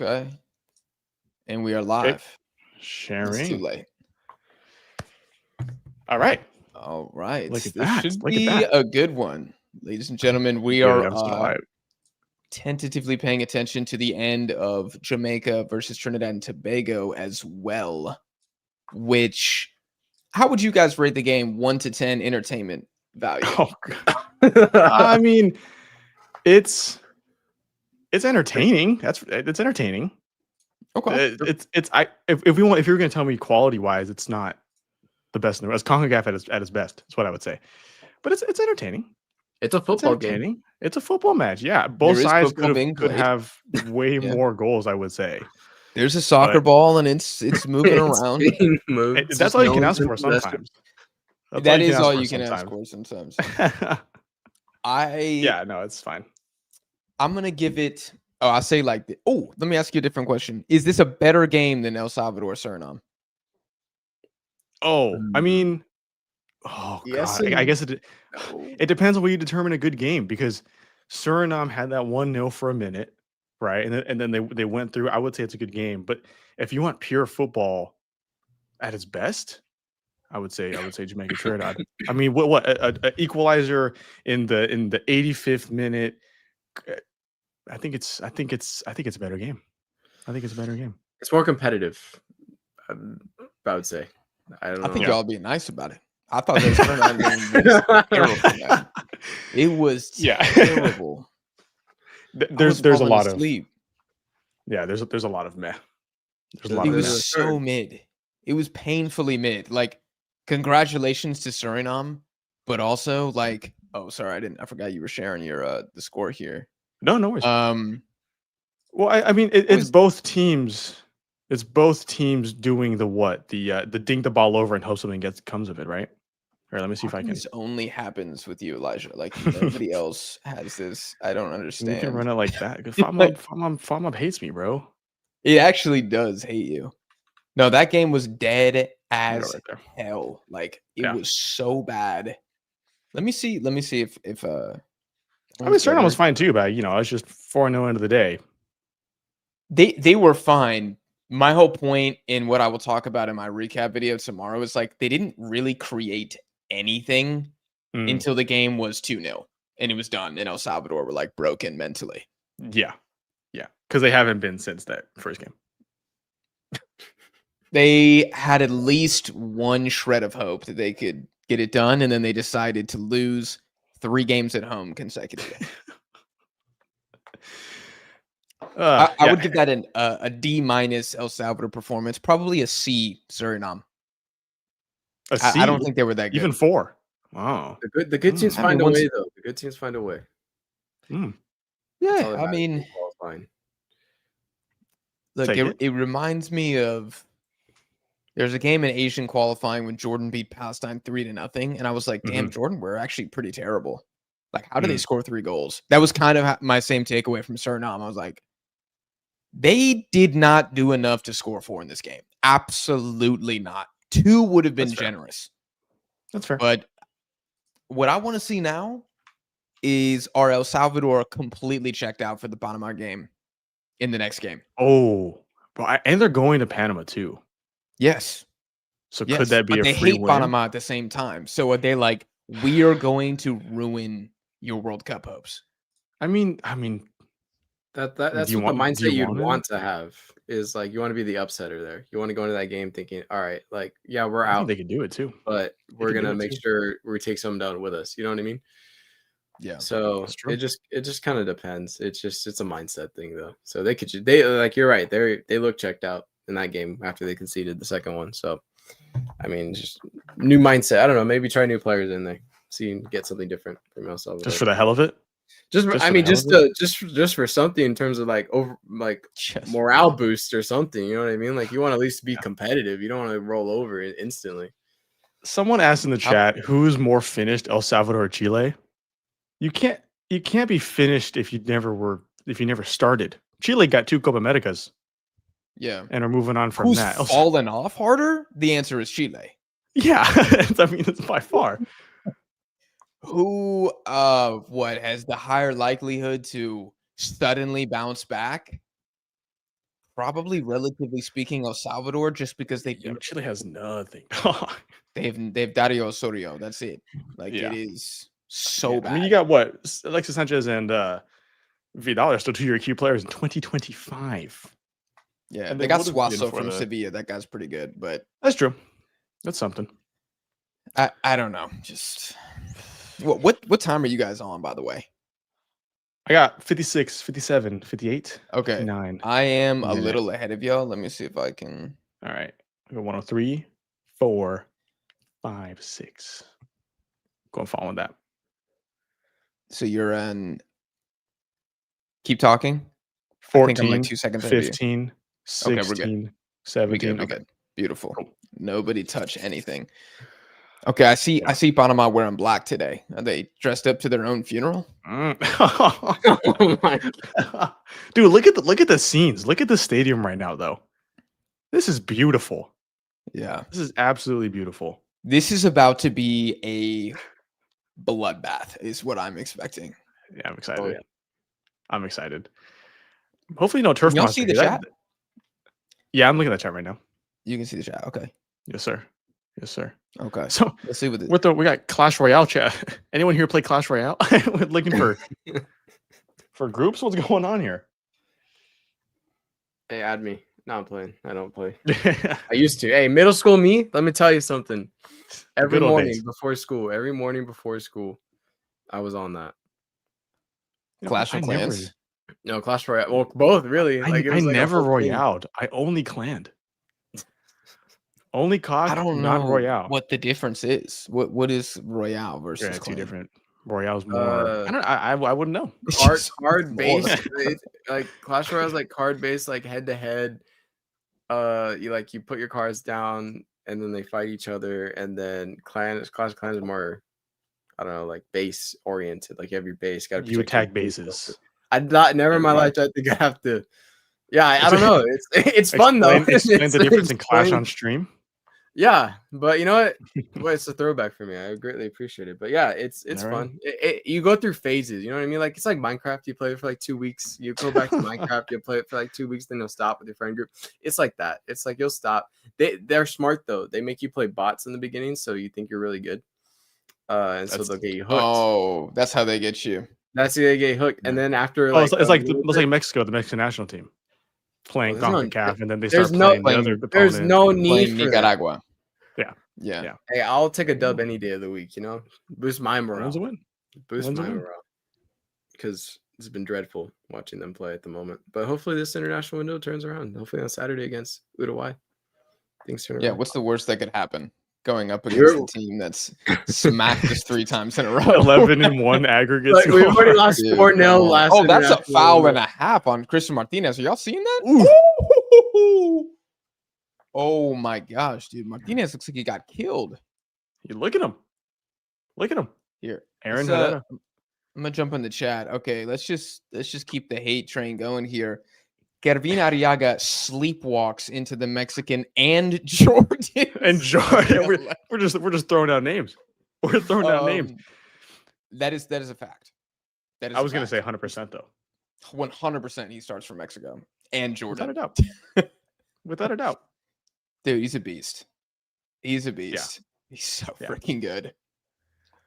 Okay. And we are Okay. live. It's too Sharing. late. All right. All right. Look at This that. should Look at be that. a good one. Ladies and gentlemen, we Good are episode live. tentatively paying attention to the end of Jamaica versus Trinidad and Tobago as well. Which, how would you guys rate the game 1 to 10 entertainment value? Oh, God. I mean, it's entertaining. It's entertaining. Okay. If you're going to tell me quality wise, it's not the best in the world. It's CONCACAF at its best. That's what I would say. But it's entertaining. It's a football game. It's a football match. Yeah, both There is sides football being could played. have way Yeah. more goals, I would say. There's a soccer ball and it's moving around. being moved. That's all you can ask for sometimes. That is all you can ask for sometimes. Yeah, no, it's fine. I'm gonna give it. Oh, I say like. Let me ask you a different question. Is this a better game than El Salvador Suriname? Oh, I mean, Yes God, I guess it No. depends on what you determine a good game, because Suriname had that 1-0 for a minute, right? And then they went through. I would say it's a good game, but if you want pure football at its best, I would say Jamaica Trinidad. I mean, what a equalizer in the 85th minute. I think it's a better game. I think it's a better game. It's more competitive. I would say. I don't know. I think y'all being nice about it. I thought that Suriname game was terrible. Man. It was terrible. There's a lot of sleep. Yeah, there's a lot of meh. There's a lot It of was meh. so mid. It was painfully mid. Like, congratulations to Suriname, but also like, oh, sorry, I forgot you were sharing your the score here. No worries. Well, I mean, it's both teams. It's both teams doing the dink the ball over and hope something comes of it, right? All right, let me see if I can. This only happens with you, Elijah. Like, nobody else has this. I don't understand. You can run it like that because Famab hates me, bro. It actually does hate you. No, that game was dead as hell. Like, it was so bad. Let me see if I mean, Suriname was fine too, but it's just 4-0 end of the day. They were fine. My whole point in what I will talk about in my recap video tomorrow is like they didn't really create anything until the game was 2-0 and it was done. And El Salvador were like broken mentally. Yeah, because they haven't been since that first game. They had at least one shred of hope that they could get it done, and then they decided to lose 3 games at home consecutively. I would give that a D- El Salvador performance, probably a C Suriname. A C? I don't think they were that good. Even 4. Wow. The good teams find a way, though. The good teams find a way. Yeah, I mean, look, it reminds me of. There's a game in Asian qualifying when Jordan beat Palestine 3-0, and I was like, "Damn, Jordan, we're actually pretty terrible. Like, how do they score 3 goals?" That was kind of my same takeaway from Suriname. I was like, they did not do enough to score 4 in this game. Absolutely not. 2 would have been generous. That's fair. But what I want to see now is are El Salvador completely checked out for the Panama game in the next game? Oh, and they're going to Panama too. Yes. So could that be a they free hate win? Panama at the same time. So are they like, we are going to ruin your World Cup hopes? I mean, that's what the mindset you'd want to have is like you want to be the upsetter there. You want to go into that game thinking, all right, like we're out. They can do it too, but we're gonna make sure we take some down with us. You know what I mean? Yeah. So it just kind of depends. It's a mindset thing though. So they like you're right. They look checked out in that game after they conceded the second one. So I mean, just new mindset. I don't know. Maybe try new players in there. See and get something different from El Salvador. Just for the hell of it. Just for something in terms of like morale boost or something. You know what I mean? Like you want to at least be competitive. You don't want to roll over it instantly. Someone asked in the chat, who's more finished, El Salvador or Chile? You can't be finished if you never started. Chile got 2 Copa Americas. Yeah. And are moving on from Who's that. Fallen off harder? The answer is Chile. Yeah. I mean, it's by far. Who has the higher likelihood to suddenly bounce back? probably relatively speaking El Salvador, just because Chile has nothing. they've Dario Osorio. That's it. Like Yeah. it is so Yeah. bad. I mean, you got what? Alexis Sanchez and Vidal are still 2-year key players in 2025. Yeah, And they they got would've been Suazo for from the- Sevilla. That guy's pretty good, but That's true. That's something. I don't know. Just what time are you guys on, by the way? I got 56, 57, 58, Okay, 59. I am a minute. little ahead of y'all. Let me see if I can. All right. I got 103, 4, 5, 6. Go and follow that. So you're in. Keep talking. 14, I think I'm like 2 seconds ahead of you. 15, Okay, we're good. 16, We 17. good. We Okay. good. Beautiful. Cool. Nobody touch anything. Okay, I see. Yeah. I see Panama wearing black today. Are they dressed up to their own funeral? Oh my God. Dude, look at the scenes. Look at the stadium right now, though. This is beautiful. Yeah. This is absolutely beautiful. This is about to be a bloodbath, is what I'm expecting. Yeah, I'm excited. Oh, yeah. I'm excited. Hopefully, no turf Can y'all monster. see the That- chat? Yeah, I'm looking at the chat right now. You can see the chat. Okay. Yes, sir. Yes, sir. Okay. So Let's see what we got Clash Royale chat. Anyone here play Clash Royale? We're looking for groups. What's going on here? Hey, add me. No, I'm playing. I don't play. I used to. Hey, middle school me. Let me tell you something. Every Good old morning days. before school. Every morning before school, I was on that. Clash of Clans. No, Clash Royale. Well, both really. I Like it was like a never whole thing. royaled. I only clanned. Only COD, I don't not know royale. what the difference is. What is Royale versus Yeah, two Clan? different. Royale's more. I wouldn't know. It's Card just based. more. Like Clash Royale is like card based, like head to head. You put your cards down and then they fight each other, and then Clash of Clans is more, I don't know, like base oriented. Like you have your base, You attack bases. I thought never in my life I think I have to. Yeah, I don't know. It's fun though. Explain the difference in Clash explain- on stream. Yeah, but you know what? Well, it's a throwback for me. I greatly appreciate it. But yeah, it's All right. fun. You go through phases. You know what I mean? Like it's like Minecraft. You play it for like 2 weeks. You go back to Minecraft. You play it for like 2 weeks. Then you'll stop with your friend group. It's like that. It's like you'll stop. They're smart though. They make you play bots in the beginning, so you think you're really good. And so they'll get you hooked. Oh, that's how they get you. That's how they get hooked. And then after It's like little Mexico, the Mexican national team, playing Well, there's no- CONCACAF, and then they there's start no- playing the other there's opponent. no need Playing for that. Nicaragua. Yeah. Yeah. Yeah. Hey, I'll take a dub any day of the week. Boost my morale. Wins a win. Boost Wins a my win. morale. Because it's been dreadful watching them play at the moment. But hopefully this international window turns around. Hopefully on Saturday against Uruguay. Things turn Yeah. around. What's the worst that could happen? Going up You're- against a team that's smacked us 3 times in a row. 11-1 aggregate. Like, we've already lost Dude, 4-0 come on. last Oh, that's a international foul window. and a half on Christian Martinez. Are y'all seeing that? Ooh. Oh my gosh, dude. Martinez looks like he got killed. You look at him. Look at him. Here. Aaron let's, Herrera. I'm gonna jump in the chat. Okay, let's just keep the hate train going here. Gervin Arriaga sleepwalks into the Mexican and Jordan. And Jordan. We're just throwing out names. We're throwing out names. That is a fact. That is I was gonna say 100% though. 100% he starts from Mexico and Jordan. Without a doubt. Without a doubt. Dude, he's a beast. He's a beast. He's so Yeah. freaking good.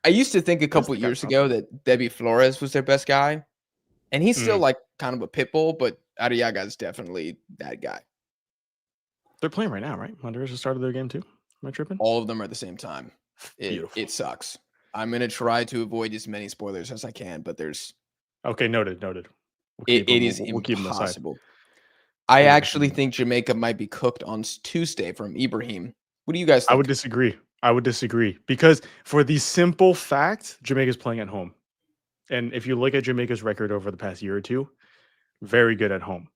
I used to think a couple the guy years from- ago that Debbie Flores was their best guy. And he's still like kind of a pit bull, but Arriaga is definitely that guy. They're playing right now, right? Honduras just started their game too. Am I tripping? All of them are at the same time. Beautiful. It sucks. I'm going to try to avoid as many spoilers as I can, but there's Okay, noted. We'll it keep 'em- is we'll keep 'em aside. impossible. I Yeah. actually think Jamaica might be cooked on Tuesday from Ibrahim. What do you guys think? I would disagree because for the simple fact, Jamaica's playing at home. And if you look at Jamaica's record over the past year or two, very good at home.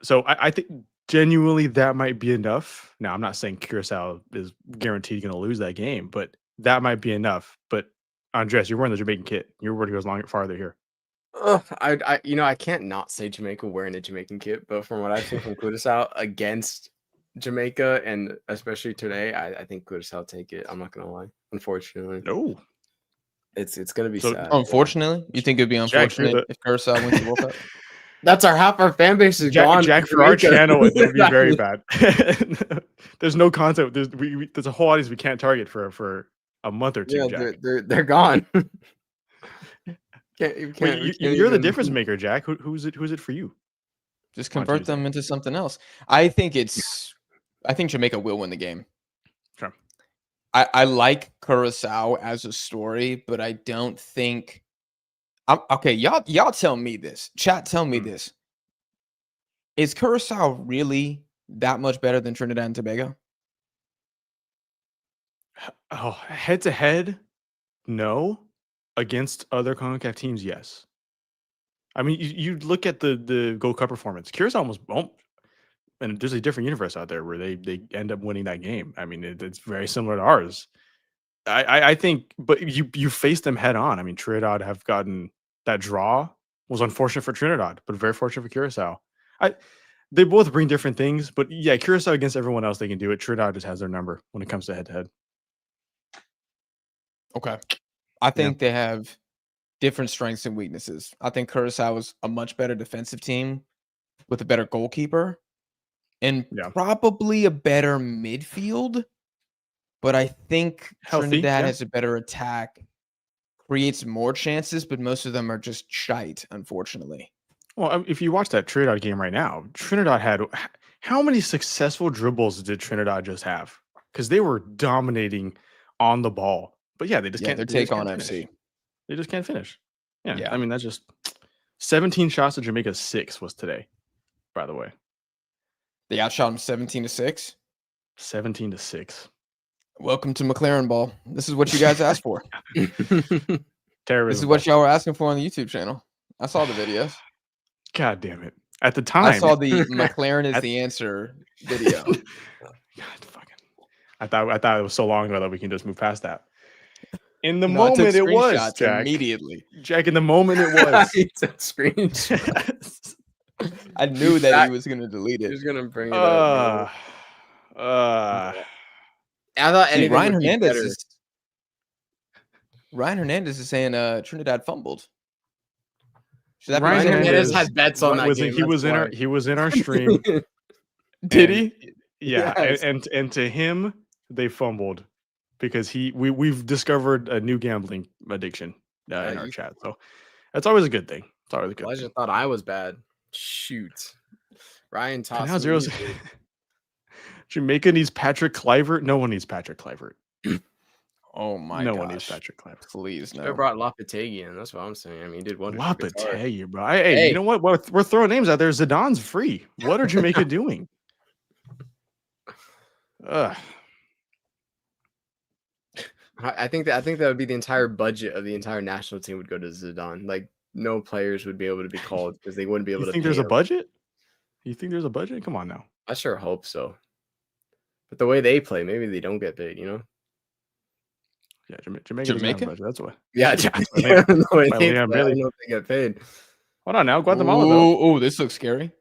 So I think genuinely that might be enough. Now, I'm not saying Curacao is guaranteed going to lose that game, but that might be enough. But Andres, you're wearing the Jamaican kit. Your word goes farther here. I can't not say Jamaica wearing a Jamaican kit, but from what I've seen from Curacao against Jamaica, and especially today, I think Curacao take it. I'm not gonna lie. Unfortunately, No. it's gonna be So- sad. Unfortunately, you think it'd be Jack, you're unfortunate if Curacao wins the World Cup? That's half our fan base is gone. Jack, for our channel, it would be very bad. There's no content. There's a whole audience we can't target for a month or two. Yeah, Jack. they're gone. You're the difference maker, Jack. Who's it for you? Just convert them into something else. I think Jamaica will win the game. Sure. I like Curacao as a story, but I don't think. Okay, y'all tell me this. Chat, tell me this. Is Curacao really that much better than Trinidad and Tobago? Oh, head to head, no. Against other CONCACAF teams, yes. I mean, you look at the Gold Cup performance. Curacao almost, and there's a different universe out there where they end up winning that game. I mean, it's very similar to ours. I think, but you face them head on. I mean, Trinidad have gotten that draw. Was unfortunate for Trinidad, but very fortunate for Curacao. They both bring different things, but yeah, Curacao against everyone else, they can do it. Trinidad just has their number when it comes to head to head. Okay. I think they have different strengths and weaknesses. I think Curacao is a much better defensive team with a better goalkeeper and probably a better midfield. But I think Trinidad has a better attack, creates more chances, but most of them are just shite, unfortunately. Well, if you watch that Trinidad game right now, Trinidad had how many successful dribbles did Trinidad just have? Because they were dominating on the ball. But yeah, they just can't. Their take on FC. They just can't finish. Yeah. I mean, that's just 17 shots to Jamaica 6 was today, by the way. They outshot them 17-6. 17-6. Welcome to McLaren ball. This is what you guys asked for. Terrorism. This is what y'all were asking for on the YouTube channel. I saw the videos. God damn it! At the time, I saw the McLaren is the answer video. God, fucking! I thought it was so long ago that we can just move past that. In the moment, it was Jack. Immediately, Jack. In the moment, it was. He took screenshots. I knew that he was going to delete it. He was going to bring it up. I thought Ryan Hernandez is saying Trinidad fumbled. Ryan Hernandez had bets on that game. He was in our stream. Did he? Yeah, yes. and to him, they fumbled because we've discovered a new gambling addiction in our chat. So that's always a good thing. It's always a good thing. I thought I was bad. Shoot. Ryan tossed now zeros. Jamaica needs Patrick Kluivert. No one needs Patrick Kluivert. Oh my god. No one needs Patrick Kluivert. Please, no. I brought Lopetegui in. That's what I'm saying. I mean, he did wonders. Lopetegui, bro. Hey, you know what? We're throwing names out there. Zidane's free. What are Jamaica doing? I think that would be the entire budget of the entire national team would go to Zidane. Like, no players would be able to be called because they wouldn't be able to. You think there's a budget? You think there's a budget? Come on now. I sure hope so. But the way they play, maybe they don't get paid, you know? Yeah, Jamaica? Budget, that's what. Yeah, they get paid. Hold on now. Guatemala, though. Oh, this looks scary.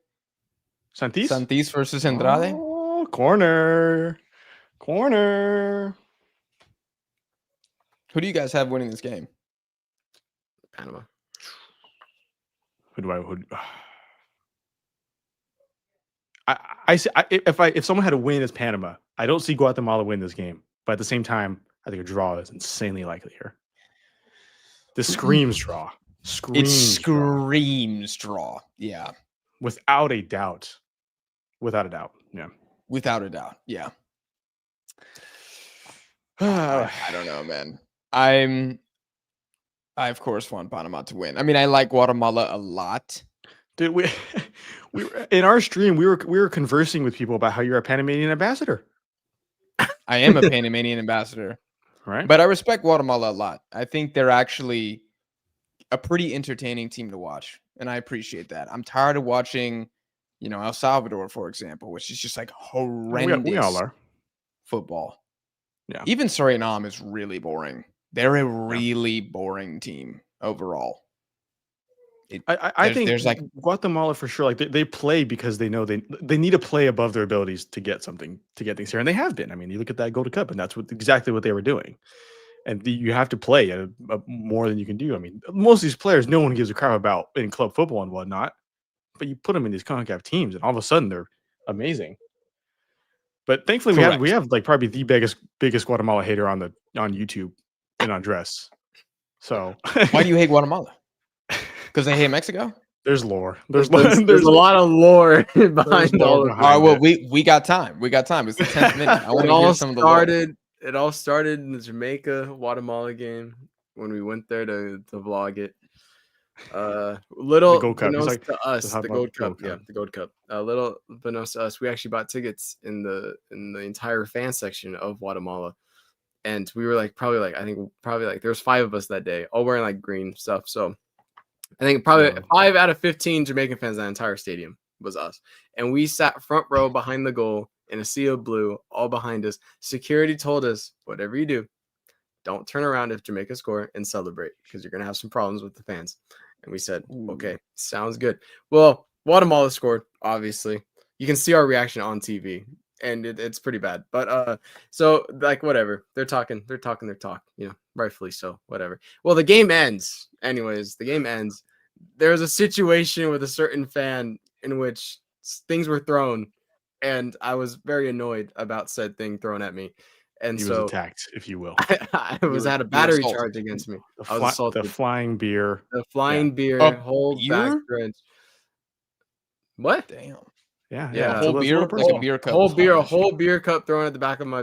Santis versus Andrade. Oh, corner. Who do you guys have winning this game? Panama. If someone had to win, it's Panama. I don't see Guatemala win this game, but at the same time, I think a draw is insanely likely here. This screams draw. Screams draw. Yeah. Without a doubt. Yeah. Without a doubt. Yeah. I don't know, man. I of course want Panama to win. I mean, I like Guatemala a lot. Dude, we were in our stream. We were conversing with people about how you're a Panamanian ambassador. I am a Panamanian ambassador, right? But I respect Guatemala a lot. I think they're actually a pretty entertaining team to watch, and I appreciate that. I'm tired of watching, El Salvador, for example, which is just like horrendous. We all are. Football. Yeah. Even Suriname is really boring. They're a really boring team overall. I think there's like Guatemala for sure. Like they play because they know they need to play above their abilities to get things here, and they have been. I mean, you look at that Gold Cup, and that's exactly what they were doing. And you have to play at more than you can do. I mean, most of these players, no one gives a crap about in club football and whatnot. but you put them in these CONCACAF teams, and all of a sudden they're amazing. But thankfully, Correct. we have like probably the biggest Guatemala hater on YouTube and on dress. So Why do you hate Guatemala? Because they hate Mexico? There's lore. There's a lot of lore behind all of All right, well, we got time. We got time. It's the 10th minute. I want to hear some of the lore. It all started in the Jamaica Guatemala game when we went there to vlog it. Little Gold Cup. unbeknownst Like, to us, the Gold Cup. Cup. Yeah, the Gold Cup. Little unbeknownst to us, we actually bought tickets in the entire fan section of Guatemala, and we were like probably like there was 5 of us that day, all wearing like green stuff. So I think probably 5 out of 15 Jamaican fans in that entire stadium was us, and we sat front row behind the goal in a sea of blue, all behind us. Security told us, whatever you do, don't turn around if Jamaica score and celebrate because you're gonna have some problems with the fans. And we said, okay, sounds good. Well, Guatemala scored, obviously. You can see our reaction on TV, and it's pretty bad. But so like whatever. They're talking, you know, rightfully so, whatever. Well, the game ends. Anyways, the game ends. There was a situation with a certain fan in which things were thrown, and I was very annoyed about said thing thrown at me. And he so was attacked, if you will. I had a battery charge against me. I was assaulted. The flying beer. The flying beer, whole back drench. What? Damn. Yeah. Whole beer, like a beer cup. A whole beer cup thrown at the back of my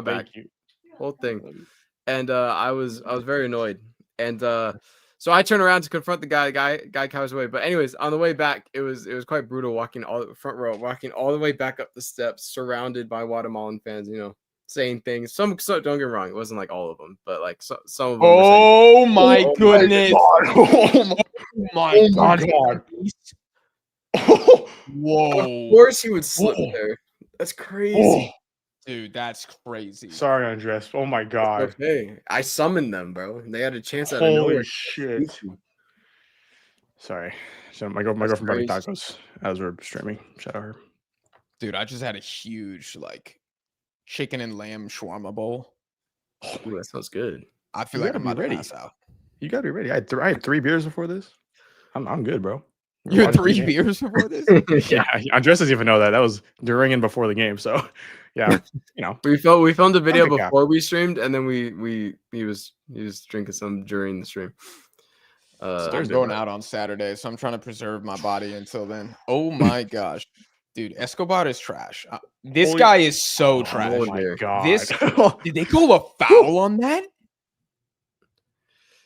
back. Thank you. Whole thing. And I was very annoyed. And so I turned around to confront the guy. The guy cowers away. But anyways, on the way back, it was quite brutal walking all the front row, walking all the way back up the steps, surrounded by Guatemalan fans, you know, saying things. Some don't get me wrong, it wasn't like all of them, but like some of them. Oh my goodness! Oh my god! Whoa! Of course he would slip there. That's crazy, dude. That's crazy. Sorry, Andres. Oh my god. Okay, I summoned them, bro. They had a chance out of Holy nowhere. shit! Sorry. So my girlfriend brought me tacos as we're streaming. Shout out her. Dude, I just had a huge like chicken and lamb shawarma bowl. Ooh, that sounds good. I feel like I'm about to pass out. You gotta be ready. I had 3 beers before this. I'm good, bro. You had 3 beers before this? Yeah, Andres doesn't even know that. That was during and before the game. So, yeah, you know, we filmed a video before we streamed, and then he was drinking some during the stream. I'm going out on Saturday, so I'm trying to preserve my body until then. Oh my gosh, dude, Escobar is trash. This guy is so trash. Oh my god! Did they call a foul on that?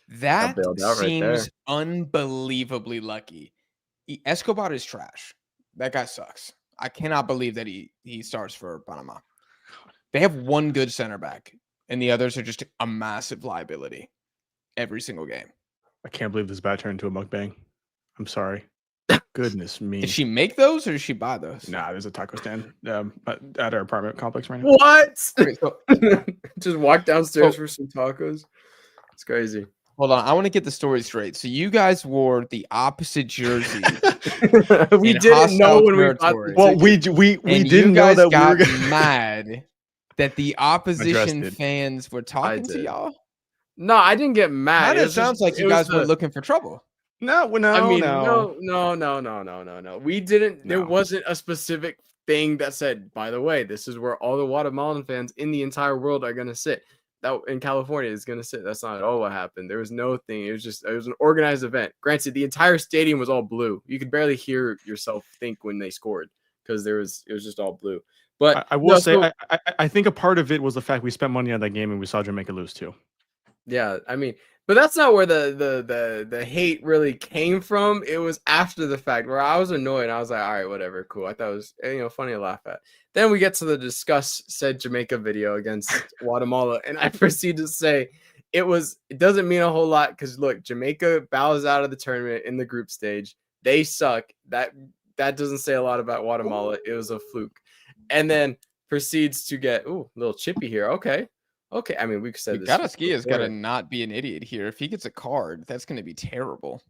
That seems unbelievably lucky. Escobar is trash. That guy sucks. I cannot believe that he starts for Panama. They have one good center back, and the others are just a massive liability every single game. I can't believe this bat turned into a mukbang. I'm sorry. Goodness me. Did she make those or did she buy those? Nah, there's a taco stand at our apartment complex right now. What? Just walk downstairs for some tacos. It's crazy. Hold on, I want to get the story straight. So you guys wore the opposite jersey. We didn't know when we bought the Well, we didn't know that got we were mad that the opposition fans were talking to y'all. No, I didn't get mad. It sounds like you guys were looking for trouble. No. We didn't. There wasn't a specific thing that said, by the way, this is where all the Guatemalan fans in the entire world are gonna sit. That in California is gonna sit. That's not at all what happened. There was no thing. It was an organized event. Granted, the entire stadium was all blue. You could barely hear yourself think when they scored because it was just all blue. But I will say, I think a part of it was the fact we spent money on that game and we saw Jamaica lose too. Yeah, I mean, but that's not where the hate really came from. It was after the fact where I was annoyed. I was like, all right, whatever, cool. I thought it was funny to laugh at. Then we get to the discuss said Jamaica video against Guatemala, and I proceed to say it doesn't mean a whole lot because look, Jamaica bows out of the tournament in the group stage. They suck. That doesn't say a lot about Guatemala. It was a fluke. And then proceeds to get a little chippy here. Okay. I mean, we said this. Garaskia's got to not be an idiot here. If he gets a card, that's going to be terrible.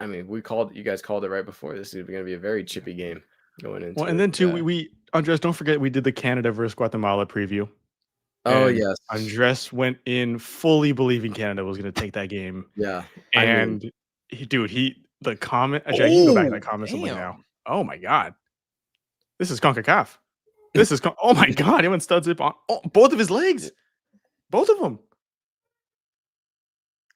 I mean, you guys called it right before. This is going to be a very chippy game going into. Well, and then too, we Andres, don't forget we did the Canada versus Guatemala preview. Oh yes, Andres went in fully believing Canada was going to take that game. Yeah, and The comment. Jack, you can go back to that Oh, comment something now. damn. Oh my god. This is CONCACAF. This is oh my god. He went stud zip on both of his legs. Both of them.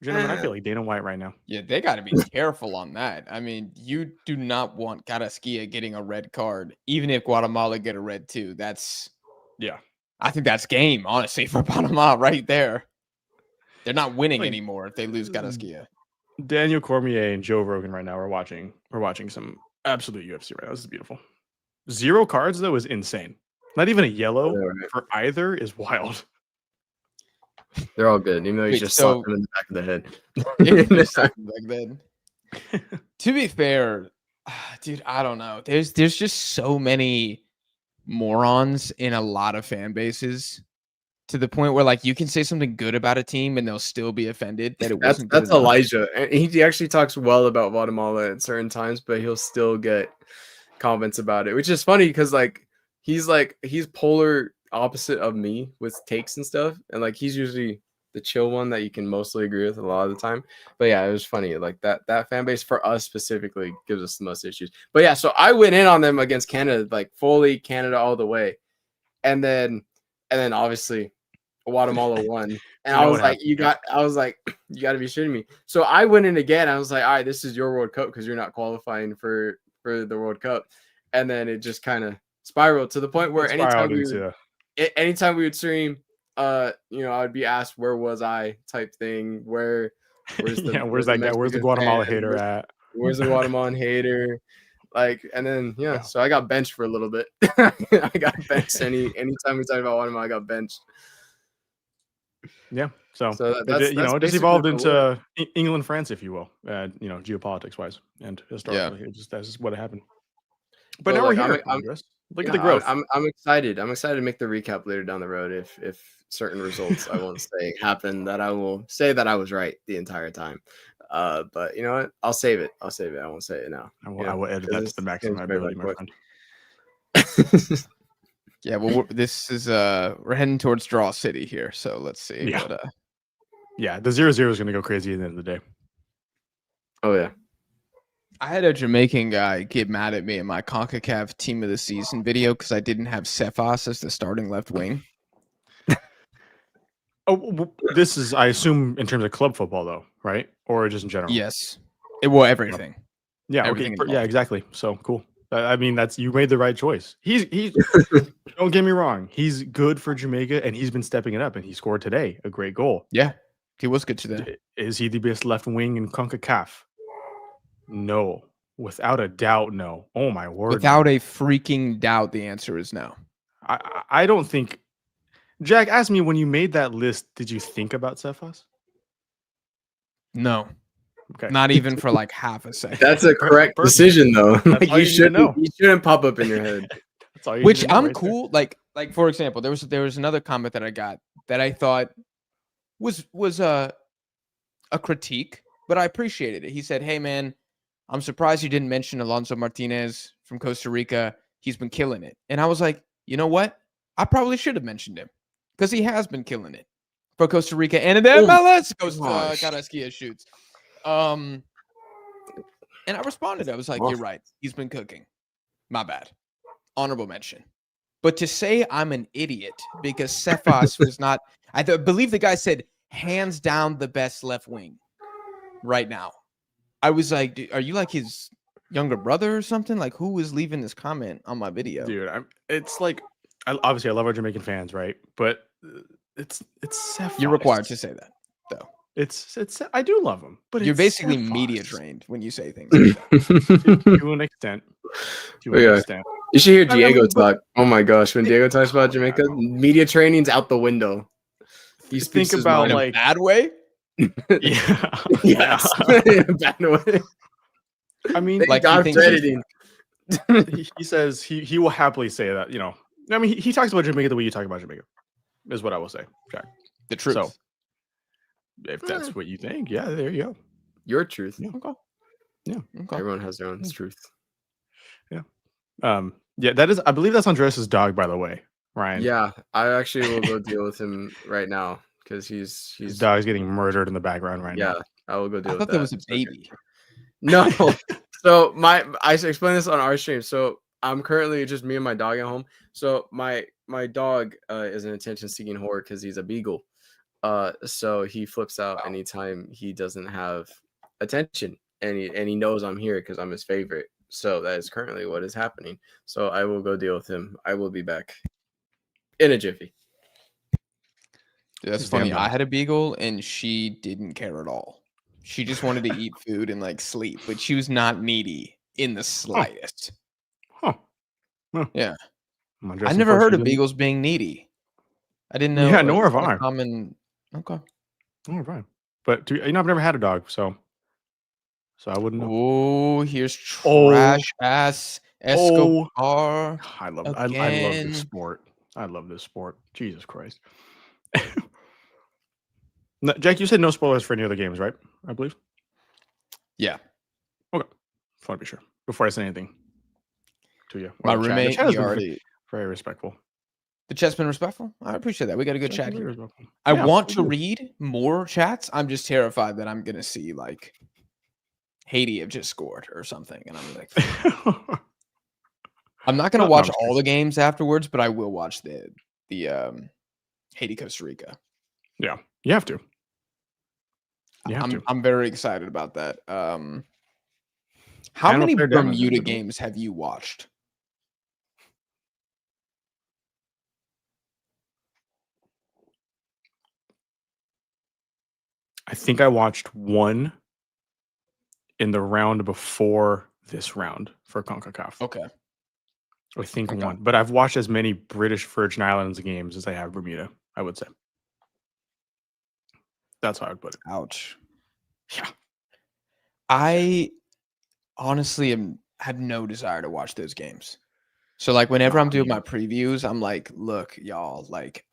Gentlemen, I feel like Dana White right now. Yeah, they got to be careful on that. I mean, you do not want Carrasquilla getting a red card, even if Guatemala get a red too. I think that's game, honestly, for Panama right there. They're not winning Like, anymore if they lose Carrasquilla. Daniel Cormier and Joe Rogan right now are watching. We're watching some absolute UFC right now. This is beautiful. 0 cards though is insane. Not even a yellow for either is wild. They're all good, even though he's just slapped him in the back of the head. To be fair, dude, I don't know. There's just so many morons in a lot of fan bases to the point where like you can say something good about a team and they'll still be offended that it wasn't good That's enough. Elijah. And he actually talks well about Guatemala at certain times, but he'll still get comments about it, which is funny because he's polar opposite of me with takes and stuff, and like he's usually the chill one that you can mostly agree with a lot of the time. But yeah, it was funny. Like that fan base for us specifically gives us the most issues. But yeah, so I went in on them against Canada, like fully Canada all the way, and then obviously Guatemala won, and I was like, you got to be shitting me. So I went in again. I was like, all right, this is your World Cup because you're not qualifying for the World Cup, and then it just kind of spiraled to the point where anytime we would stream, I would be asked where was I type thing. Where's the where's that guy? Where's the Guatemala hater at? Where's the Guatemalan hater? Like, and then so I got benched for a little bit. I got benched anytime we talk about Guatemala, I got benched. Yeah, so that's it just evolved into England, France, if you will, geopolitics wise and historically. That's just what happened. But now we're here. Look at the growth. I'm excited. I'm excited to make the recap later down the road if certain results I won't say happen, that I will say that I was right the entire time. But you know what? I'll save it. I won't say it now. I will edit that to the maximum ability, my friend. Yeah, well, this is we're heading towards Draw City here, so let's see. Yeah, the 0-0 is going to go crazy at the end of the day. Oh yeah. I had a Jamaican guy get mad at me in my CONCACAF Team of the Season video because I didn't have Cephas as the starting left wing. This is, I assume, in terms of club football, though, right? Or just in general? Yes. Everything. Yeah, everything yeah, exactly. So, cool. I mean, you made the right choice. He's don't get me wrong. He's good for Jamaica, and he's been stepping it up, and he scored today a great goal. Yeah, he was good today. Is he the best left wing in CONCACAF? No. Without a doubt, no. Oh, my word. Without a freaking doubt, the answer is no. I don't think... Jack, ask me, when you made that list, did you think about Cephas? No. Okay. Not even for like half a second. That's a correct decision, though. Like, you shouldn't pop up in your head. That's all you Which I'm right cool. There. Like for example, there was another comment that I got that I thought was a critique, but I appreciated it. He said, "Hey man, I'm surprised you didn't mention Alonso Martinez from Costa Rica. He's been killing it." And I was like, you know what? I probably should have mentioned him because he has been killing it for Costa Rica. And then MLS goes Carrasquilla shoots. And I responded. I was like, "You're right. He's been cooking. My bad. Honorable mention." But to say I'm an idiot because Cephas was not, I believe the guy said hands down the best left wing right now. I was like, are you like his younger brother or something? Like, who is leaving this comment on my video? Dude, it's like, obviously I love our Jamaican fans, right? But it's Cephas. You're required to say that, though. It's I do love him, but you're basically Cephas. Media trained when you say things like that. To an extent. You should hear Diego talk. Oh my gosh, when Diego talks about Jamaica, media training's out the window. You think about like in a bad way. Yeah. Yes. In a bad way. I mean, like editing. He says he will happily say that. You know, I mean, he talks about Jamaica the way you talk about Jamaica, is what I will say, Jack. The truth. So, if that's what you think, yeah, there you go. Your truth. Yeah. Okay. Yeah. Okay. Everyone has their own truth. Yeah. Yeah, that is, I believe that's Andres' dog, by the way, Ryan. Yeah, I actually will go deal with him right now because his dog's getting murdered in the background right now. Yeah, I will go deal with that. I thought that was a baby. No. So I should explain this on our stream. So I'm currently just me and my dog at home. So my dog is an attention-seeking whore because he's a beagle. So he flips out anytime he doesn't have attention, and he knows I'm here because I'm his favorite. So that is currently what is happening. So I will go deal with him. I will be back in a jiffy. Dude, that's These damn funny. I dogs. had a beagle and she didn't care at all. She just wanted to eat food and like sleep, but she was not needy in the slightest. Huh. Yeah. Am I I dressing never for heard of season? beagles being needy. I didn't know. Yeah, nor have it's not I. common. Okay. Oh, right. But I've never had a dog, so I wouldn't know. Oh, here's Oh, trash ass oh, Escobar I love this again. sport. I love this sport. Jesus Christ. No, Jack, you said no spoilers for any other games, right? I believe. Yeah. Okay. Just want to be sure before I say anything to you. My or the chat. The roommate, chat has he been already. very respectful. The chat's been respectful. I appreciate that. We got a good Chat's chat been very here. respectful. I Yeah, want we to do. read more chats. I'm just terrified that I'm gonna see like Haiti have just scored or something, and I'm like, I'm not gonna No, watch I'm all the games afterwards, but I will watch the Haiti Costa Rica. Yeah, you have to. You have to. I'm very excited about that. How Panama many player damage is Bermuda good one. games have you watched? I think I watched one in the round before this round for CONCACAF. Okay. I think Okay. one, but I've watched as many British Virgin Islands games as I have Bermuda, I would say. That's how I would put it. Ouch. Yeah. I honestly have no desire to watch those games. So like whenever I'm doing my previews, I'm like, look, y'all, like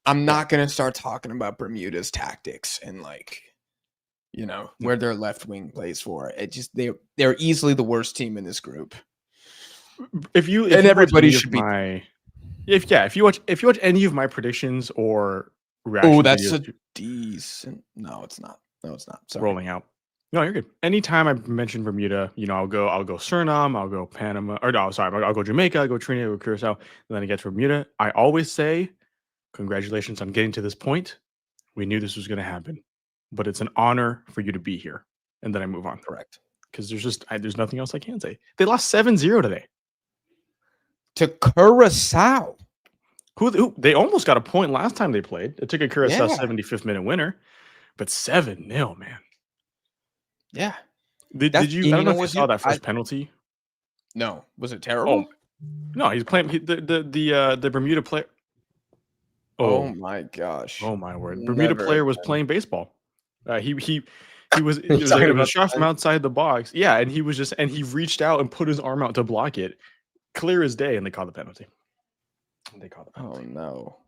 I'm not gonna start talking about Bermuda's tactics and like, you know, where their left wing plays for. It just they're easily the worst team in this group. If you everybody watch any should of be my if you watch any of my predictions or reaction Oh, that's videos a decent. No, it's not. No, it's not. Sorry. rolling out. No, you're good. Anytime I mention Bermuda, I'll go Suriname, I'll go Panama, or no, sorry, I'll go Jamaica, I'll go Trinidad, I'll go Curacao, and then I get to Bermuda. I always say, congratulations on getting to this point. We knew this was going to happen, but it's an honor for you to be here. And then I move on. Correct. Because there's nothing else I can say. They lost 7-0 today. To Curacao. Who they almost got a point last time they played. It took a Curacao Yeah. 75th minute winner, but 7-0, man. Yeah. Did you? I don't know if you saw that first penalty. No, was it terrible? Oh, no, he's playing the Bermuda player. Oh my gosh! Oh my word! Bermuda player was playing baseball. He was it was talking a about shot from outside the box. Yeah, and he reached out and put his arm out to block it, clear as day, and they called the penalty. Oh no!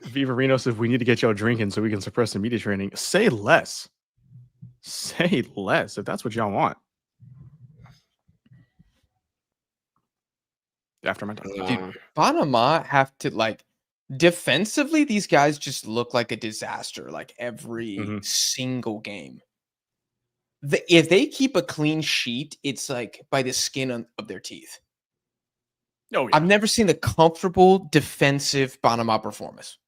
Viva Reno says we need to get y'all drinking so we can suppress the media training. Say less. Say less if that's what y'all want. After my time. Dude, Panama have to like defensively. These guys just look like a disaster. Like every single game. If they keep a clean sheet, it's like by the skin of their teeth. Oh, yeah. I've never seen a comfortable defensive Panama performance.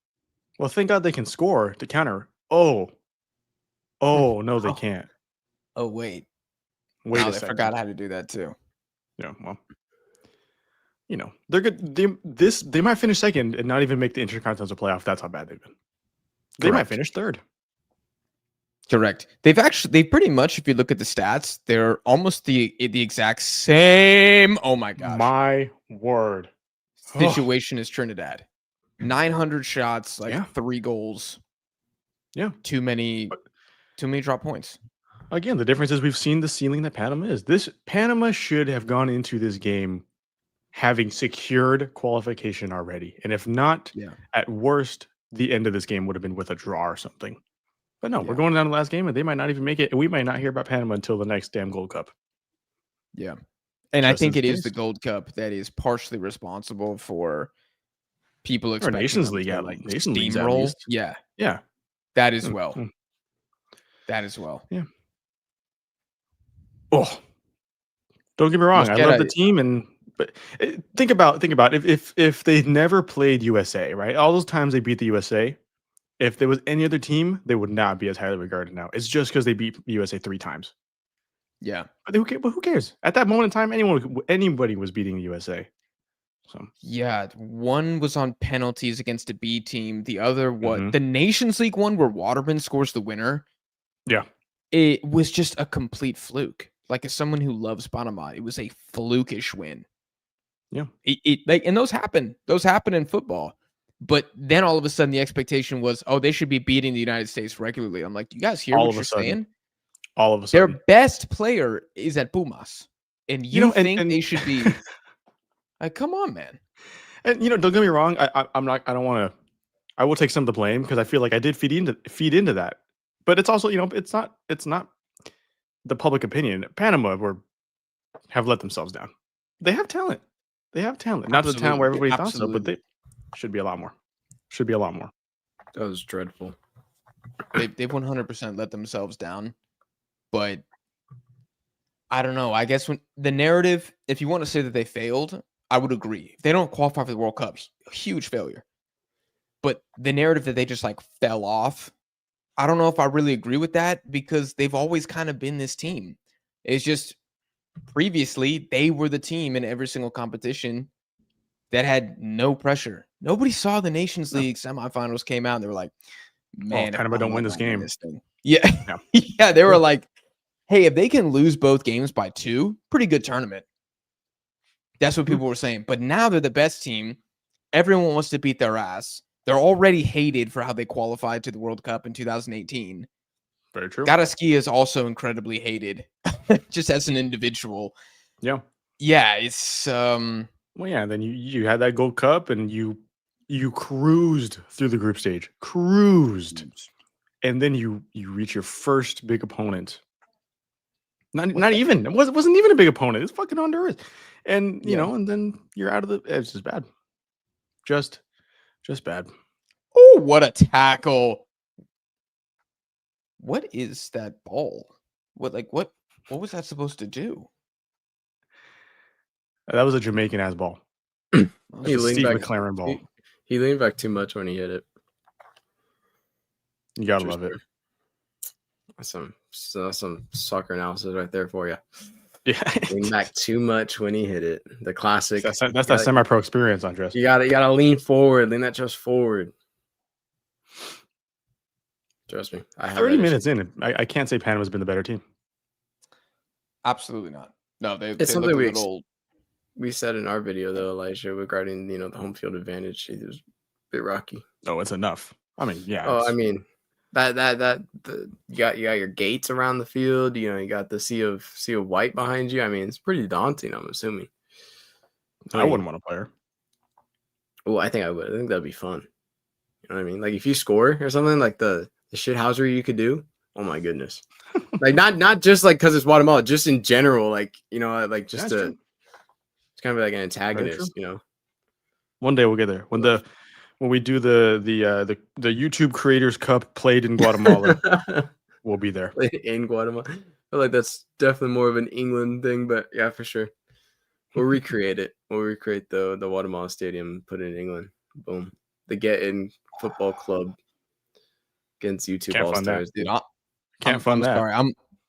Well, thank God they can score to counter. Oh, no, they can't. Oh, wait a second. I forgot how to do that too. Yeah, well, they're good. They might finish second and not even make the Intercontinental playoff. That's how bad they've been. They might finish third. Correct. They pretty much, if you look at the stats, they're almost the exact same. Oh my gosh. My word. Situation is Trinidad. 900 shots, like 3 goals. Yeah. Too many drop points. Again, the difference is we've seen the ceiling that Panama is. Panama should have gone into this game having secured qualification already. And if not, at worst, the end of this game would have been with a draw or something. But no, we're going down to the last game, and they might not even make it. And we might not hear about Panama until the next damn Gold Cup. Yeah. And I think it is the Gold Cup that is partially responsible for people expecting Nations League, Nations League, steamroll. Yeah. Yeah. That as well. That as well. Yeah. Oh, don't get me wrong. I love the team, but think about if they never played USA, right? All those times they beat the USA. If there was any other team, they would not be as highly regarded now. It's just because they beat USA 3 times. Yeah. But who cares? At that moment in time, anybody was beating the USA. So yeah, one was on penalties against a B team. The other the Nations League one where Waterman scores the winner. Yeah. It was just a complete fluke. Like, as someone who loves Panama, it was a flukish win. Yeah. And those happen. Those happen in football. But then all of a sudden the expectation was, oh, they should be beating the United States regularly. I'm like, do you guys hear what you're saying? All of a sudden. Their best player is at Pumas. And you think they should be like, come on, man. And don't get me wrong, I will take some of the blame because I feel like I did feed into that. But it's also, it's not the public opinion. Panama have let themselves down. They have talent. Not to the talent where everybody thought so, but they should be a lot more. That was dreadful. They've 100% let themselves down. But I don't know. I guess when the narrative, if you want to say that they failed, I would agree. If they don't qualify for the World Cup, huge failure. But the narrative that they just like fell off, I don't know if I really agree with that because they've always kind of been this team. It's just previously they were the team in every single competition that had no pressure. Nobody saw the Nations League semifinals came out and they were like, man, Panama don't win this game. Yeah. Yeah. They were like, hey, if they can lose both games by 2, pretty good tournament. That's what people were saying. But now they're the best team. Everyone wants to beat their ass. They're already hated for how they qualified to the World Cup in 2018. Very true. Garaski is also incredibly hated just as an individual. Yeah. Yeah, it's well, yeah, then you had that Gold Cup and you cruised through the group stage. And then you reach your first big opponent. Not even. It wasn't even a big opponent. It's fucking Honduras. And and then you're out of the it's just bad. Just bad. Oh, what a tackle. What is that ball? What was that supposed to do? That was a Jamaican ass ball. He leaned Steve back, McLaren ball. He leaned back too much when he hit it. You gotta love it. That's some soccer analysis right there for you. Yeah, lean back too much when he hit it. The classic. That's that semi-pro experience, Andres. You gotta lean forward, lean that chest forward. Trust me. 30 minutes in, I can't say Panama's been the better team. Absolutely not. No, it's something we said in our video though, Elijah, regarding the home field advantage. It was a bit rocky. Oh, it's enough. I mean, yeah. Oh, I mean, you got your gates around the field. You got the sea of white behind you. I mean, it's pretty daunting. I'm assuming. I wouldn't want to play her. Well, I think I would. I think that'd be fun. You know what I mean? Like if you score or something, like the shithousery you could do. Oh my goodness! Like not just like because it's Guatemala, just in general. Like like just it's kind of like an antagonist. One day we'll get there. When we do the YouTube Creators Cup played in Guatemala, we'll be there. In Guatemala. I feel like that's definitely more of an England thing, but yeah, for sure. We'll recreate it. We'll recreate the Guatemala Stadium, put it in England. Boom. The Get In Football Club against YouTube All-Stars. Dude, I'm sorry.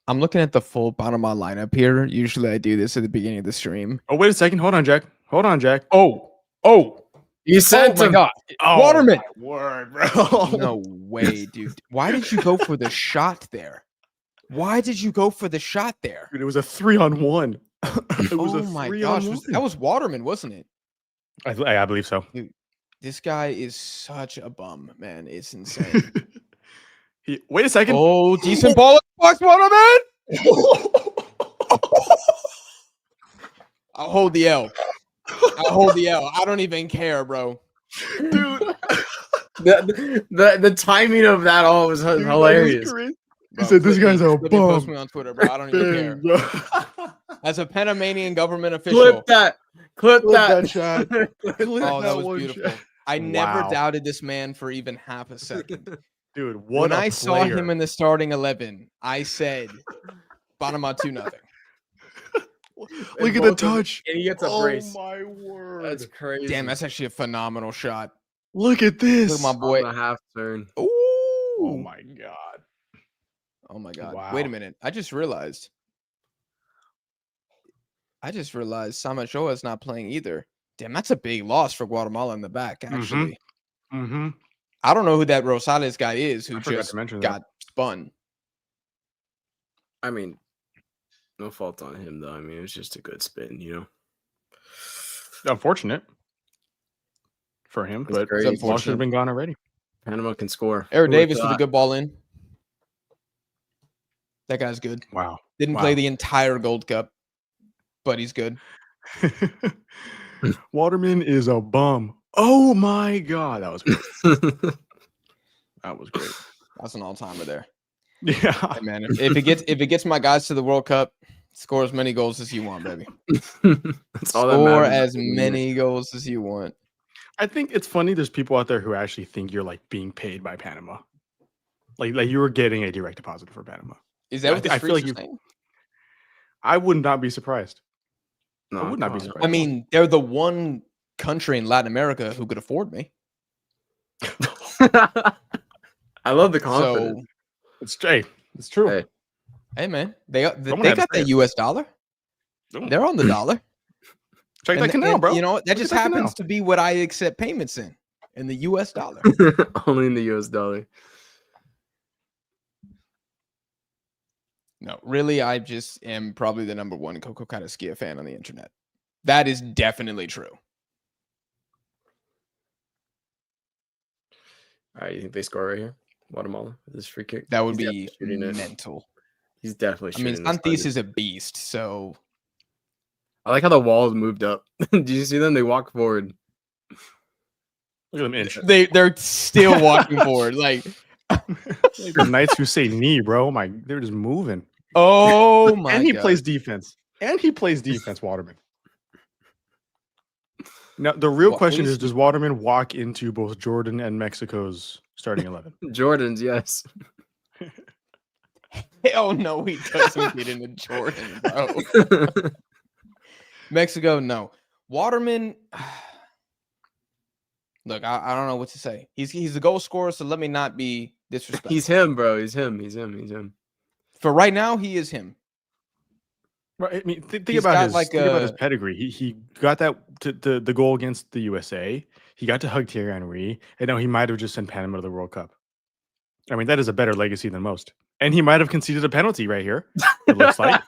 I'm looking at the full Panama lineup here. Usually I do this at the beginning of the stream. Oh, wait a second. Hold on, Jack. Oh. You sent my God. Waterman. My word, bro. No way, dude. Why did you go for the shot there? Dude, it was a 3-on-1. It was a 3-on-1. That was Waterman, wasn't it? I believe so. Dude, this guy is such a bum, man. It's insane. Wait a second. Oh, decent ball in the box, Waterman. I'll hold the L. I don't even care, bro. Dude. The timing of that all was hilarious. He said this guy's a bum. Post me on Twitter, bro. I don't even care. As a Panamanian government official. Clip that shot. That was beautiful. I never doubted this man for even half a second. Dude, when I saw him in the starting 11, I said, Panama 2-0. Look at the touch. And he gets a Oh brace. my word. That's crazy. Damn, that's actually a phenomenal shot. Look at this. Look at my boy. On the half turn. Ooh. Oh my god. Oh my god. Wow. Wait a minute. I just realized Samachoa is not playing either. Damn, that's a big loss for Guatemala in the back, actually. Mm-hmm. I don't know who that Rosales guy is who I forgot just to mention got spun. I mean, no fault on him, though. I mean, it was just a good spin, you know? Unfortunate for him, It's but crazy. the ball should have been gone already. Panama can score. Eric Who would've Davis with a thought? good ball in. That guy's good. Wow. Didn't play the entire Gold Cup, but he's good. Waterman is a bum. Oh my god, that was great. That was great. That's an all-timer there. Yeah. Hey, man, if it gets my guys to the World Cup, score as many goals as you want, baby. That's all that Score matters. as many goals as you want. I think it's funny. There's people out there who actually think you're like being paid by Panama, like you were getting a direct deposit for Panama. Is that what the I feel like streets are saying? I would not be surprised. No, I would not come be on. surprised. I mean, they're the one country in Latin America who could afford me. I love the confidence. So, it's straight. It's true. Hey. hey, man, they Someone got had to say that it. U.S. dollar. Boom. They're on the dollar. Check that And- canal, and, bro. You know what? That Look just at that happens canal. to be what I accept payments in the U.S. dollar. Only in the US dollar. No, really, I just am probably the number one Coco Caraskia fan on the internet. That is definitely true. All right, you think they score right here? Guatemala with this free kick? That would He's be definitely shooting it. mental. He's definitely I shooting mean, this Santis target. is a beast, so I like how the walls moved up. Did you see them? They walk forward. Look at them inch. they're still walking forward. Like, Like the Knights who say knee, bro. They're just moving. oh my And he god. plays defense. Waterman. Now the real What question is is: does Waterman walk into both Jordan and Mexico's starting 11? Jordans, yes. Hell no, he doesn't get into Jordan, bro. Mexico, no. Waterman. Look, I don't know what to say. He's a goal scorer, so let me not be disrespectful. He's him, bro. He's him. For right now, he is him. Right. I mean, think He's about got his like think about his a- pedigree. He got that to the goal against the USA. He got to hug Thierry Henry, and now he might have just sent Panama to the World Cup. I mean, that is a better legacy than most. And he might have conceded a penalty right here. It looks like.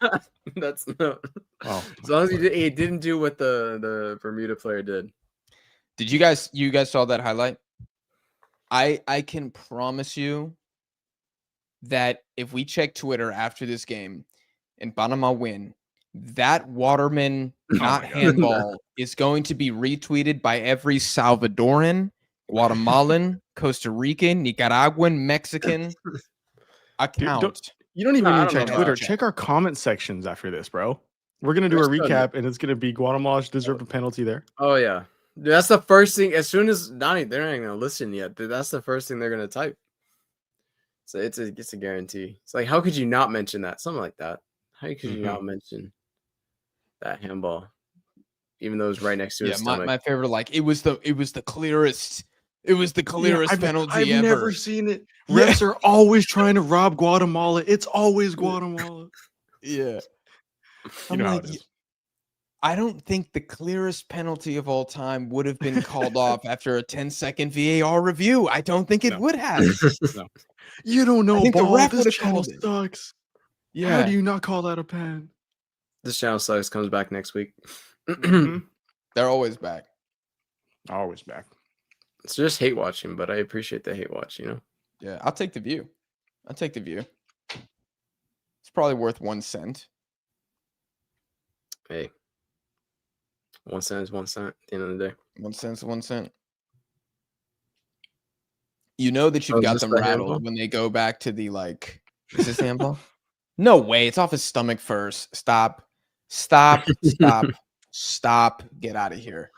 That's no. Oh, As long as he didn't do what the Bermuda player did. Did you guys saw that highlight? I can promise you that if we check Twitter after this game and Panama win, that Waterman not my God. handball is going to be retweeted by every Salvadoran, Guatemalan, Costa Rican, Nicaraguan, Mexican account. You don't even No, I need don't to check know Twitter. about Check our comment sections after this, bro. We're gonna do a They're still recap, and it's gonna be Guatemala deserved a penalty there. Oh yeah. Dude, that's the first thing. As soon as they're not even gonna listen yet. Dude, that's the first thing they're gonna type. So it's a guarantee. It's like, how could you not mention that? Something like that. How could you not mention that handball, even though it was right next to his stomach? my favorite. Like it was the clearest. It was the clearest penalty I've ever. never seen it. Yeah. Refs are always trying to rob Guatemala. It's always Guatemala. Yeah, You I'm know how like, it is. I don't think the clearest penalty of all time would have been called off after a 10-second VAR review. I don't think it No. would have. You don't know think the ball. ref This would've channel called it. sucks. How Yeah, do you not call that a pen? This channel sucks. Comes back next week. Mhm. they're always back. Always back. It's just hate watching, but I appreciate the hate watch. You know. Yeah, I'll take the view. It's probably worth 1 cent. Hey, 1 cent is 1 cent at the end of the day. 1 cent's 1 cent. You know that Oh, you've is got this them the handball? rattled when they go back to the like. Is this the handball? No way. It's off his stomach first. Stop. Get out of here.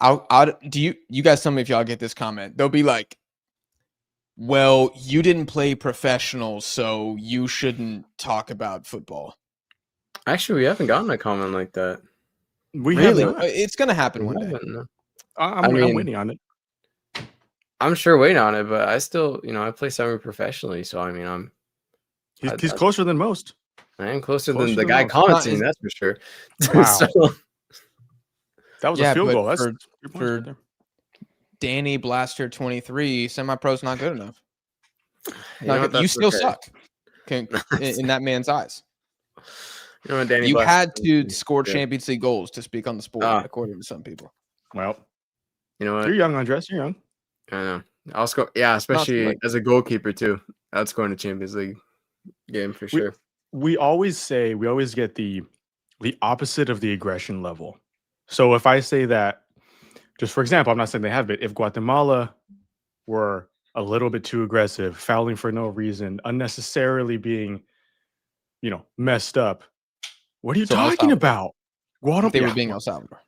Do you guys tell me if y'all get this comment? They'll be like, well, you didn't play professional, so you shouldn't talk about football. Actually, we haven't gotten a comment like that. We have Really? not. It's gonna happen We one day. haven't, no. I'm mean- waiting on it. I'm sure waiting on it, but I still, I play semi-professionally, so I mean, He's closer than most. I am closer Closer than the than guy most. commenting, that's for sure. Wow. So, That was Yeah, a field but goal. That's for- 3 points for- right there. Danny Blaster 23, semi-pro's not good enough. you know what, You that's still okay. suck in that man's eyes. You know what, Danny You Blaster had to 23, score yeah. Champions League goals to speak on the sport, Ah. according to some people. Well, You know what? you're young, Andres. You're young. I know. I'll score. Yeah, especially like- as a goalkeeper too. I'd score in a Champions League game for sure. We always get the opposite of the aggression level. So if I say that, just for example, I'm not saying they have, but if Guatemala were a little bit too aggressive, fouling for no reason, unnecessarily being, messed up, what are you So El talking Salvador. about? Guatemala. They were being El Salvador.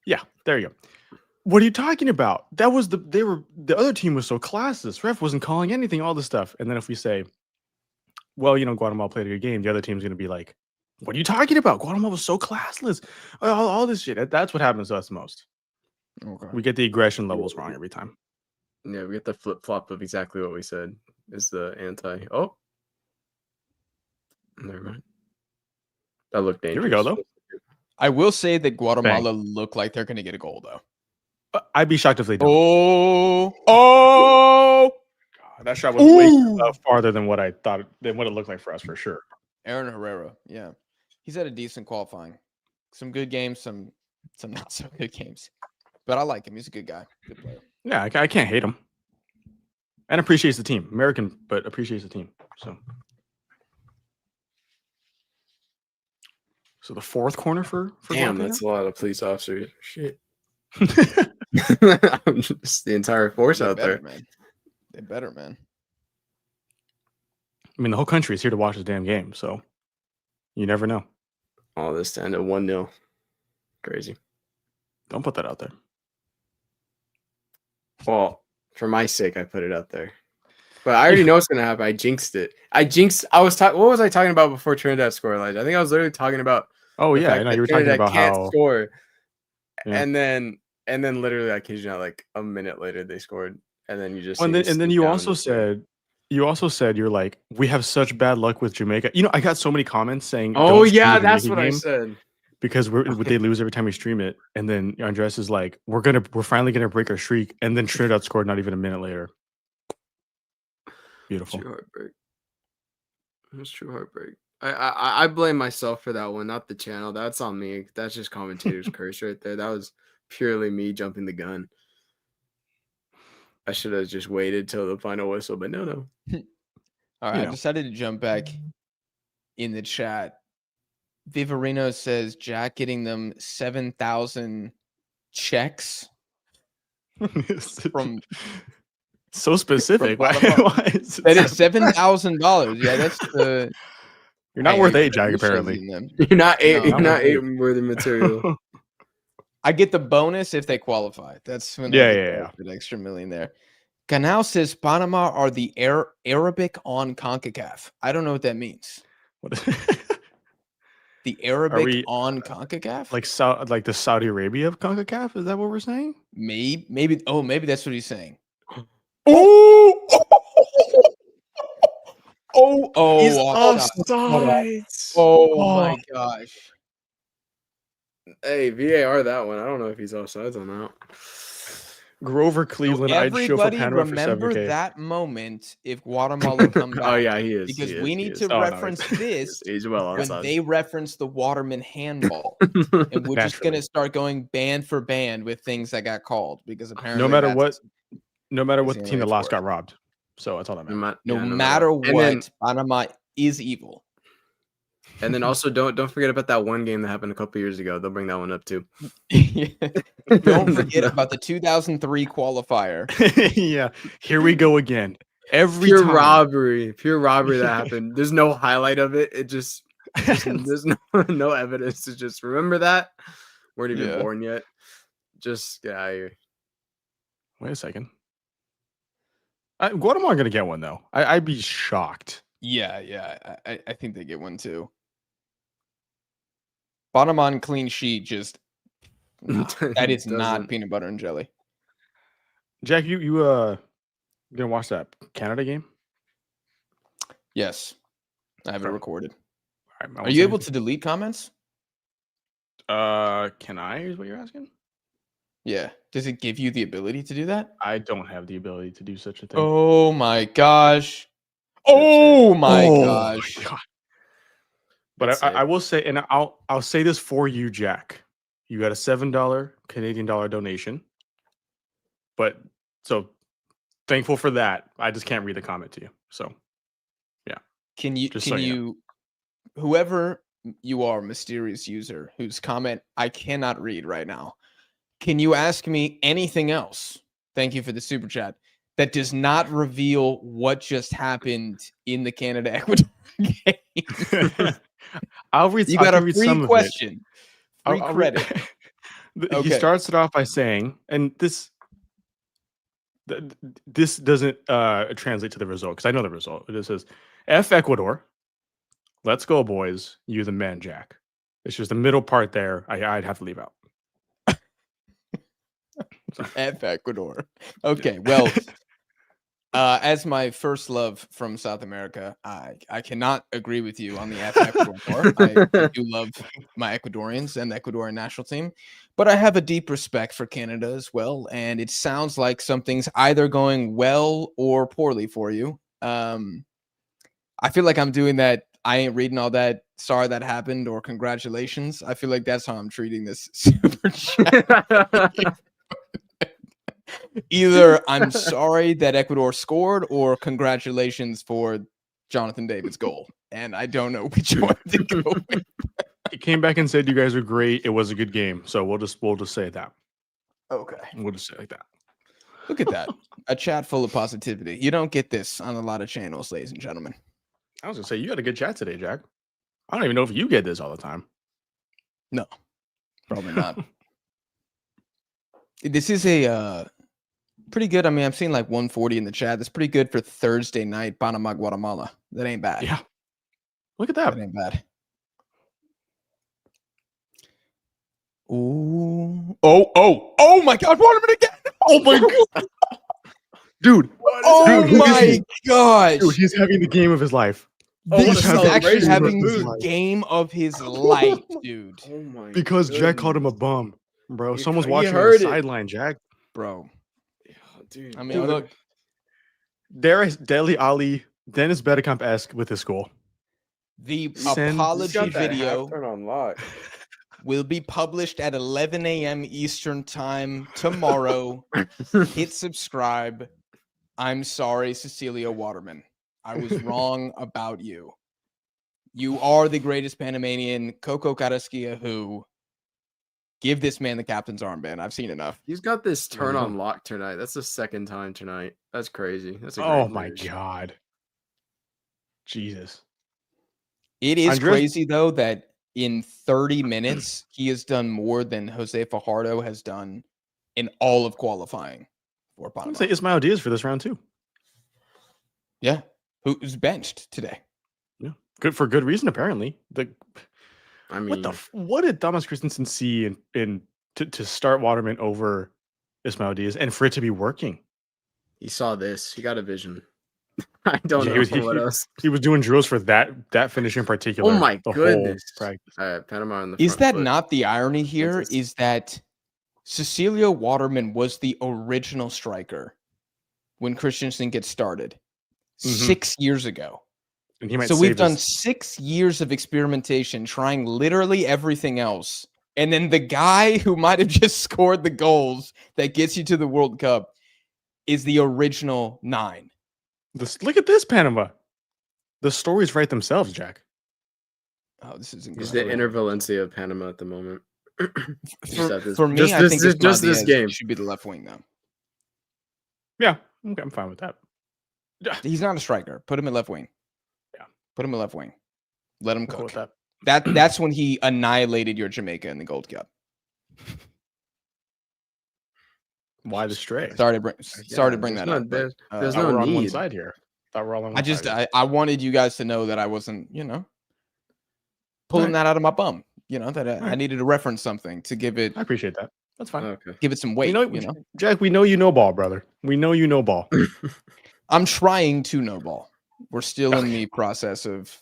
Yeah, there you go. What are you talking about? That was the other team was so classless. Ref wasn't calling anything, all this stuff. And then if we say, well, Guatemala played a good game, the other team's gonna be like, what are you talking about? Guatemala was so classless. All this shit. That's what happens to us most. Okay. We get the aggression levels wrong every time. Yeah, we get the flip flop of exactly what we said is the anti. Oh, never mind. That looked dangerous. Here we go, though. I will say that Guatemala look like they're going to get a goal, though. I'd be shocked if they don't. Oh! God, that shot was way farther than what I thought, than what it looked like for us, for sure. Aaron Herrera, yeah. He's had a decent qualifying. Some good games, some not so good games. But I like him. He's a good guy. Good player. Yeah, I can't hate him. And appreciates the team. American, but appreciates the team. So the fourth corner for Damn, Guatemala? that's a lot of police officers. Shit. Just the entire force They out better, there. man. They better, man. I mean, the whole country is here to watch this damn game, so you never know. All this to end at 1-0. Crazy. Don't put that out there. Well, for my sake, I put it out there. But I already know what's gonna happen. I jinxed it. I was talking. What was I talking about before Trinidad scored? Elijah? I think I was literally talking about. Oh the yeah, fact I know that you were talking Trinidad about can't how score. Yeah. And then literally, I kid you not, like a minute later they scored, and then you just. and then sneak you down also and score. said you're like, we have such bad luck with Jamaica. I got so many comments saying, Oh "Don't stream yeah, the that's Jamaica what I game said. because they lose every time we stream it." And then Andres is like, we're finally gonna break our streak, and then Trinidad scored not even a minute later. Beautiful. True heartbreak. That's true heartbreak. I blame myself for that one, not the channel. That's on me. That's just commentator's curse right there. That was purely me jumping the gun. I should have just waited till the final whistle, but no. All right, I decided to jump back in the chat. Viverino says Jack getting them 7,000 checks from so specific. Why is it that is $7,000. Yeah, that's the. You're not worth 8, Jack. Apparently, You're not eight. No, You're I'm not worth 8. worthy material. I get the bonus if they qualify. That's when I get that extra million there. Canal says Panama are the Arabic on CONCACAF. I don't know what that means. What is The Arabic on CONCACAF? like the Saudi Arabia of CONCACAF? Is that what we're saying? Maybe. Oh, maybe that's what he's saying. He's offside. offsides. Oh my gosh. Hey, VAR that one. I don't know if he's offsides on that. Grover Cleveland. I'd show for Everybody Panama for remember 7K. that moment if Guatemala come back. Oh yeah, he is. Because he we is, need he is. to Oh, no, reference this He's well when offside. they reference the Waterman handball. And we're just going to start going band for band with things that got called because apparently no matter that's what the team that only lost way got robbed. So that's all that matters. no Yeah, matter And what, then, Panama is evil. and then also don't forget about that one game that happened a couple years ago. They'll bring that one up too. Don't forget about the 2003 qualifier. Yeah, here we go again. Every pure time. pure robbery that happened. There's no highlight of it. It just there's no evidence to just remember that. Weren't even born yet. Just get out of here. Wait a second. Guatemala going to get one though. I'd be shocked. Yeah, I think they get one too. Panama clean sheet just that is not Doesn't- peanut butter and jelly. Jack, you gonna watch that Canada game? Yes, I have it Okay. recorded. All right, I Are won't you say able to delete comments? anything. Can I? Is what you're asking? Yeah. Does it give you the ability to do that? I don't have the ability to do such a thing. Oh my gosh. Oh my gosh. God. But That's I sick. will say, and I'll say this for you, Jack. You got a $7 Canadian dollar donation. But so thankful for that. I just can't read the comment to you. So Can you Just so you know. whoever you are, mysterious user whose comment I cannot read right now, can you ask me anything else? Thank you for the super chat. That does not reveal what just happened in the Canada Ecuador game. I'll read. You I got can a read free some of it. question. Free I'll read- credit. He Okay. starts it off by saying, and this doesn't translate to the result because I know the result. It just says, "F Ecuador, let's go, boys. You the man, Jack." It's just the middle part there. I'd have to leave out. F Ecuador. Okay, well, as my first love from South America, I cannot agree with you on the F Ecuador part. I do love my Ecuadorians and the Ecuadorian national team, but I have a deep respect for Canada as well, and it sounds like something's either going well or poorly for you. I feel like I'm doing that. I ain't reading all that. Sorry that happened, or congratulations. I feel like that's how I'm treating this super chat. Either I'm sorry that Ecuador scored, or congratulations for Jonathan David's goal. And I don't know which one to go with. He came back and said, "You guys are great. It was a good game." So we'll just say that. Okay. We'll just say it like that. Look at that. A chat full of positivity. You don't get this on a lot of channels, ladies and gentlemen. I was gonna say you had a good chat today, Jack. I don't even know if you get this all the time. No, probably not. This is a pretty good. I mean, I'm seeing like 140 in the chat. That's pretty good for Thursday night, Panama, Guatemala. That ain't bad. Yeah. Look at that. That ain't bad. Ooh. Oh my God. Waterman again. Oh my God. Dude. Oh Dude, my gosh. Dude, he's having the game of his life. This what a is actually celebration having for the Moon. game of his life, dude. Oh my Because Jack called him a goodness. bum, bro. He Someone's he watching on the heard it. sideline, Jack. Bro. Oh, dude. I mean, Dude, look. Darius Deli Ali, Dennis Bergkamp-esque with his goal. The Send- apology Got that video half turn on lock. will be published at 11 a.m. Eastern time tomorrow. Hit subscribe. I'm sorry, Cecilia Waterman. I was wrong about you. You are the greatest Panamanian, Coco Carrasquilla, who give this man the captain's armband. I've seen enough. He's got this turn Yeah. on lock tonight. That's the second time tonight. That's crazy. That's a Oh great my news. God. Jesus. It is Andres- crazy, though, that in 30 minutes, he has done more than Jose Fajardo has done in all of qualifying for I'm Panama. gonna say Ismail Diaz for this round too. Yeah. Who's benched today? Good for good reason, apparently. I mean, What did Thomas Christensen see in to start Waterman over Ismail Diaz and for it to be working? he saw this. He got a vision. I don't Yeah, know he what else. He was doing drills for that finish in particular. Oh my the goodness. whole practice. All right, Panama on the Is front that foot. not the irony here? It's- Is that Cecilio Waterman was the original striker when Christensen gets started Mhm. 6 years ago. And he might So we've save done his- 6 years of experimentation, trying literally everything else. And then the guy who might have just scored the goals that gets you to the World Cup is the original 9. Look at this, Panama. The stories write themselves, Jack. Oh, this is He's the incredible. inner Valencia of Panama at the moment. For me, just I think this, Ismail just this Diaz game. should be the left wing, though. Yeah, okay, I'm fine with that. He's not a striker. Put him in left wing. Yeah. Put him in left wing. Let him I'm cool cook. with that. That's when he annihilated your Jamaica in the Gold Cup. Why the stray? Sorry to bring that up. There's Thought no we're on one need. side here. Thought we're all on one I just side. I wanted you guys to know that I wasn't, pulling that out of my bum. You know, that I Alright. needed to reference something to give it I appreciate that. That's fine. Okay. give it some weight. We know, Jack. We know you know ball, brother. We know you know ball. I'm trying to know ball. We're still in the process of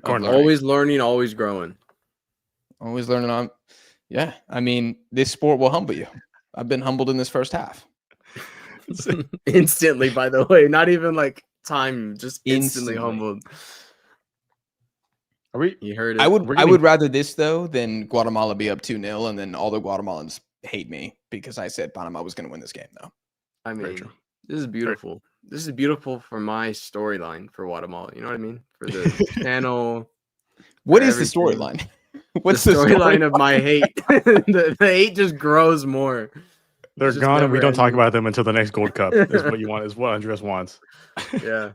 Corn learning. Always learning, always growing. Always learning on. Yeah, I mean, this sport will humble you. I've been humbled in this first half. Instantly, by the way, not even like time, just instantly humbled. Are we? You heard it. I would rather this though than Guatemala be up 2-0 and then all the Guatemalans hate me because I said Panama was going to win this game though. I mean, this is beautiful. This is beautiful for my storyline for Guatemala. You know what I mean? For the channel. What is the storyline? What's the storyline of my hate? the hate just grows more. They're gone, and we don't talk about them until the next Gold Cup. Is what you want. Is what Andres wants. Yeah.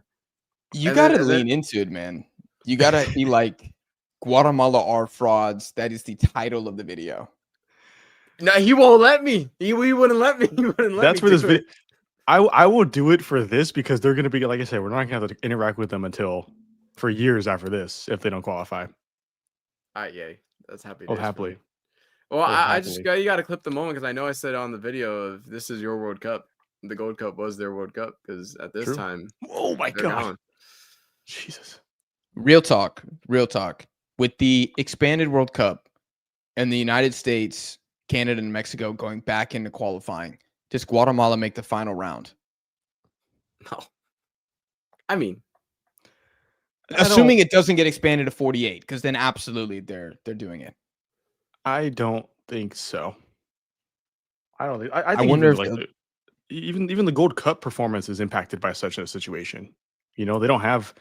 You gotta lean into it, man. You gotta be like, Guatemala are frauds. That is the title of the video. No, he won't let me. He wouldn't let me. He wouldn't let That's me. for this video. I will do it for this because they're going to be, like I said, we're not going to have to interact with them until for years after this if they don't qualify. Yay. That's happy. Oh, happily. Well, I just you got to clip the moment because I know I said on the video of this is your World Cup. The Gold Cup was their World Cup because at this time. Oh my God. Gone. Jesus. Real talk. With the expanded World Cup and the United States, Canada, and Mexico going back into qualifying, does Guatemala make the final round? No. I mean, assuming it doesn't get expanded to 48, because then absolutely they're doing it. I don't think so. I don't think. I think wonder even the Gold Cup performance is impacted by such a situation. You know, they don't have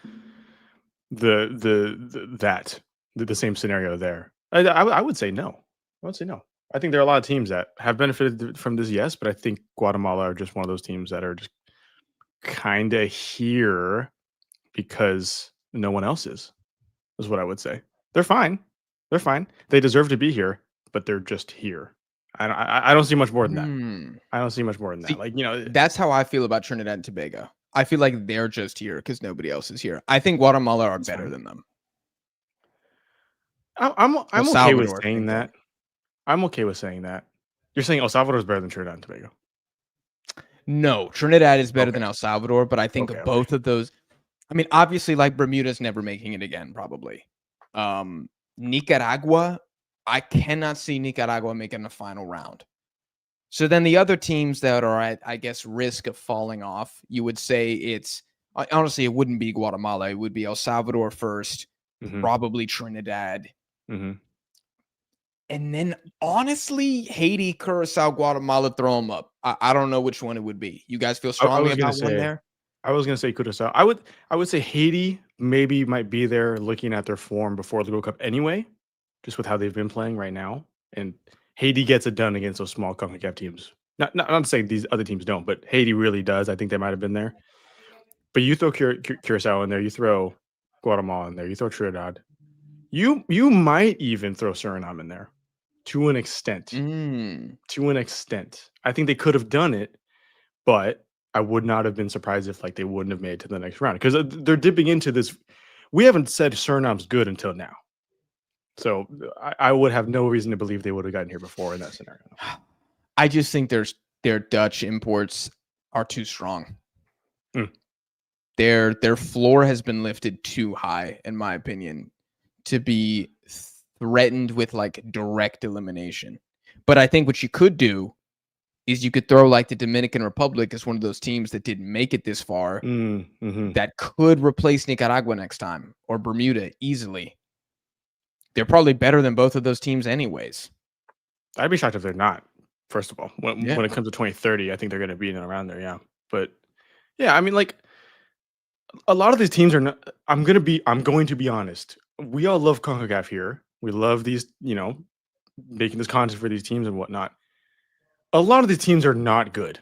the same scenario there. I would say no. I would say no. I think there are a lot of teams that have benefited from this, yes, but I think Guatemala are just one of those teams that are just kind of here because no one else is what I would say. They're fine. They're fine. They deserve to be here, but they're just here. I don't see much more than that. I don't see much more than that. Like, you know, that's how I feel about Trinidad and Tobago. I feel like they're just here because nobody else is here. I think Guatemala are better than them. I'm okay with saying that. I'm okay with saying that. You're saying El Salvador is better than Trinidad and Tobago? No, Trinidad is better than El Salvador, but I think both of those. I mean, obviously, like Bermuda's never making it again, probably. Nicaragua, I cannot see Nicaragua making the final round. So then the other teams that are at, I guess, risk of falling off, you would say it's honestly, it wouldn't be Guatemala. It would be El Salvador first, probably Trinidad. And then, honestly, Haiti, Curacao, Guatemala, throw them up. I don't know which one it would be. You guys feel strongly about one there? I was going to say Curacao. I would say Haiti maybe might be there looking at their form before the Gold Cup anyway, just with how they've been playing right now. And Haiti gets it done against those small CONCACAF teams. Not saying these other teams don't, but Haiti really does. I think they might have been there. But you throw Curacao in there, you throw Guatemala in there, you throw Trinidad. You might even throw Suriname in there. To an extent. To an extent. I think they could have done it, but I would not have been surprised if they wouldn't have made it to the next round. Because they're dipping into this. We haven't said Suriname's good until now. So I would have no reason to believe they would have gotten here before in that scenario. I just think their Dutch imports are too strong. Their floor has been lifted too high, in my opinion, to be threatened with direct elimination. But I think what you could do is you could throw the Dominican Republic as one of those teams that didn't make it this far that could replace Nicaragua next time, or Bermuda easily. They're probably better than both of those teams anyways. I'd be shocked if they're not, first of all. When it comes to 2030, I think they're going to be in and around there, yeah. But yeah, I mean, a lot of these teams are not. I'm going to be honest. We all love CONCACAF here. We love these, making this content for these teams and whatnot. A lot of these teams are not good.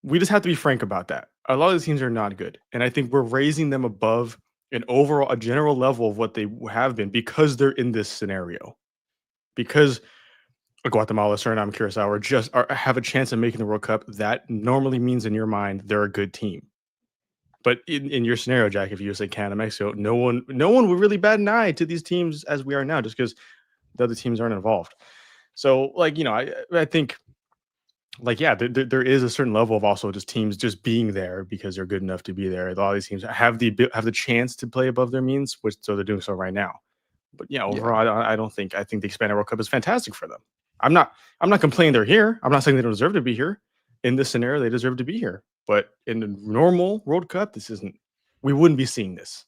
We just have to be frank about that. A lot of these teams are not good. And I think we're raising them above a general level of what they have been because they're in this scenario. Because Guatemala, Suriname, Curacao have a chance of making the World Cup. That normally means in your mind they're a good team. But in your scenario, Jack, if you say Canada, Mexico, no one would really bat an eye to these teams as we are now, just because The other teams aren't involved. So, like, I think, like, yeah, there is a certain level of also just teams just being there because they're good enough to be there. A lot of these teams have the chance to play above their means, which so they're doing so right now. But yeah, overall, I think the expanded World Cup is fantastic for them. I'm not complaining they're here. I'm not saying they don't deserve to be here. In this scenario, they deserve to be here. But in the normal World Cup, we wouldn't be seeing this.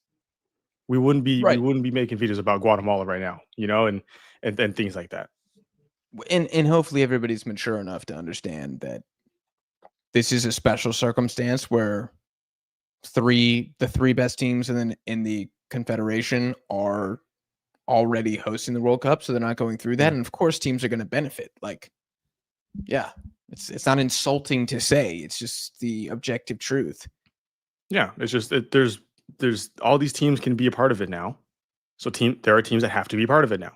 We wouldn't be making videos about Guatemala right now, and things like that. And hopefully everybody's mature enough to understand that this is a special circumstance where the three best teams in the Confederation are already hosting the World Cup, so they're not going through that. And of course, teams are going to benefit. Like, yeah, it's not insulting to say. It's just the objective truth. Yeah, it's just there's all these teams can be a part of it now. So there are teams that have to be a part of it now.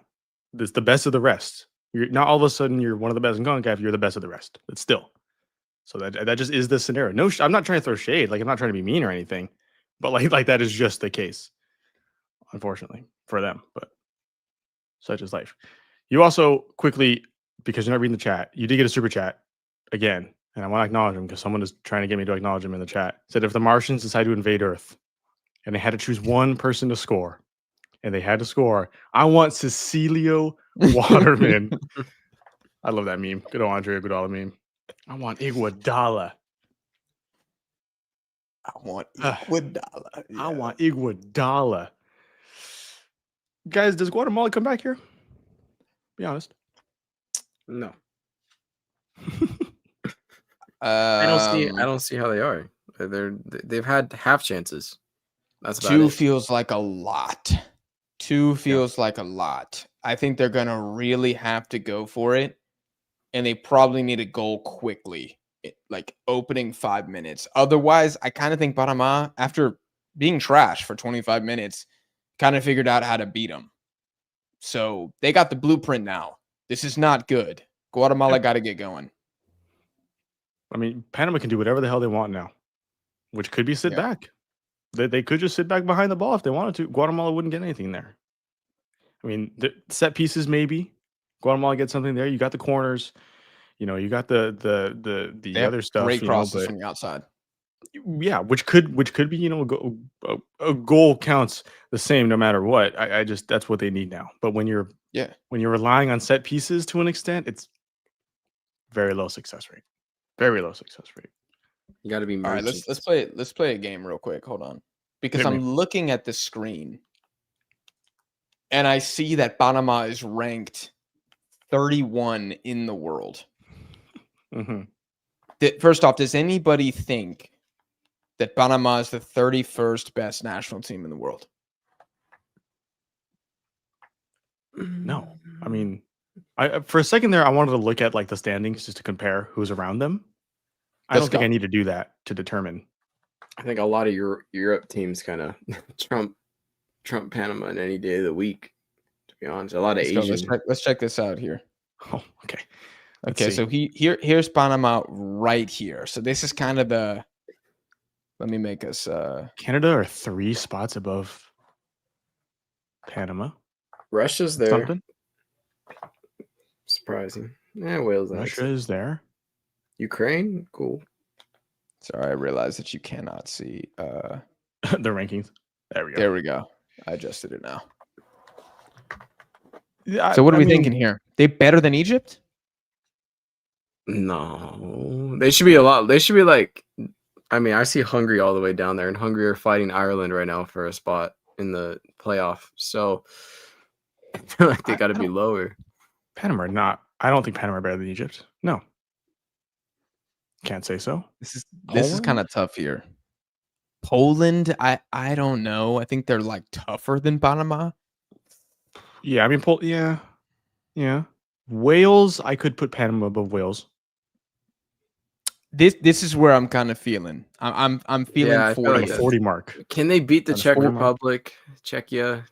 It's the best of the rest. You're not all of a sudden you're one of the best in CONCACAF. You're the best of the rest. But still, so that just is the scenario. No, I'm not trying to throw shade. Like, I'm not trying to be mean or anything. But like that is just the case, unfortunately for them. But such is life. You also quickly, because you're not reading the chat, you did get a super chat again, and I want to acknowledge him because someone is trying to get me to acknowledge him in the chat. Said if the Martians decide to invade Earth, and they had to choose one person to score, and they had to score, I want Cecilio Waterman. I love that meme. Good old Andre Iguodala meme. I want Iguodala. I want Iguodala. I want Iguodala. Guys, does Guatemala come back here? Be honest. No. I don't see how they are. They've had half chances. That's about two it. Feels like a lot. Two feels like a lot. I think they're gonna really have to go for it, and they probably need a goal quickly, like opening 5 minutes. Otherwise, I kind of think Panama, after being trash for 25 minutes, kind of figured out how to beat them. So they got the blueprint now. This is not good. Guatemala got to get going. I mean, Panama can do whatever the hell they want now, which could be sit back. They could just sit back behind the ball if they wanted to. Guatemala wouldn't get anything there. I mean, the set pieces maybe. Guatemala gets something there. You got the corners. You got the other stuff. Great crosses from the outside. Yeah, which could be a goal counts the same no matter what. I just that's what they need now. But when you're relying on set pieces to an extent, it's very low success rate. Very low success rate. You got to be all right. Let's play a game real quick. Hold on, because I'm looking at the screen and I see that Panama is ranked 31 in the world. First off, does anybody think that Panama is the 31st best national team in the world? No. I mean, for a second there, I wanted to look at like the standings just to compare who's around them. I don't think I need to do that to determine. I think a lot of Europe teams kind of trump Panama in any day of the week, to be honest. A lot of Asian. Let's check this out here. Oh, okay. Okay, so here's Panama right here. So this is kind of the. Let me make us. Canada are 3 spots above Panama. Russia's there. Something surprising. Yeah, Wales. Russia is there. Ukraine, cool. Sorry, I realized that you cannot see the rankings. There we go. There we go. I adjusted it now. Yeah, so what are we thinking here? They better than Egypt? No, they should be a lot. They should be like. I mean, I see Hungary all the way down there, and Hungary are fighting Ireland right now for a spot in the playoff. So I feel like they got to be lower. Panama are not. I don't think Panama are better than Egypt. No. Can't say so. This is kind of tough here. Poland, I don't know. I think they're like tougher than Panama. Yeah, I mean, yeah. Wales, I could put Panama above Wales. This is where I'm kind of feeling. I'm feeling 40. Like 40 mark. Can they beat the Czech Republic, Czechia?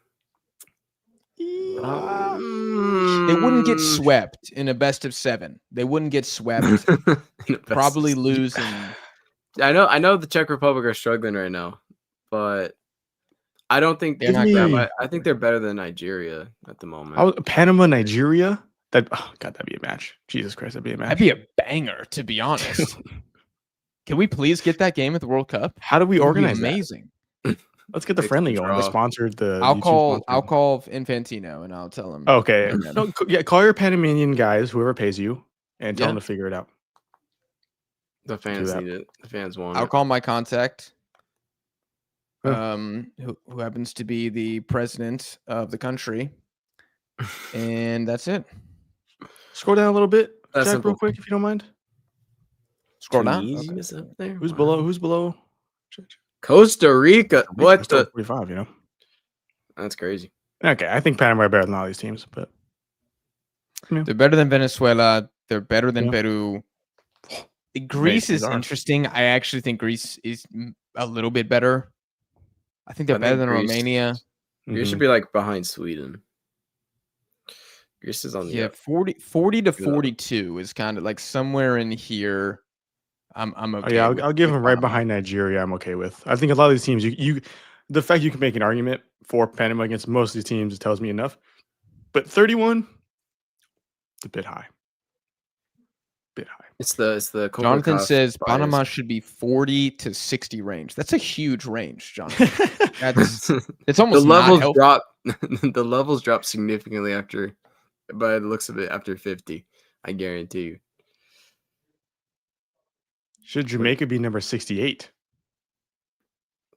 They wouldn't get swept in a best of 7. They wouldn't get swept. Probably losing. I know the Czech Republic are struggling right now, but I don't think They're Give not me- great. I think they're better than Nigeria at the moment. Panama, Nigeria. God, that'd be a match. Jesus Christ, that'd be a match. That'd be a banger, to be honest. Can we please get that game at the World Cup? How do we It would be organize that? amazing. Let's get the Fix friendly the going. The draw. sponsored. The I'll YouTube call sponsored. Infantino and I'll tell him. Okay. Yeah. No, yeah, call your Panamanian guys, whoever pays you, and tell Yeah. them to figure it out. The fans that. need it. The fans want I'll it. call my contact, Huh. who happens to be the president of the country, and that's it. Scroll down a little bit, That's Jack, simple. real quick, if you don't mind. Scroll down. Tunisia's up there. Who's Wow. below? Who's below? Costa Rica. What Still the? 45, you know. That's crazy. Okay, I think Panama are better than all these teams, but They're better than Venezuela. They're better than Yeah. Peru. Greece teams is are. interesting. I actually think Greece is a little bit better. I think they're I better think than Greece- Romania. Greece should mhm. be like behind Sweden. Greece is on the Yeah, up. 40 to 42 is kind of like somewhere in here. I'm Oh, okay. yeah, I'll, with- I'll give with them right Panama. behind Nigeria. I'm okay with. I think a lot of these teams, the fact you can make an argument for Panama against most of these teams, it tells me enough. But 31, it's a bit high. It's the Jonathan CONCACAF says bias. Panama should be 40 to 60 range. That's a huge range, Jonathan. That's it's the almost not levels healthy. drop. The levels drop significantly after, by the looks of it, after 50. I guarantee you. Should Jamaica be number 68?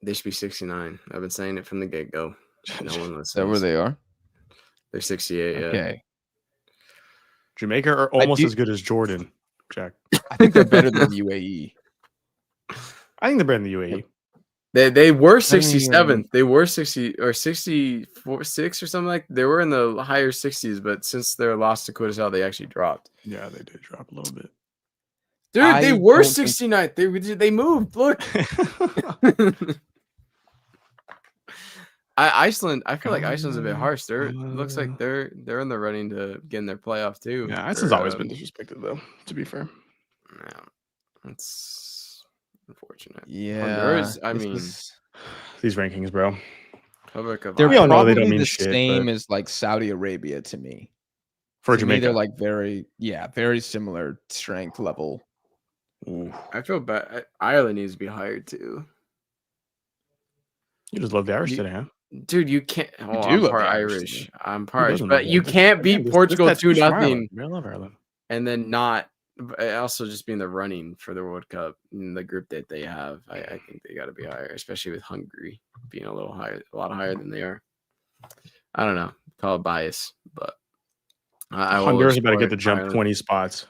They should be 69. I've been saying it from the get go. No one Is that where listens. they are? They're 68. Yeah. Okay. Jamaica are almost do- as good as Jordan, Jack. I think they're better than UAE. I think they're better than the UAE. They were Better than 67th. UAE. They were 60 or 64, 6 or something like. They were in the higher 60s, but since their loss to Curacao, they actually dropped. Yeah, they did drop a little bit. Dude, I they were don't think- 69th. They moved. Look. Iceland. I feel like Iceland's a bit harsh. Looks like they're in the running to get in their playoff too. Yeah, Iceland's always been disrespected, though, to be fair. Yeah, that's unfortunate. Yeah. Honduras, I this mean, is- These rankings, bro. Republic of they're We all know they probably don't mean the shit, same but- as like Saudi Arabia to me. For To me, Jamaica. they're like very similar strength level. Ooh, I feel bad. Ireland needs to be higher too. you just love the Irish You- today, huh? Dude, you can't. Oh, do I'm love part the Irish, Irish. dude. I'm part Irish, doesn't but love you them? can't Again, beat this Portugal tattoo's from 2-0 Ireland. I love Ireland. and then not also just be in the running for the World Cup in the group that they have. I think they got to be higher, especially with Hungary being a lot higher than they are. I don't know, call it bias, but I will Honduras about to support get to jump Ireland. 20 spots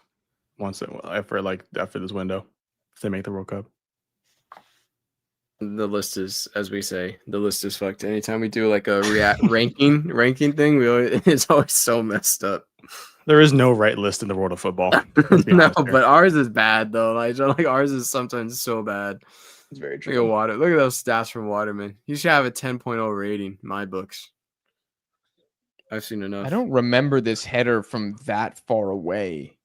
after this window if they make the World Cup. The list is, as we say, the list is fucked. Anytime we do like a ranking thing, it's always so messed up. There is no right list in the world of football. Let's be No, honest here. but ours is bad though. Like ours is sometimes so bad. It's very Look at Water. Look at those stats from Waterman. He should have a 10.0 rating. My books. I've seen enough. I don't remember this header from that far away.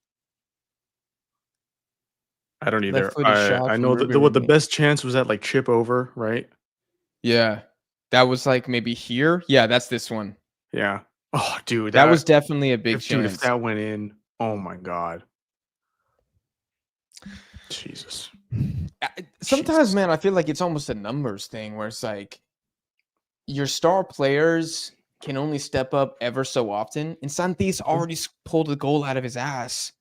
I don't either. Left-footed shot I from know Ruben what the Remy. best chance was at like chip over, right? Yeah. That was like maybe here. Yeah, that's this one. Yeah. Oh, dude, That was definitely a big if chance. that went in, oh my god. Jesus. Sometimes, Jesus. man, I feel like it's almost a numbers thing where it's like your star players can only step up ever so often. And Santis already pulled a goal out of his ass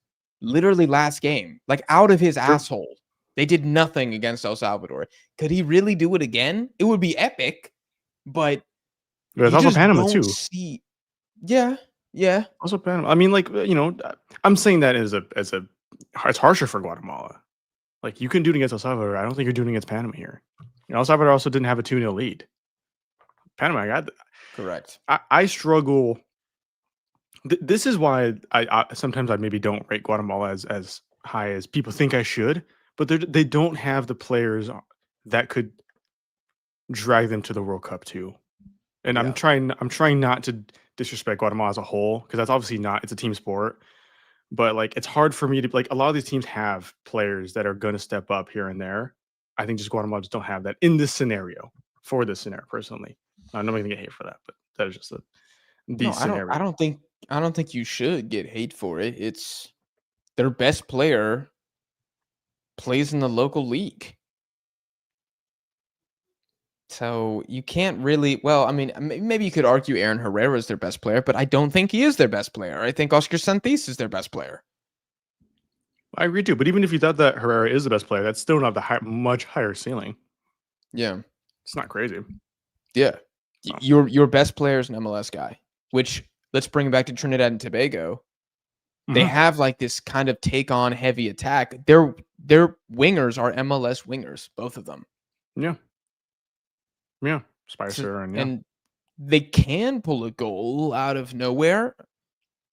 literally last game, like out of his asshole. They did nothing against El Salvador. Could he really do it again? It would be epic, but But it's you also just Panama don't too. see- Yeah. Also Panama. I mean, like, I'm saying that it's harsher for Guatemala. Like, you can do it against El Salvador. I don't think you're doing it against Panama here. El Salvador also didn't have a 2-0 lead. Panama, Correct. I struggle. This is why I sometimes I maybe don't rate Guatemala as high as people think I should, but they don't have the players that could drag them to the World Cup too. And Yeah. I'm trying not to disrespect Guatemala as a whole, because that's obviously not, it's a team sport. But like, it's hard for me to, like, a lot of these teams have players that are going to step up here and there. I think just Guatemala just don't have that in this scenario, for this scenario personally. I'm not gonna get hate for that, but that is just the No, scenario. I don't think you should get hate for it. It's their best player plays in the local league. So you can't really, well, I mean, maybe you could argue Aaron Herrera is their best player, but I don't think he is their best player. I think Oscar Santis is their best player. I agree too. But even if you thought that Herrera is the best player, that's still not the much higher ceiling. Yeah. It's not crazy. Yeah. Oh. Your best player is an MLS guy, which let's bring it back to Trinidad and Tobago. They have like this kind of take on heavy attack. Their wingers are MLS wingers, both of them. Yeah. Yeah. Spicer and they can pull a goal out of nowhere.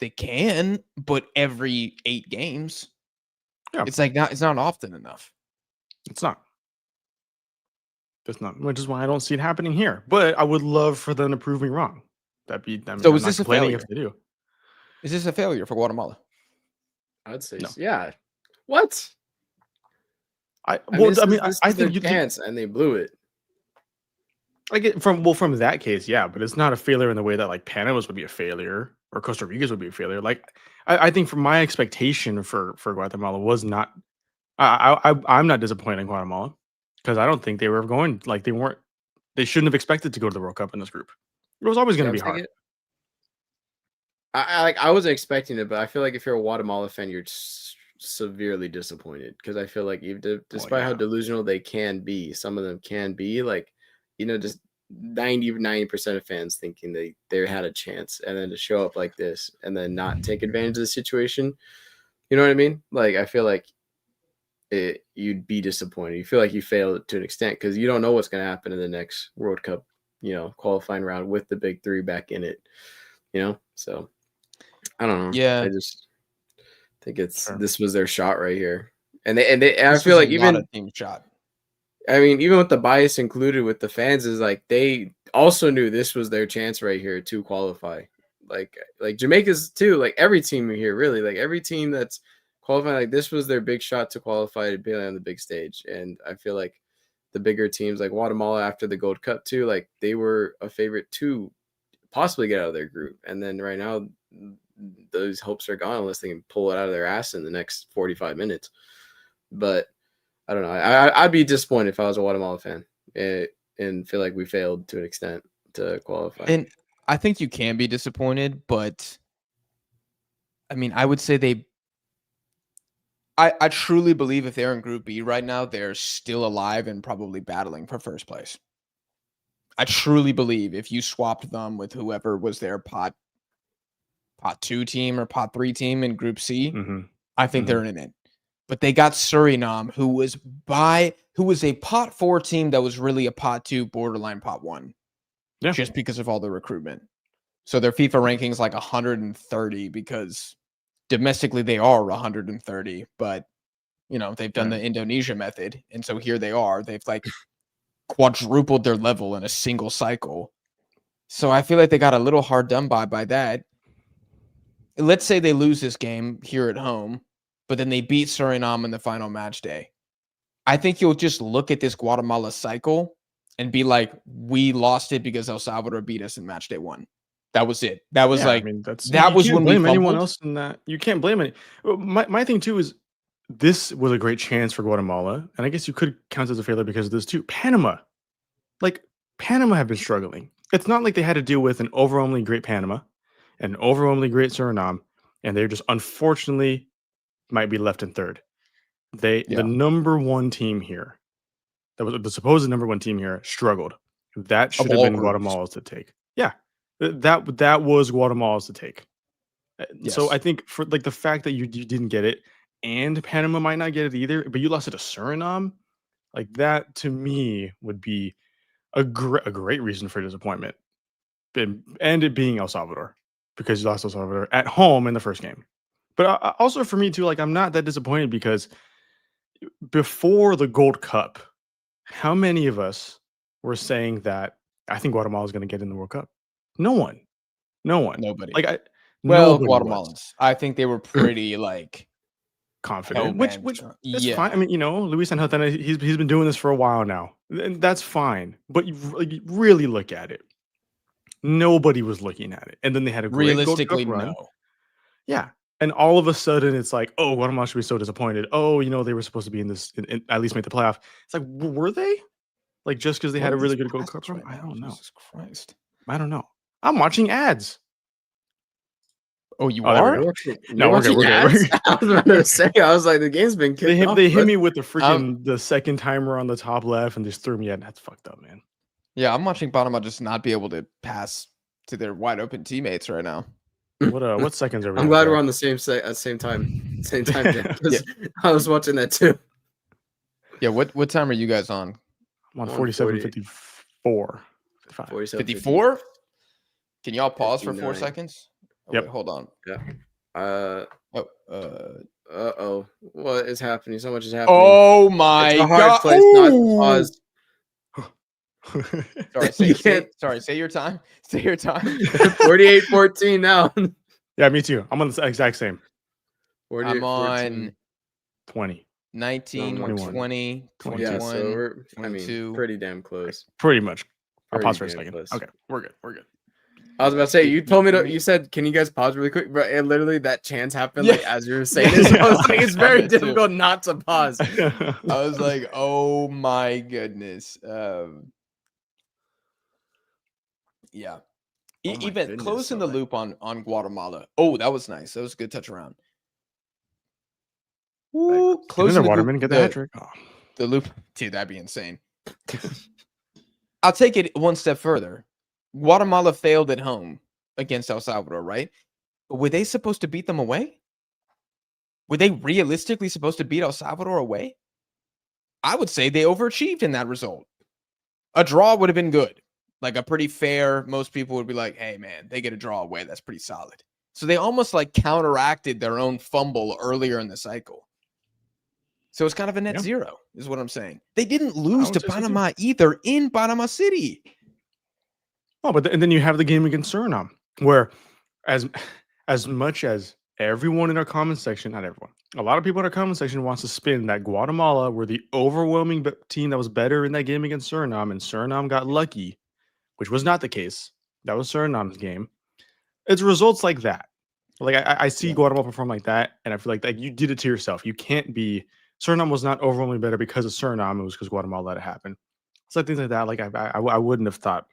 They can, but every 8 games. Yeah. It's not often enough. It's not. It's not, which is why I don't see it happening here. But I would love for them to prove me wrong. So is this a failure? If they do? Is this a failure for Guatemala? I'd say No. yeah. What? I think you chance and they blew it. I get from that case, yeah, but it's not a failure in the way that like Panama's would be a failure or Costa Rica's would be a failure. Like I think from my expectation for Guatemala was not. I'm not disappointed in Guatemala because I don't think they were going like they shouldn't have expected to go to the World Cup in this group. It was always going to be hard. I wasn't expecting it, but I feel like if you're a Guatemala fan, you're severely disappointed because I feel like despite how delusional they can be, some of them can be like, just 90% of fans thinking they had a chance, and then to show up like this and then not take advantage of the situation. You know what I mean? Like I feel like you'd be disappointed. You feel like you failed to an extent because you don't know what's going to happen in the next World Cup, qualifying round with the big 3 back in it. So I don't know. Yeah, I just think this was their shot right here, and I feel like even a team shot. I mean, even with the bias included with the fans, is like they also knew this was their chance right here to qualify. Like Jamaica's too. Like every team here, really, like every team that's qualifying, like this was their big shot to qualify to be on the big stage. And I feel like the bigger teams, like Guatemala after the Gold Cup too, like they were a favorite to possibly get out of their group. And then right now, those hopes are gone unless they can pull it out of their ass in the next 45 minutes. But I don't know. I'd be disappointed if I was a Guatemala fan and feel like we failed to an extent to qualify. And I think you can be disappointed, but I mean, I would say I truly believe if they're in Group B right now, they're still alive and probably battling for first place. I truly believe if you swapped them with whoever was their pot 2 team or pot 3 team in Group C, I think they're in it. But they got Suriname, who was a pot 4 team that was really a pot 2, borderline pot 1, just because of all the recruitment. So their FIFA rankings like 130 because domestically they are 130, but they've done the Indonesia method, and so here they are. They've like quadrupled their level in a single cycle. So I feel like they got a little hard done by that. Let's say they lose this game here at home, but then they beat Suriname in the final match day. I think you'll just look at this Guatemala cycle and be like, we lost it because El Salvador beat us in match day 1. That was it. That was that was when we blame anyone else in that. You can't blame it. My thing too is this was a great chance for Guatemala, and I guess you could count as a failure because of this too. Panama have been struggling. It's not like they had to deal with an overwhelmingly great Panama, an overwhelmingly great Suriname, and they're just unfortunately might be left in third. The number 1 team here, that was the supposed number 1 team here, struggled. That should have been Guatemala's to take. Yeah, that was Guatemala's to take. Yes. So I think for like the fact that you didn't get it, and Panama might not get it either, but you lost it to Suriname, like that to me would be a great reason for disappointment, and it being El Salvador because you lost El Salvador at home in the first game. But also for me too, like I'm not that disappointed because before the Gold Cup, how many of us were saying that I think Guatemala is going to get in the World Cup? No one. Nobody. Guatemalans. I think they were pretty like confident, which that's fine. I mean, Luis Anjotena, he's been doing this for a while now, and that's fine. But you really look at it. Nobody was looking at it. And then they had a great Gold Cup Realistically, run. no. Yeah. And all of a sudden, it's like, oh, Guatemala should be so disappointed. Oh, they were supposed to be in this, at least make the playoff. It's like, were they? Like, just because they had a really good Gold Cup run? I don't know. Jesus Christ. I don't know. I'm watching ads. Oh, you there we are? go. No, we're good. I was about to say, I was like, the game's been kicked off. They hit me with the second timer on the top left and just threw me at. That's fucked up, man. Yeah, I'm watching Panama just not be able to pass to their wide open teammates right now. What seconds are we? I'm glad we're on the same time. Yeah. I was watching that too. Yeah, what time are you guys on? I'm on 47:54. 54? Can y'all pause 59. For 4 seconds? Oh, yep. Wait, hold on. Yeah. What is happening? So much is happening. Oh my God. Place not to pause. Sorry, say your time. Say your time. 48-14 now. Yeah, me too. I'm on the exact same. I'm on 20. 19, 20, 21, yeah, so we're 22. Pretty damn close. Pretty much. I'll pause for a second. Close. Okay, we're good. I was about to say, you told me you said, can you guys pause really quick? But literally that chance happened like as you were saying this. I was like, it's very difficult not to pause. I was like, oh my goodness. Yeah. Even closing the loop on Guatemala. Oh, that was nice. That was a good touch around. Ooh, closing the Waterman, get the hat trick. Oh. The loop. Dude, that'd be insane. I'll take it one step further. Guatemala failed at home against El Salvador, right? But were they supposed to beat them away? Were they realistically supposed to beat El Salvador away? I would say they overachieved in that result. A draw would have been good. Like a pretty fair, most people would be like, hey, man, they get a draw away. That's pretty solid. So they almost like counteracted their own fumble earlier in the cycle. So it's kind of a net zero is what I'm saying. They didn't lose to Panama either in Panama City. Oh, but and then you have the game against Suriname, where as much as everyone in our comment section, not everyone, a lot of people in our comment section wants to spin that Guatemala were the overwhelming team that was better in that game against Suriname, and Suriname got lucky, which was not the case. That was Suriname's game. It's results like that. Like I see Guatemala perform like that, and I feel like you did it to yourself. You can't be. Suriname was not overwhelmingly better because of Suriname. It was because Guatemala let it happen. So things like that. Like I wouldn't have thought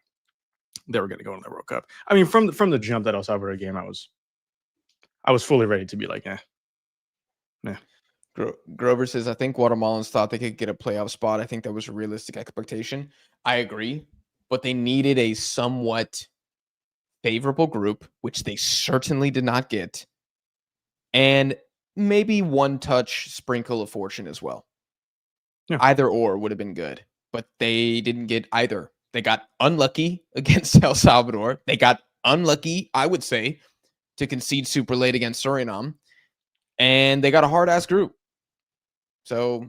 they were going to go in the World Cup. I mean, from the jump that El Salvador game, I was fully ready to be like, nah. Grover says, I think Guatemalans thought they could get a playoff spot. I think that was a realistic expectation. I agree, but they needed a somewhat favorable group, which they certainly did not get, and maybe one touch sprinkle of fortune as well. Yeah. Either or would have been good, but they didn't get either. They got unlucky against El Salvador. They got unlucky, I would say, to concede super late against Suriname. And they got a hard-ass group. So,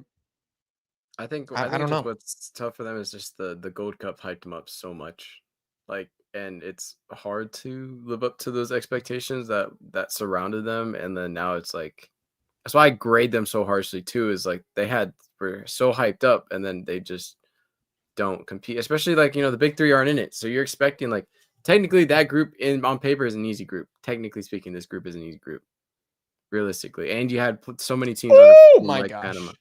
I think I don't know. What's tough for them is just the Gold Cup hyped them up so much. Like, and it's hard to live up to those expectations that surrounded them. And then now it's like, that's why I grade them so harshly too, is like were so hyped up and then they just don't compete, especially like, the big three aren't in it. So you're expecting like, technically that group on paper is an easy group. Technically speaking, this group is an easy group, realistically. And you had so many teams Panama.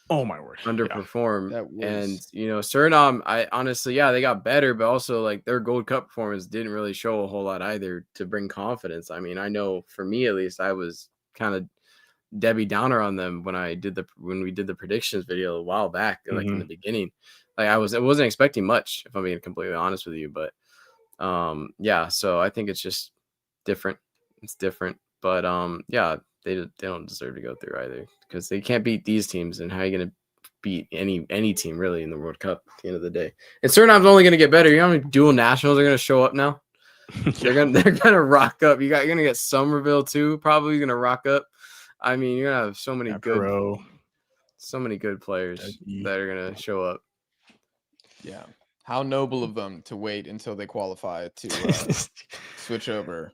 Oh my word. Underperform. Yeah. And Suriname, I honestly, they got better, but also like their Gold Cup performance didn't really show a whole lot either to bring confidence. I mean, I know for me at least, I was kind of Debbie Downer on them when we did the predictions video a while back, like in the beginning. Like I wasn't expecting much, if I'm being completely honest with you. But so I think it's just different. It's different. But they don't deserve to go through either, because they can't beat these teams. And how are you going to beat any team really in the World Cup at the end of the day? And Suriname's only going to get better. You know how many dual nationals are going to show up now? They're gonna rock up. You're gonna get Somerville too. Probably gonna rock up. I mean, you're gonna have so many good players that are gonna show up. Yeah. How noble of them to wait until they qualify to switch over.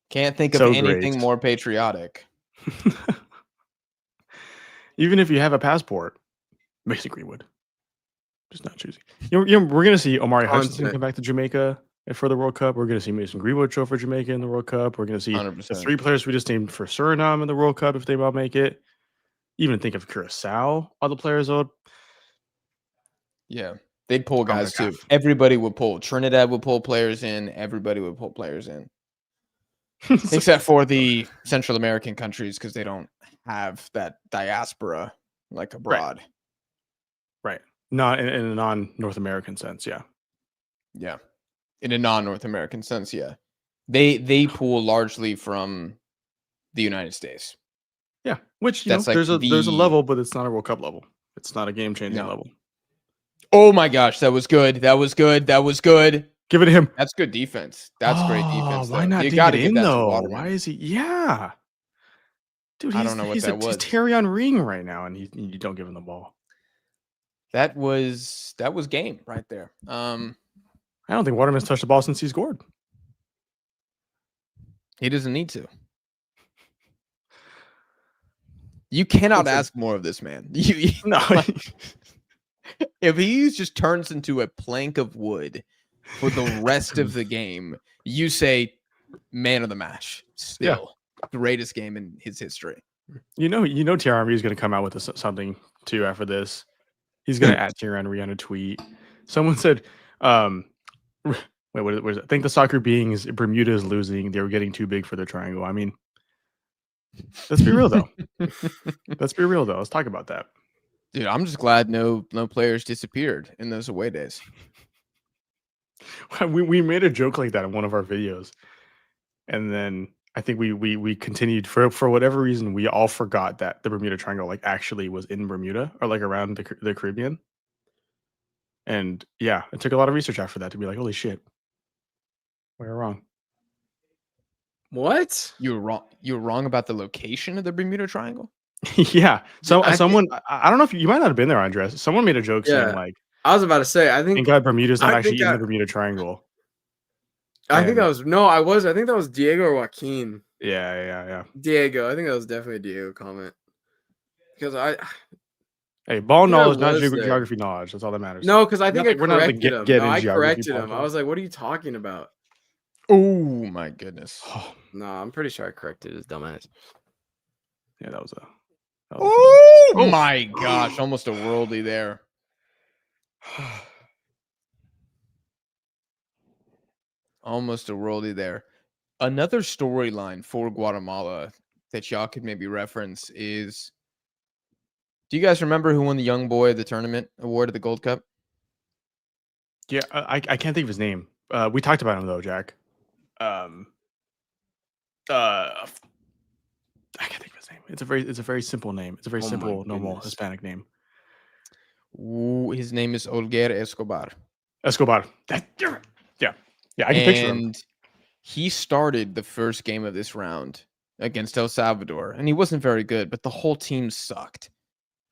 Can't think of anything more patriotic. Even if you have a passport, basically would. Just not choosing. We're going to see Omari Hutchinson come back to Jamaica. for the World Cup. We're going to see Mason Greenwood show for Jamaica in the World Cup. We're going to see 100%. the 3 players we just named for Suriname in the World Cup if they all make it. Even think of Curacao, all the players would. Yeah. They'd pull guys too. CONCACAF. Everybody would pull. Trinidad would pull players in. Everybody would pull players in. Except for the Central American countries because they don't have that diaspora like abroad. Right. Not in a non-North American sense, yeah. Yeah. In a non-North American sense, yeah. They pull largely from the United States. Yeah, which That's like there's a the- level, but it's not a World Cup level. It's not a game-changing No. level. Oh my gosh, that was good. That was good. That was good. Give it to him. That's good defense. That's great defense. Why though. not You dig got it to give in that to though? Waterman. Why is he? Yeah, dude, I don't know what he's that was. He's Terry on ring right now, and you don't give him the ball. That was game right there. I don't think Waterman's touched the ball since he scored. He doesn't need to. You cannot ask more of this man. No, If he just turns into a plank of wood for the rest of the game, you say man of the match. Still, greatest game in his history. Thierry Henry is going to come out with something too after this. He's going to add Thierry Henry on a tweet. Someone said, wait, what is it? I think the soccer beings Bermuda is losing. They were getting too big for their triangle. I mean, let's be real though. Let's talk about that. Dude, I'm just glad no players disappeared in those away days. We made a joke like that in one of our videos, and then I think we continued for whatever reason. We all forgot that the Bermuda Triangle like actually was in Bermuda or like around the Caribbean. And yeah, it took a lot of research after that to be like, holy shit, we were wrong. What? You were wrong. You were wrong about the location of the Bermuda Triangle. Yeah. So I someone, I don't know if you might not have been there, Andres. Someone made a joke saying like, I was about to say, I think "Thank God Bermuda's not I actually think in the Bermuda Triangle." I think that was I think that was Diego or Joaquin. Yeah. Diego. I think that was definitely a Diego comment. Because Hey, ball think I knowledge, not was there. geography knowledge. That's all that matters. No, because I think We're not like corrected him. get No, in I geography corrected him. I podcast. was like, "What are you talking about?" Oh my goodness. No, I'm pretty sure I corrected his dumbass. Yeah, that was Oh my gosh, almost a worldie there. Almost a worldie there. Another storyline for Guatemala that y'all could maybe reference is, do you guys remember who won the Young Boy of the Tournament award at the Gold Cup? Yeah, I can't think of his name. We talked about him though, Jack. I can't think of his name. It's a very simple name. It's a very simple, normal Hispanic name. Ooh, his name is Olguer Escobar. Escobar. Yeah, I can picture him. And he started the first game of this round against El Salvador, and he wasn't very good, but the whole team sucked.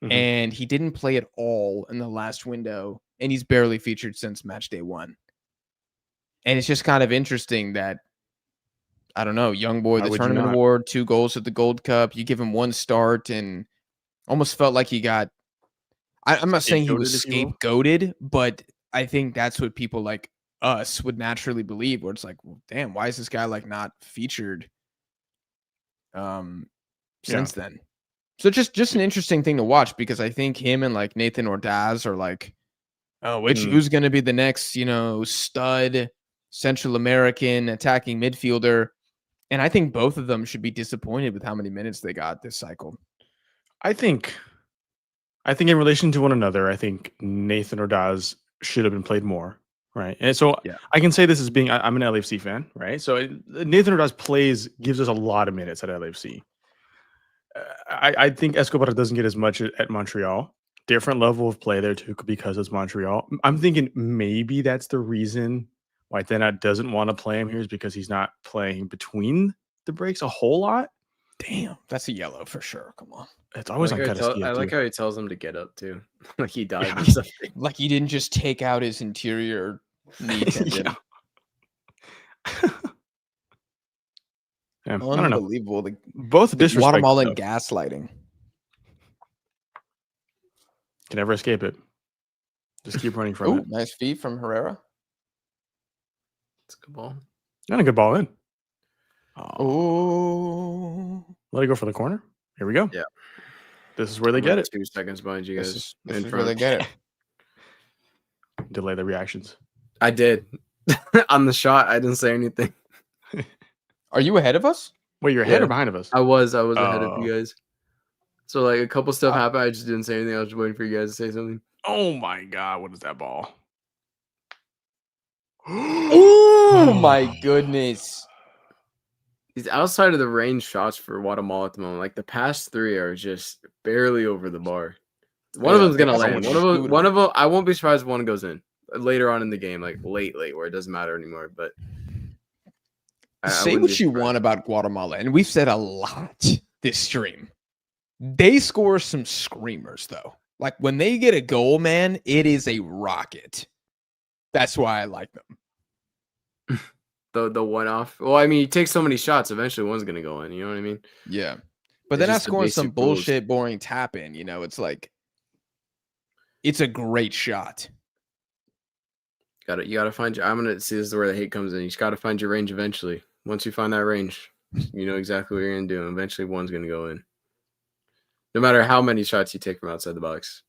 Mhm. And he didn't play at all in the last window, and he's barely featured since match day 1. And it's just kind of interesting that, I don't know, Young Boy, the tournament award, 2 goals at the Gold Cup. You give him 1 start and almost felt like he got, I'm not saying he was scapegoated, but I think that's what people like us would naturally believe, where it's like, well, damn, why is this guy like not featured since then? So just an interesting thing to watch, because I think him and like Nathan Ordaz are like, oh, who's going to be the next, stud Central American attacking midfielder? And I think both of them should be disappointed with how many minutes they got this cycle. I think in relation to one another, I think Nathan Ordaz should have been played more, right? And so I can say this as being, I'm an LAFC fan, right? So Nathan Ordaz gives us a lot of minutes at LAFC. I think Escobar doesn't get as much at Montreal. Different level of play there too, because it's Montreal. I'm thinking maybe that's the reason why Tenat doesn't want to play him here, is because he's not playing between the breaks a whole lot. Damn, that's a yellow for sure. Come on. It's always on I like how he tells him to get up too. Like he died. Yeah. Like he didn't just take out his interior knee tendon. Yeah, I don't know. Unbelievable. Both disrespect. Guatemalan gaslighting. Can never escape it. Just keep running from it. Nice feed from Herrera. It's a good ball. Not a good ball in. Oh, Let it go for the corner. Here we go. Yeah. This is where they I'm get like it. 2 seconds behind you guys. this in is where front. they get it. Delay the reactions. I did. On the shot, I didn't say anything. Are you ahead of us? Wait, you're ahead Yeah. or behind of us? I was ahead of Oh. you guys. So like a couple stuff happened. I just didn't say anything. I was just waiting for you guys to say something. Oh my god, what is that ball? Oh my goodness. These outside of the range shots for Guatemala at the moment, like the past 3 are just barely over the bar. One of them's gonna land. One of them, I won't be surprised if one goes in later on in the game, like late, where it doesn't matter anymore. But say what you want about Guatemala, and we've said a lot this stream. They score some screamers though. Like when they get a goal, man, it is a rocket. That's why I like them. The one off. Well, I mean, you take so many shots, eventually one's gonna go in. You know what I mean? Yeah, but they're not scoring some bullshit, boring tap in. You know, it's like it's a great shot. You gotta find your. I'm gonna see. This is where the hate comes in. You just gotta find your range eventually. Once you find that range, you know exactly what you're gonna do. And eventually, one's gonna go in. No matter how many shots you take from outside the box.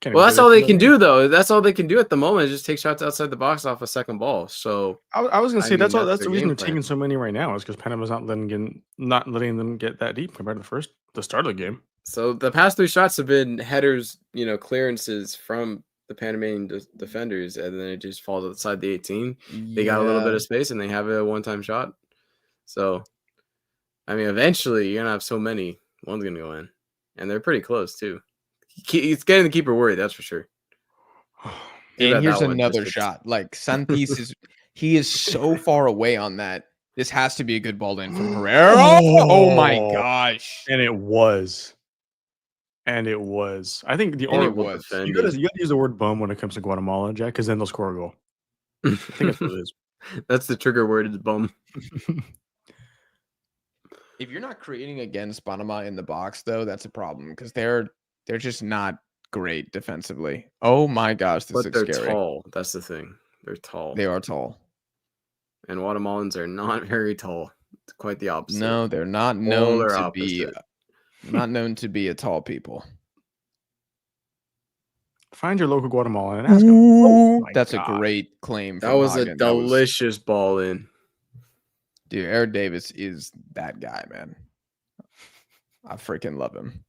Well, that's all they can do, though. That's all they can do at the moment is just take shots outside the box off a second ball. So I was going to say that's the reason they're taking so many right now is because Panama's not letting them get that deep compared to the start of the game. So the past 3 shots have been headers, clearances from the Panamanian defenders, and then it just falls outside the 18. They got a little bit of space, and they have a one-time shot. So, I mean, eventually you're gonna have so many. One's gonna go in, and they're pretty close too. It's getting the keeper worried, that's for sure. And here's another shot. Like Santis he is so far away on that. This has to be a good ball in from Herrera. Oh my gosh. And it was. I think the only you gotta use the word bum when it comes to Guatemala, Jack, because then they'll score a goal. I think that's what it is. That's the trigger word, is bum. If you're not creating against Panama in the box, though, that's a problem because they're just not great defensively. Oh my gosh, this is scary. They're tall. That's the thing. They're tall. They are tall. And Guatemalans are not very tall. It's quite the opposite. No, they're not known to be not known to be a tall people. Find your local Guatemalan and ask them. Oh, that's a great claim. That was a delicious ball in. Dude, Eric Davis is that guy, man. I freaking love him.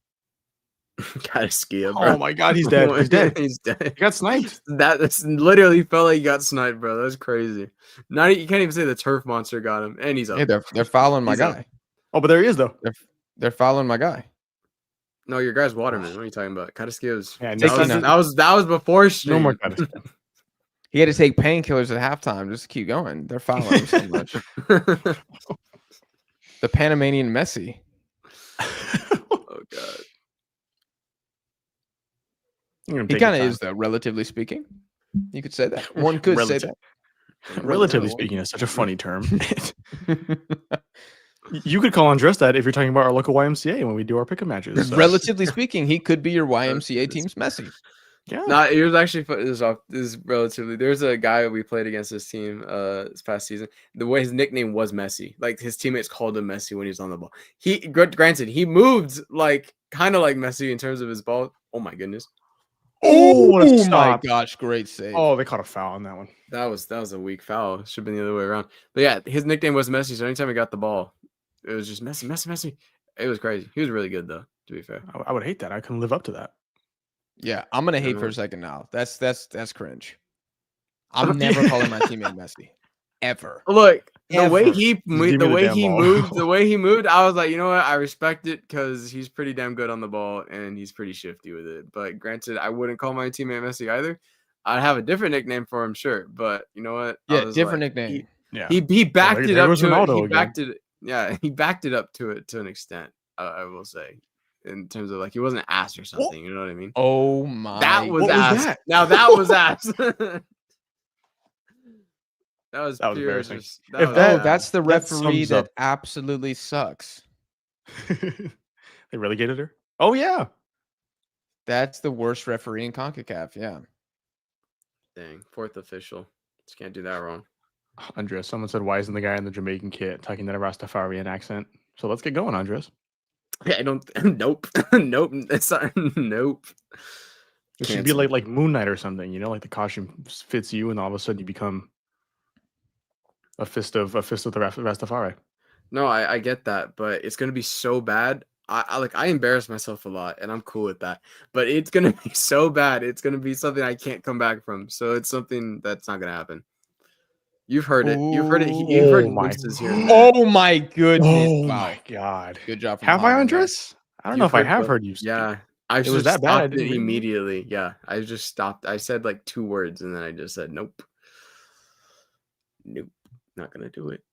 Gotta ski up, bro. Oh my god, he's dead. He's dead. He's dead. He got sniped. That's literally felt like he got sniped, bro. That's crazy. You can't even say the turf monster got him, and he's up. Hey, they're following my guy. Oh, but there he is though. They're following my guy. No, your guy's Waterman. What are you talking about? Kataskios. Yeah, that was before stream. No more Kataskios. He had to take painkillers at halftime just to keep going. They're following him so much. The Panamanian Messi. Oh god. He kind of is, though, relatively speaking. You could say that. One could say that. Relatively speaking is such a funny term. You could call Andres that if you're talking about our local YMCA when we do our pickup matches. So. Relatively speaking, he could be your YMCA team's Messi. Yeah. No, it was actually this is relatively. There's a guy we played against this team this past season. The way his nickname was Messi, like his teammates called him Messi when he was on the ball. Granted, he moved like kind of like Messi in terms of his ball. Oh my goodness. Oh my gosh, great save. Oh, they caught a foul on that one. That was a weak foul. Should have been the other way around. But yeah, his nickname was Messi. So anytime he got the ball, it was just Messi. It was crazy. He was really good though, to be fair. I would hate that. I couldn't live up to that. Yeah, I'm gonna hate for a second now. That's cringe. I'm never calling my teammate Messi. Ever. Look, the way he moved, I was like, you know what? I respect it because he's pretty damn good on the ball and he's pretty shifty with it. But granted, I wouldn't call my teammate Messi either. I'd have a different nickname for him, sure. But you know what? Yeah, different nickname. He backed it up to it. He backed it. Yeah, he backed it up to it to an extent. I will say, in terms of like he wasn't ass or something. You know what I mean? Oh my! That was ass. Now that was ass. That was embarrassing. That's the referee that absolutely sucks. They relegated her? Oh, yeah. That's the worst referee in CONCACAF, yeah. Dang, 4th official. Just can't do that wrong. Andres, someone said, why isn't the guy in the Jamaican kit talking that Rastafarian accent? So let's get going, Andres. Yeah, I don't. Nope. Nope. It's not. Nope. It should be like Moon Knight or something, you know, like the costume fits you, and all of a sudden you become a fist of the Rastafari. No, I get that, but it's gonna be so bad. I embarrass myself a lot, and I'm cool with that. But it's gonna be so bad. It's gonna be something I can't come back from. So it's something that's not gonna happen. You've heard it. You've heard it. You've heard glimpses here and there. Oh my goodness! Oh Wow. my god! Good job. Have I, Andres? I don't know if I have heard you speak. Yeah, I It was that bad. I didn't immediately. Yeah, I just stopped. I said like 2 words, and then I just said nope. Nope, not gonna do it.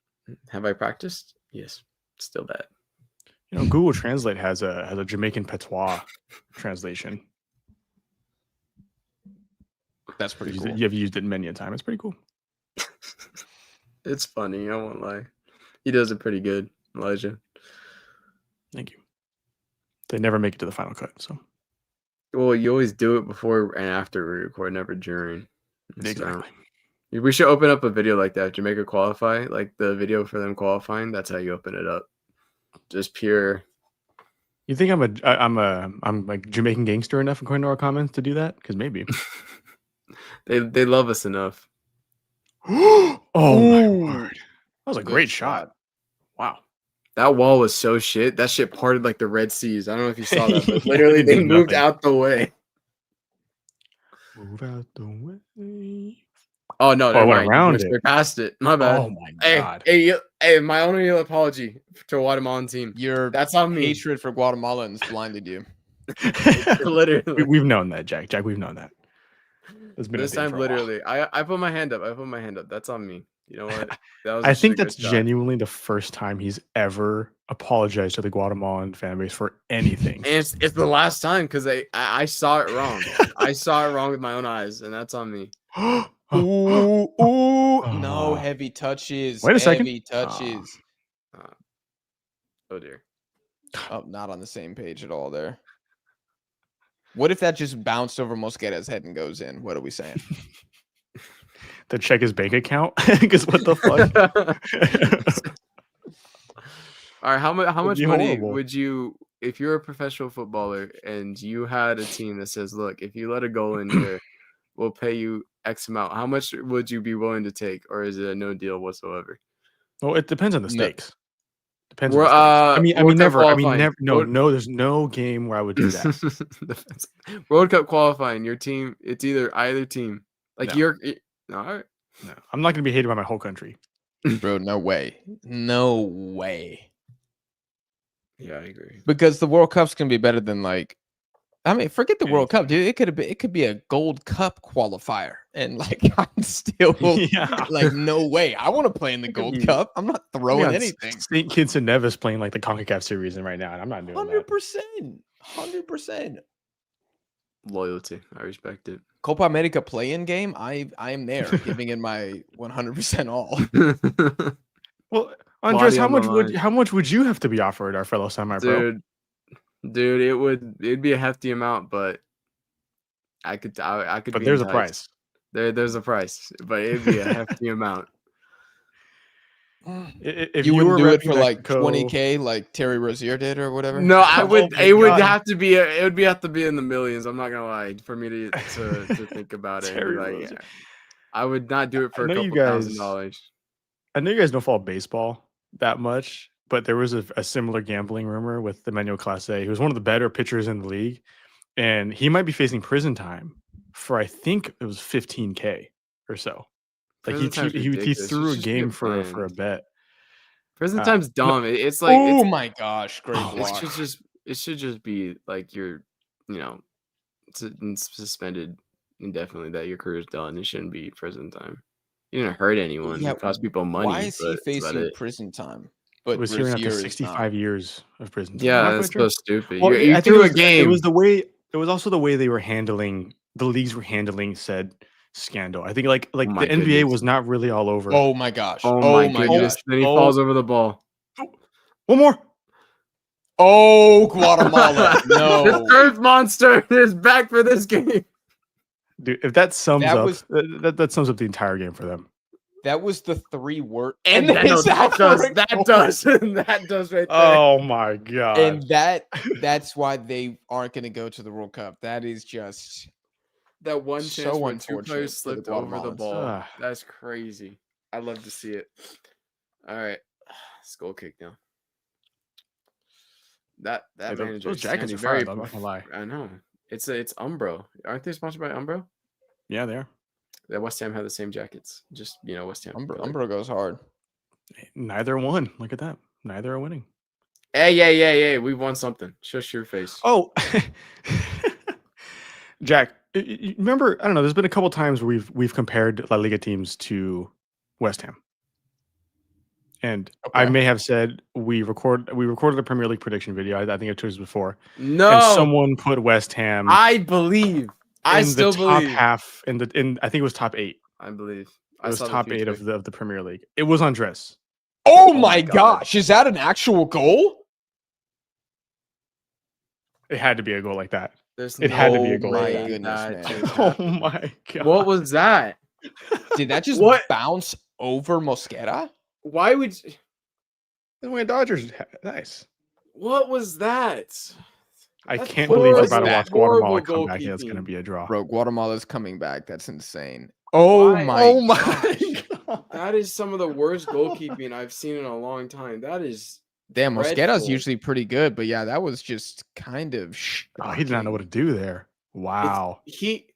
Have I practiced? Yes, still bad. You know, Google Translate has a Jamaican patois translation. That's pretty cool. You have used it many a time. It's pretty cool. It's funny. I won't lie. He does it pretty good, Elijah. Thank you. They never make it to the final cut, so. Well, you always do it before and after we record, never during. Exactly. So, we should open up a video like that. Jamaica qualify, like the video for them qualifying. That's how you open it up. Just pure. You think I'm like Jamaican gangster enough according to our comments to do that? Because maybe. They love us enough. Oh my word! That was a great shot. Wow. That wall was so shit. That shit parted like the Red Seas. I don't know if you saw that, but Yeah, literally it they did moved nothing. out the way. Move out the way. Oh no, I never went mind. around You it. went past it. My bad. Oh my god. Hey, my only apology to a Guatemalan team. That's on me. Hatred for Guatemalans blinded you. Literally. We've known that, Jack. Jack, we've known that. It's been This a thing time, for a while. literally, I put my hand up. That's on me. You know what? That was I think actually a that's good shot. genuinely the first time he's ever apologized to the Guatemalan fan base for anything. And it's the last time because I saw it wrong. I saw it wrong with my own eyes, and that's on me. Ooh, no heavy touches. Wait a second. Heavy touches. Oh dear. Oh, not on the same page at all there. What if that just bounced over Mosquera's head and goes in? What are we saying? To check his bank account? Because what the fuck? All right, how much money horrible. would you, if you're a professional footballer and you had a team that says, look, if you let a goal in here, we'll pay you X amount. How much would you be willing to take, or is it a no deal whatsoever? Well, it depends on the stakes. Depends. We're, on the stakes. I mean, never. qualifying. No. There's no game where I would do that. World Cup qualifying. Your team. It's either team. Like No. you're. No, all right. No, I'm not going to be hated by my whole country. Bro, no way. No way. Yeah, I agree. Because the World Cup's gonna be better than like, I mean, forget the World Cup, dude. It could be a Gold Cup qualifier, and like I'm still like, no way. I want to play in the Gold Cup. I'm not throwing anything. St. Kitts and Nevis playing like the CONCACAF series right now, and I'm not doing 100%, 100%. Loyalty, I respect it. Copa America play-in game, I am there, giving it my 100% all. Well, Andres, how much would you have to be offered, our fellow semi-pro? Dude, it'd be a hefty amount, but I could. But there's a price. There's a price, but it'd be a hefty amount. If you wouldn't do it for like Mexico, 20K, like Terry Rozier did, or whatever. No, I would. Oh It would God. have to be. It would have to be in the millions. I'm not gonna lie. For me to think about it, Terry like, Rozier. I would not do it for a I know couple you guys- $1,000. I know you guys don't follow baseball that much, but there was a similar gambling rumor with Emmanuel Clase, who was one of the better pitchers in the league, and he might be facing prison time for, I think it was 15K or so. Like he threw a game for a bet. Prison time's dumb. It's like, oh my gosh, great block. It should just be like you're, suspended indefinitely, that your career's done. It shouldn't be prison time. You didn't hurt anyone. You cost people money. Why is he facing prison time? But it was hearing after 65 years of prison time. Yeah, that's so stupid. Well, you threw a game. It was the way. It was also the way they were handling. The leagues were handling said scandal. I think like the NBA was not really all over. Oh my gosh. Oh my goodness. Then he falls over the ball. One more. Oh, Guatemala. No. The Earth Monster is back for this game. Dude, if that sums up that sums up the entire game for them. That was the 3 word, And then that his does average goal. that does right there. Oh my god. And that's why they aren't going to go to the World Cup. That is just That one so chance where 2 unfortunate players for the slipped over the Guatemalans. ball. That's crazy. I'd love to see it. All right, let's goal kick now. That Hey, manager those jackets sounding are fire, though, I'm not gonna lie. I know. It's Umbro. Aren't they sponsored by Umbro? Yeah, they are. That West Ham have the same jackets. Just West Ham. Umbro goes hard. Neither won. Look at that. Neither are winning. Hey, we won something. Shush your face. Oh, Jack, you remember? I don't know. There's been a couple times where we've compared La Liga teams to West Ham, and I may have said we recorded a Premier League prediction video. I think I told you before. No, and someone put West Ham. I believe. I still the top believe. half I think it was top 8. I believe. It was top 8 of the Premier League. It was Andres. Oh my gosh! Is that an actual goal? It had to be a goal like that. It had to be a goal. My like goodness, man. Oh my god! What was that? Did that just bounce over Mosquera? Why would you... The way Dodgers, nice. What was that? I That's can't believe we're about to that's watch Guatemala horrible come back. Yeah, it's going to goalkeeping. be a draw. Bro, Guatemala's coming back. That's insane. Oh my god! That is some of the worst goalkeeping I've seen in a long time. That is Damn, Mosquera's dreadful. usually pretty good, but yeah, that was just kind of Oh, he did not know what to do there. Wow. He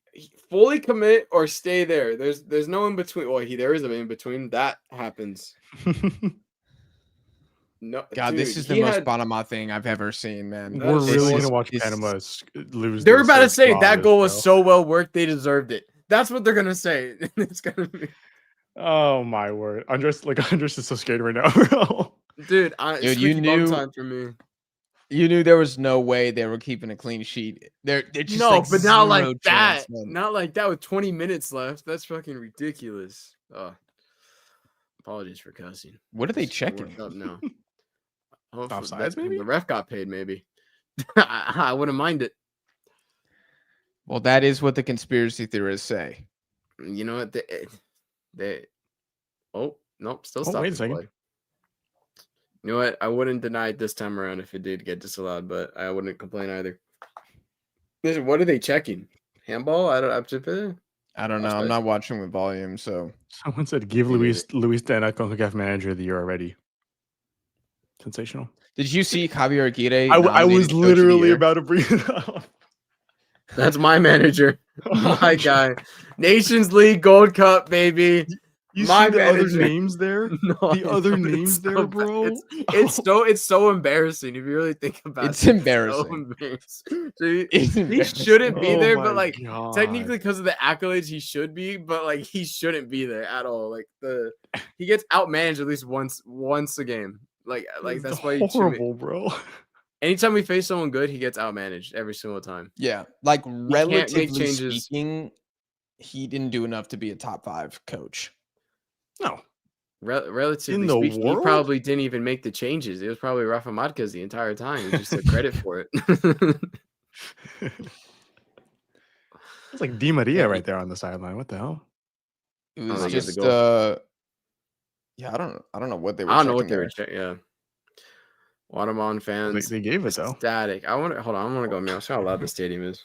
fully commit or stay there. There's no in between. Well, there is an in between. That happens. No, God, dude, this is the most Panama thing I've ever seen, man. We're This really is- gonna watch Panama lose. They're this about to third say spot, that goal was bro. so well worked, they deserved it. That's what they're gonna say. It's gonna be. Oh my word, Andres is so scared right now, bro. Dude, you squeaky bum knew- time for me. You knew there was no way they were keeping a clean sheet. They're just No, like but not zero like that. chance, man. Not like that with 20 minutes left. That's fucking ridiculous. Oh, apologies for cussing. What are they Just checking? worked up now. Hopefully, Offsides, maybe? the ref got paid. Maybe I wouldn't mind it. Well, that is what the conspiracy theorists say. You know what? They oh nope, still Oh, stop wait a the second. play. You know what? I wouldn't deny it this time around if it did get disallowed, but I wouldn't complain either. Listen, what are they checking? Handball? I don't know. I don't know. I'm not watching with volume, so Someone said give Me Luis Dana CONCACAF Manager of the Year already. Sensational. did you see Javier Aguirre? I was nominated Coach of the literally Year? about to bring it up. That's my manager, my guy. Nations League Gold Cup, baby. You My see the other manager. names there? No, The I other know, it's names there, bad. bro? It's so embarrassing if you really think about it. It's embarrassing. So embarrassing. So he Embarrassing. shouldn't be Oh there, my but like God. technically because of the accolades he should be, but like he shouldn't be there at all. Like he gets outmanaged at least once a game. Like It's that's why you horrible, bro. anytime we face someone good, he gets outmanaged every single time. Yeah, like can't make relatively changes. speaking, he didn't do enough to be a top 5 coach. No. Relatively the speaking, he world? probably didn't even make the changes. It was probably Rafa Marquez the entire time. He just took credit for it. It's like Di Maria right there on the sideline. What the hell? It know, was they get the just goal. yeah, I don't know what they were I don't know what checking they were there. checking. Yeah, Guatemalan fans They gave it though. static. Hold on. I want to go. Man, I'll see how loud the stadium is.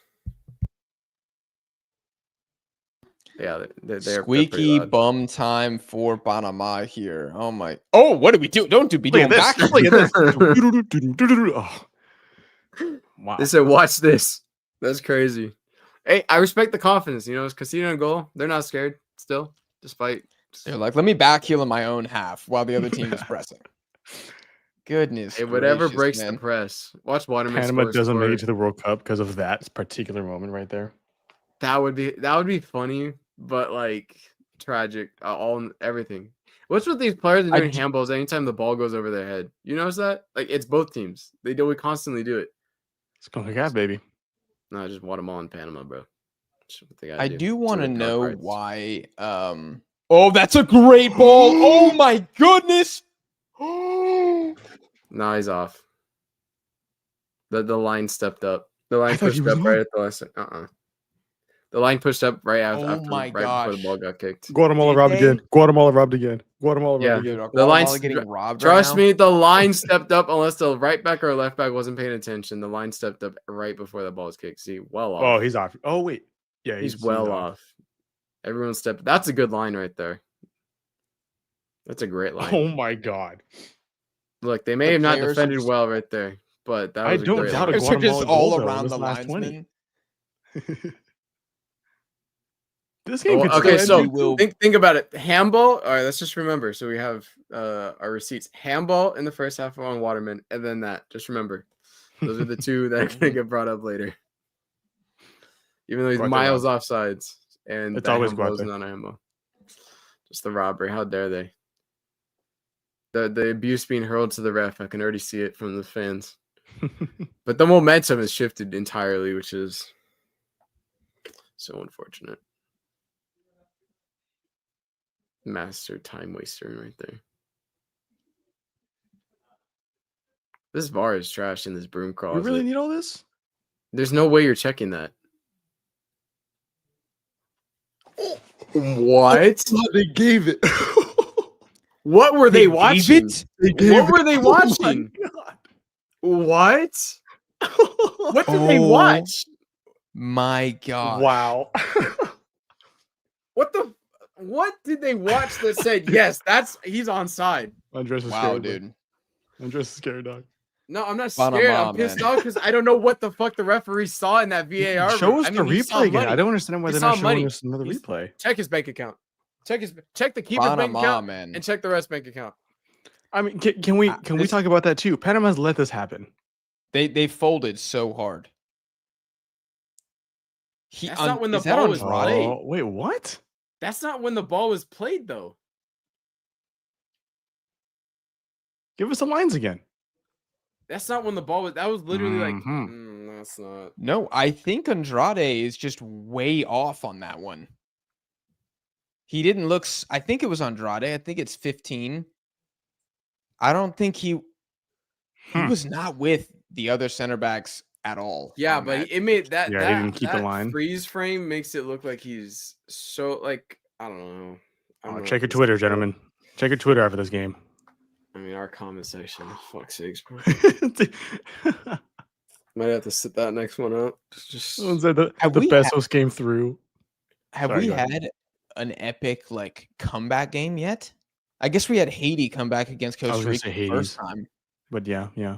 Yeah, they're pretty Squeaky loud. bum time for Panama here. Oh my! Oh, what do we do? Don't be Look doing at this. back. Look at this. Oh. Wow. They said, "Watch this." That's crazy. Hey, I respect the confidence. You know, it's Casino and goal. They're not scared still, despite. They're like, let me backheel in my own half while the other team is pressing. Goodness. Hey, whatever gracious, breaks man. the press. Watch Waterman. Panama doesn't make it to the World Cup because of that particular moment right there. That would be funny, but like tragic. Everything. What's with these players that are doing handballs anytime the ball goes over their head? You notice that? Like it's both teams. They constantly do it. It's CONCACAF, baby. No, just Guatemala and Panama, bro. I do want to know why. Oh, that's a great ball. Oh my goodness. No, he's off. The line stepped up. The line thought he pushed was up on. right at the last. The line pushed up right after, Oh my right before the gosh. ball got kicked. Guatemala Did robbed they? again. Guatemala robbed again. Guatemala Yeah. robbed Dude, again. are The Guatemala line's getting robbed Trust right now? me, the line stepped up unless the right back or left back wasn't paying attention. The line stepped up right before the ball was kicked. See, well off. Oh, he's off. Oh, wait. Yeah, he's well off. Everyone stepped. That's a good line right there. That's a great line. Oh my God. Look, they may The have not players are defended just- well right there, but that I was a don't great doubt line. a Players are just Guatemala all goal, though, in around this the last 20. linesman. This game Oh, could okay, still so end. will- think about it. Handball. All right, let's just remember. So we have our receipts. Handball in the first half on Waterman, and then that. Just remember, those are the two that are gonna get brought up later. Even though he's Guate miles robbed. offsides, and It's that always handball is Guate. not a handball. Just the robbery. How dare they? The abuse being hurled to the ref. I can already see it from the fans. But the momentum has shifted entirely, which is so unfortunate. Master time waster right there. This VAR is trash in this broom You closet. really need all this? There's no way you're checking that. What? They gave it. What were they watching? What were they Oh my watching? God. What? What did they Oh. watch? My God. Wow. What did they watch that said yes? He's onside. Andres is Wow, scared. dude. Andres is scared, dog. No, I'm not Panama, scared. I'm pissed man. off because I don't know what the fuck the referee saw in that VAR. Show us I mean, the he saw replay again. money. I don't understand why He they're saw not showing money. us another He's- replay. Check his bank account. Check the keeper's bank Panama, account man. and check the rest bank account. I mean, can we this- talk about that too? Panama's let this happen. They folded so hard. That's not when the is that ball was Andrade? played. Oh, wait, what? That's not when the ball was played, though. Give us the lines again. That's not when the ball was. That was literally Mhm. that's not. No, I think Andrade is just way off on that one. He didn't look. I think it was Andrade. I think it's 15. I don't think he was not with the other center backs at all. Yeah, on but that. it made that. Yeah, that, he didn't keep the that line. freeze frame makes it look like he's so like I don't know. I don't know Check if your it's Twitter, real. gentlemen. Check your Twitter after this game. I mean, our comment section. Fuck's sakes, bro. Might have to sit that next one out. Just Someone said the Have we Bezos came through. Have Sorry, we go ahead. had an epic like comeback game yet? I guess we had Haiti come back against I was Costa gonna Rica say the first Hades. time. But yeah. I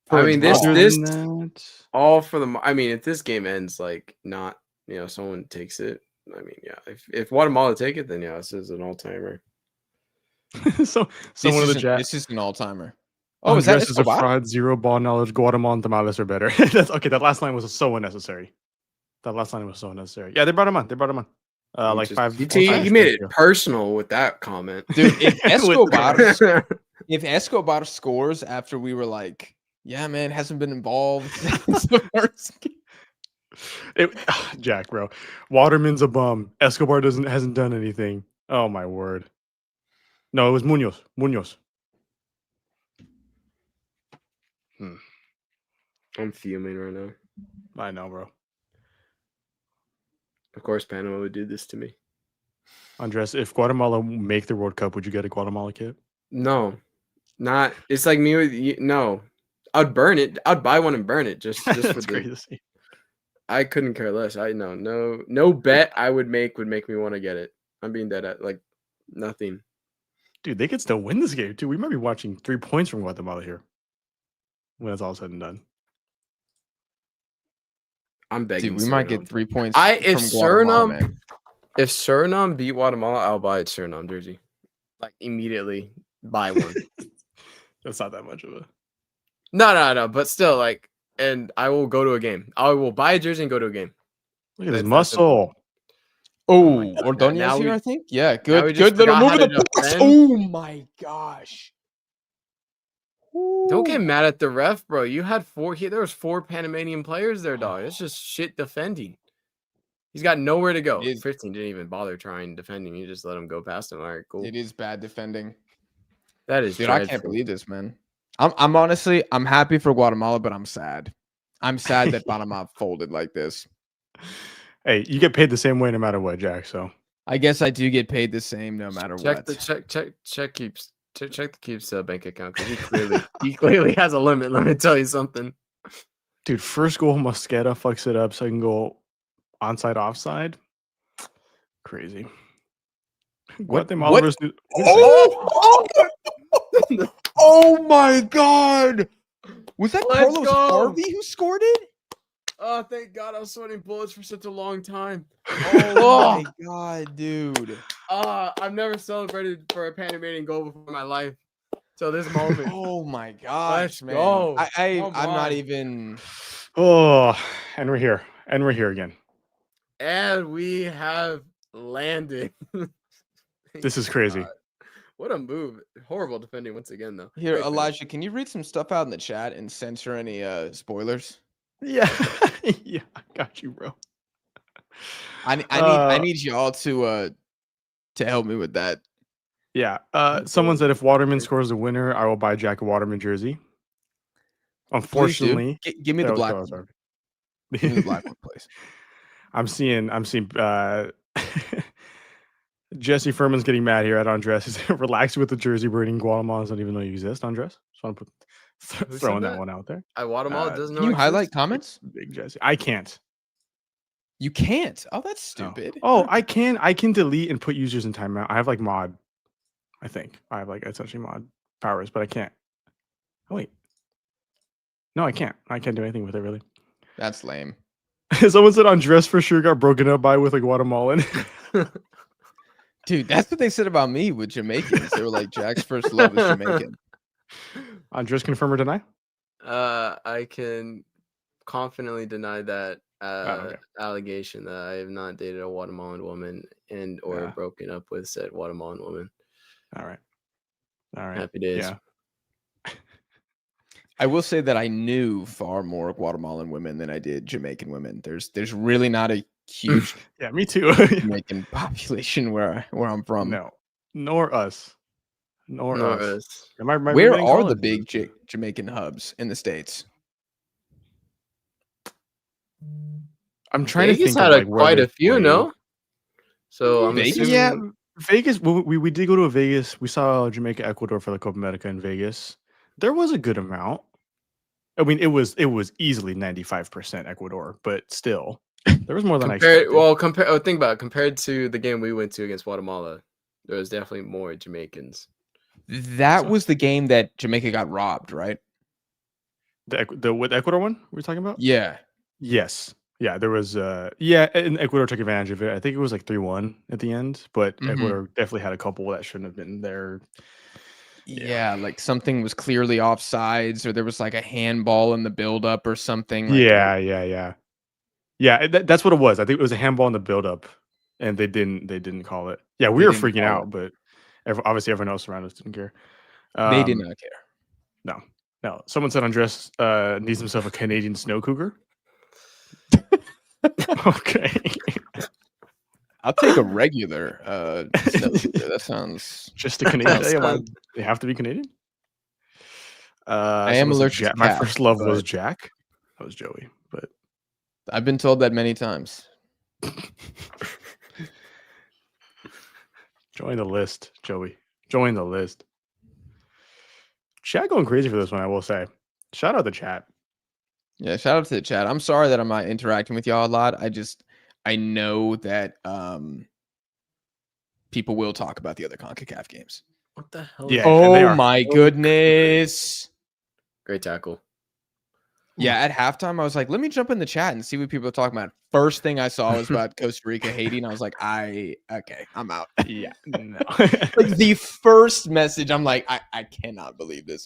For a mean, draw. Other this than that- all for the. I mean, if this game ends like not, someone takes it. I mean, yeah. If Guatemala take it, then yeah, this is an all timer. so someone in the chat. This is an all timer. Oh, is that Andres is a Escobar? fraud, zero ball knowledge. Guatemala and Tamales are better. That's okay. That last line was so unnecessary. That last line was so unnecessary. Yeah, they brought him on. Like Just- five. You, four times you made it ago. personal with that comment. Dude, if With Escobar if Escobar scores after we were like, yeah, man, hasn't been involved since the first game. Jack, bro. Waterman's a bum. Escobar hasn't done anything. Oh my word. No, it was Munoz. I'm fuming right now. I know, bro. Of course, Panama would do this to me. Andres, if Guatemala make the World Cup, would you get a Guatemala kit? No, not. It's like me with you. No, I'd burn it. I'd buy one and burn it just for That's the. crazy. I couldn't care less. No bet I would make me want to get it. I'm being dead at like nothing. Dude, they could still win this game too. We might be watching 3 points from Guatemala here when it's all said and done. I'm begging. Dude, we might Suriname. get 3 points. If from Guatemala, Suriname, man. if Suriname beat Guatemala, I'll buy a Suriname jersey. Like immediately buy one. That's not that much of a. No. But still, like, and I will go to a game. I will buy a jersey and go to a game. Look at his That's muscle. Oh, my God. Ordonez Now here, we- I think. Yeah, we good, just good little forgot move how of the to box. defend. Oh my gosh. Don't get Ooh. mad at the ref, bro. You had there was 4 Panamanian players there, dog. It's just shit defending. He's got nowhere to go. It is- 15 didn't even bother trying defending. You just let him go past him. All right, cool. It is bad defending. That is Dude, I can't dreadful. believe this, man. I'm honestly, I'm happy for Guatemala, but I'm sad. I'm sad that Panama folded like this. Hey, you get paid the same way no matter what, Jack. So I guess I do get paid the same no matter check what. the check the Keeps bank account because he clearly has a limit. Let me tell you something. dude, first goal Mosqueda fucks it up. Second goal onside offside. Crazy. Guatemala what? versus Oh my god! Was that Let's Carlos go. Harvey who scored it? Oh, thank God! I was sweating bullets for such a long time. Oh my god, dude! I've never celebrated for a Panamanian goal before in my life. So this moment. Oh my gosh, Let's man! go. I'm Come not on. even. Oh, and we're here. And we're here again. And we have landed. This is crazy. What a move. Horrible defending once again, though. Here, Great finish. Elijah, can you read some stuff out in the chat and censor any spoilers? Yeah. Yeah, I got you, bro. I need y'all to help me with that. Yeah. Someone said if Waterman scores the winner, I will buy Jack a Waterman jersey. Unfortunately, give me the black one. sorry. Give me the black one, please. I'm seeing Jesse Furman's getting mad here at Andres. He's relaxed with the jersey burning Guatemala doesn't even know you exist, Andres. Just want to Who throwing said that one out there. Guatemala doesn't know. Can you highlight exists? comments? Big Jesse. I can't. You can't. Oh, that's No. stupid. Oh, I can delete and put users in timeout. I have like mod. I think I have like essentially mod powers, but I can't. Oh wait. No, I can't. I can't do anything with it really. That's lame. Someone said Andres for sure got broken up by with a Guatemalan. Dude, that's what they said about me with Jamaicans. They were like, Jack's first love is Jamaican. Andres, confirm or deny? I can confidently deny that okay. allegation that I have not dated a Guatemalan woman or Yeah. broken up with said Guatemalan woman. All right. Happy days. Yeah. I will say that I knew far more Guatemalan women than I did Jamaican women. There's really not a huge Yeah, me too. Jamaican population where I'm from. No, nor us. Nor us. Yeah, Where are the big Jamaican hubs in the States? I'm trying Vegas to think had of like quite a few, played. no? So I'm Vegas? assuming, Yeah, Vegas. We did go to Vegas. We saw Jamaica, Ecuador for the Copa America in Vegas. There was a good amount. I mean, it was easily 95% Ecuador, but still, there was more than I expected. think about it. Compared to the game we went to against Guatemala, there was definitely more Jamaicans. That was the game that Jamaica got robbed, right? The with Ecuador one we're talking about? Yeah. Yes. Yeah, there was and Ecuador took advantage of it. I think it was like 3-1 at the end, but Ecuador definitely had a couple that shouldn't have been there. Yeah, like something was clearly offsides, or there was like a handball in the buildup or something. Like Yeah. That's what it was. I think it was a handball in the buildup, and they didn't call it. Yeah, we were freaking out, but obviously everyone else around us didn't care. They did not care. No. Someone said Andres needs himself a Canadian snow cougar. Okay. I'll take a regular snow cougar. That sounds just a Canadian. They have to be Canadian. I am allergic to my cats, first love was Jack. That was Joey, but I've been told that many times. Join the list, Joey. Join the list. Chat going crazy for this one, I will say. Shout out the chat. Yeah, shout out to the chat. I'm sorry that I'm not interacting with y'all a lot. I know that people will talk about the other CONCACAF games. What the hell? Yeah. Oh my goodness. Great tackle. Yeah, at halftime, I was like, let me jump in the chat and see what people are talking about. First thing I saw was about Costa Rica, Haiti, and I was like, okay, I'm out. Yeah, no. Like the first message, I'm like, I cannot believe this.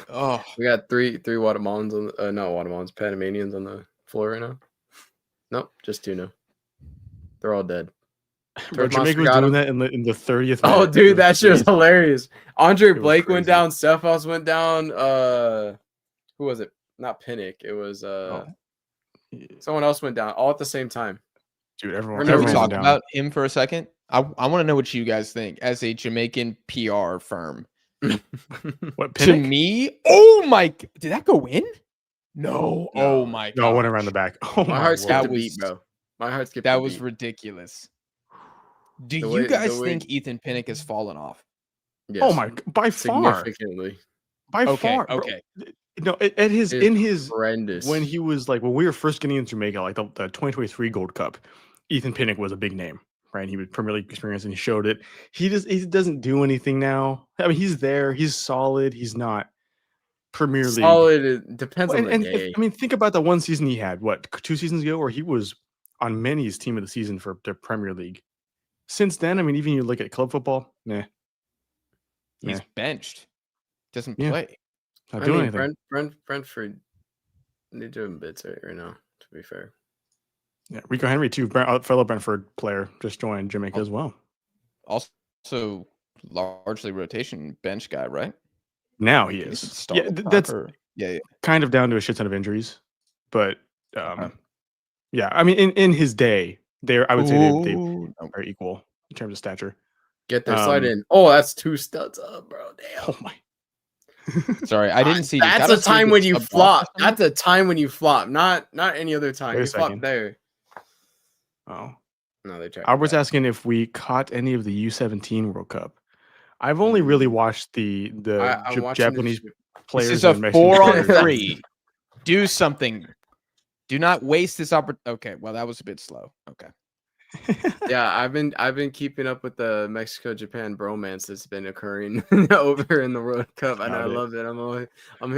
Oh, we got three Guatemalans on not Guatemalans, Panamanians on the floor right now. Nope, just two now. They're all dead. Bro, Jamaica was doing that in the 30th minute. Oh, dude, that shit was hilarious. Andre Blake went down. Cephas went down. Who was it? Not Pinnock. It was someone else went down. All at the same time. Dude, everyone. Can we talk about him for a second? I want to know what you guys think as a Jamaican PR firm. What, to me? Oh my! Did that go in? No. No. Oh my god. No, I went around the back. Oh My my heart skipped word. a beat, bro. My heart skipped That a was beat. ridiculous. Do The you way- guys the way- think Ethan Pinnock has fallen off? Yes, Oh my, by far, significantly. by Okay, far. Bro. okay. No, at his It's in his horrendous. when he was like when we were first getting into Jamaica, like the 2023 Gold Cup, Ethan Pinnock was a big name, right? He was Premier League experience and he showed it. He doesn't do anything now. I mean, he's there, he's solid. He's not Premier League. Solid, it depends on the And day. I mean, think about the one season he had. What 2 seasons ago, where he was on Many's team of the season for the Premier League. Since then, I mean, even you look at club football, nah, He's benched. Doesn't Yeah. play. not I doing mean, anything. Brentford, they're doing bits right now, to be fair. Yeah, Rico Henry too, fellow Brentford player, just joined Jamaica as well. Also, largely rotation bench guy, right? Now he He's is. starting Yeah, top that's or- yeah. kind of down to a shit ton of injuries, but Okay. yeah, I mean, in his day, I would say they Ooh, no. are equal in terms of stature. Get there, slide Um, in. Oh, that's 2 studs up, bro. Damn. Oh my! Sorry, I didn't see. That's a time when you flop. That's a time when you flop. Not any other time. Wait a You flop second. there. Oh, No, they tried. Albert's asking if we caught any of the U17 World Cup. I've only really watched the I'm watching the Japanese Jap- players. This is a and Mexican 4-on-3. Do something. Do not waste this opportunity. Okay, well that was a bit slow. Okay. Yeah, I've been keeping up with the Mexico-Japan bromance that's been occurring over in the World Cup, and I Got it. love it. I'm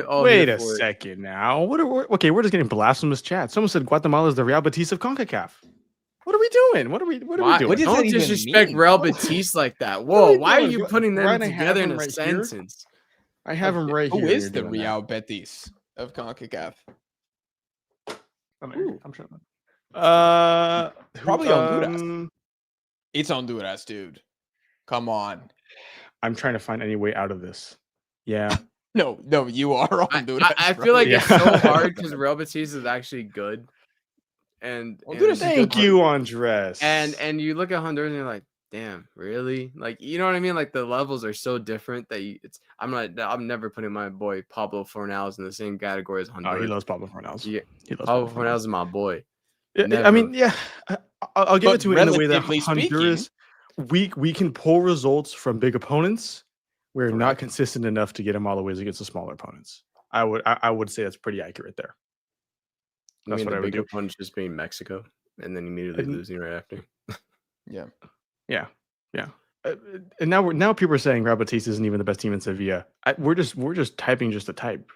all Wait here a for it. second now. Okay, we're just getting blasphemous chat. Someone said Guatemala is the Real Betis of CONCACAF. What are we doing? What are we doing? What does that Don't even disrespect mean? Real Betis like that. What are Whoa, we why are doing? you putting them Ryan, I have together in him a right here. sentence? I have him right here. Who and is you're the doing Real Betis of CONCACAF? that. I'm sure. Probably Honduras. It's Honduras, dude. Come on. I'm trying to find any way out of this. Yeah. No, you are Honduras. I bro. feel like it's so Yeah. hard because Real Betis is actually good, and Honduras is Thank you, Andres. and you look at Honduras and you're like, damn, really? Like, you know what I mean? Like the levels are so different that I'm never putting my boy Pablo Fornals in the same category as Oh, Honduras. he loves Pablo Fornals. Yeah, He loves Pablo Fornals is my boy. Yeah, I Never. mean, yeah, I'll give But it to it in the way that relatively Honduras, we can pull results from big opponents. We're not Correct. consistent enough to get them all the ways against the smaller opponents. I would say that's pretty accurate there. I That's mean, what the I would big do. opponent just being Mexico, and then immediately And- losing right after. Yeah. Yeah. And now people are saying Real Betis isn't even the best team in Sevilla. We're just typing just to type.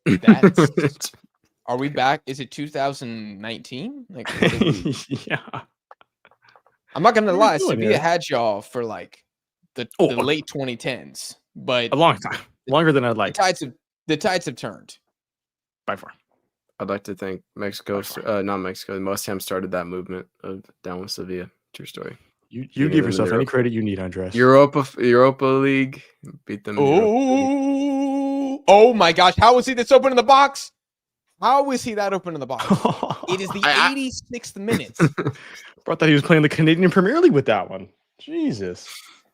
That's Are we back? Is it 2019? Like, what did we- Yeah. I'm not gonna What are we lie, doing Sevilla here? had y'all for like the late 2010s, but A long time, longer than I'd the like tides have turned. by far. I'd like to think Mexico, not Mexico, West Ham started that movement of down with Sevilla. True story. You Beating give them in yourself any Europe. credit you need, Andres. Europa League beat them. in Europa League. Oh my gosh! How is he this open in the box? How is he that open in the box? It is the I- 86th minute. Bro, I thought he was playing the Canadian Premier League with that one. Jesus.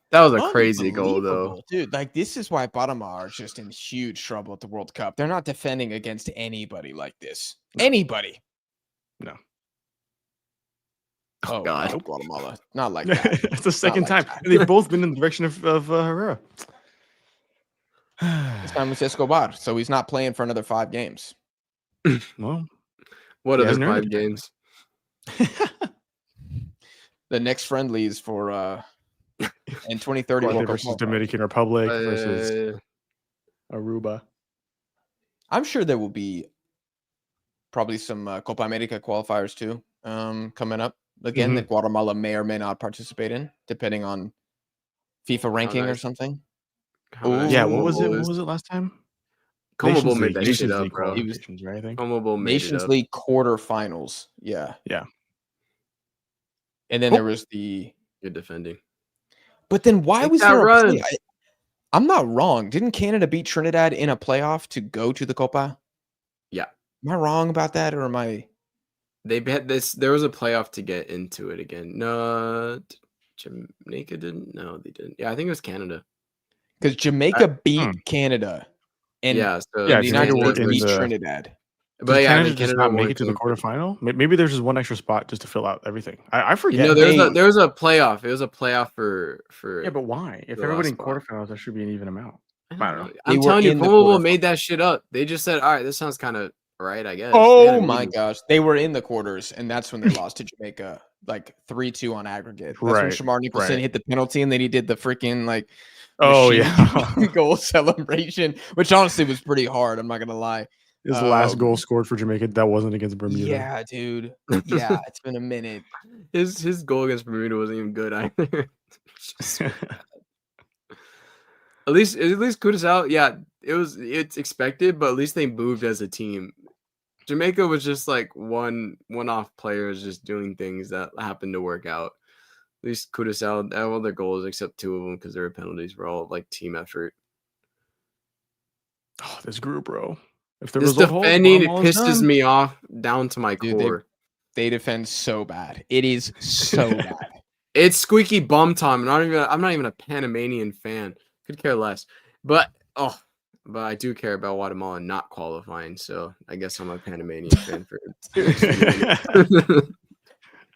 That was a crazy goal, though. Unbelievable, dude. Like, this is why Panama are just in huge trouble at the World Cup. They're not defending against anybody like this. Anybody. No. Oh God. no, Guatemala. Not like that. It's the second like time. that. And they've both been in the direction of Herrera. This time it's Escobar, so he's not playing for another 5 games. Well, What He other hasn't earned 5 it. games? The next friendlies for in 2030 Guatemala World Cup versus qualifiers. Dominican Republic versus Aruba. I'm sure there will be probably some Copa America qualifiers too coming up. Again, that Guatemala may or may not participate in, depending on FIFA ranking or nice. something. How Yeah, nice what was it? Conmebol What is. was it last time? Conmebol made that shit Nations up, League bro. qualifications, right? I think. Conmebol made Nations it up. League quarterfinals. Yeah. Yeah. And then there was the. Good defending. But then why Make was that there a run. play? I'm not wrong. Didn't Canada beat Trinidad in a playoff to go to the Copa? Yeah. Am I wrong about that, or am I? They bet this. There was a playoff to get into it again. No, Jamaica didn't. No, they didn't. Yeah, I think it was Canada. Because Jamaica beat Canada, and Yeah, so Yeah, the United Jamaica States were in beat the- Trinidad. But yeah, I Canada mean, just Canada not make won it to the clean. quarterfinal? Maybe there's just one extra spot just to fill out everything. I You forget. know, there was a playoff. It was a playoff for Yeah, but why? If the everybody in last spot. quarterfinals, that should be an even amount. I I don't don't know. know. They I'm were telling you, in the Promoval quarterfinals. made that shit up. They just said, "All right, this sounds kind of right, I guess." They had Oh a my meeting. gosh, they were in the quarters, and that's when they lost to Jamaica, like 3-2 on aggregate. That's when Right, Shamar Nicholson right. hit the penalty, and then he did the freaking like Oh, machine yeah. goal celebration, which honestly was pretty hard. I'm not gonna lie. His last goal scored for Jamaica, that wasn't against Bermuda. Yeah, dude. Yeah, it's been a minute. His goal against Bermuda wasn't even good either. At least Kudasau, yeah, it's expected, but at least they moved as a team. Jamaica was just like one-off players just doing things that happened to work out. At least Kudasau, all their goals except 2 of them because there were penalties were all like team effort. Oh, this group, bro. If the This result holds, defending Guatemala's pisses done. me off down to my Dude, core. they defend so bad. It is so bad. It's squeaky bum time. I'm not even a Panamanian fan. Could care less. But I do care about Guatemala not qualifying. So I guess I'm a Panamanian fan for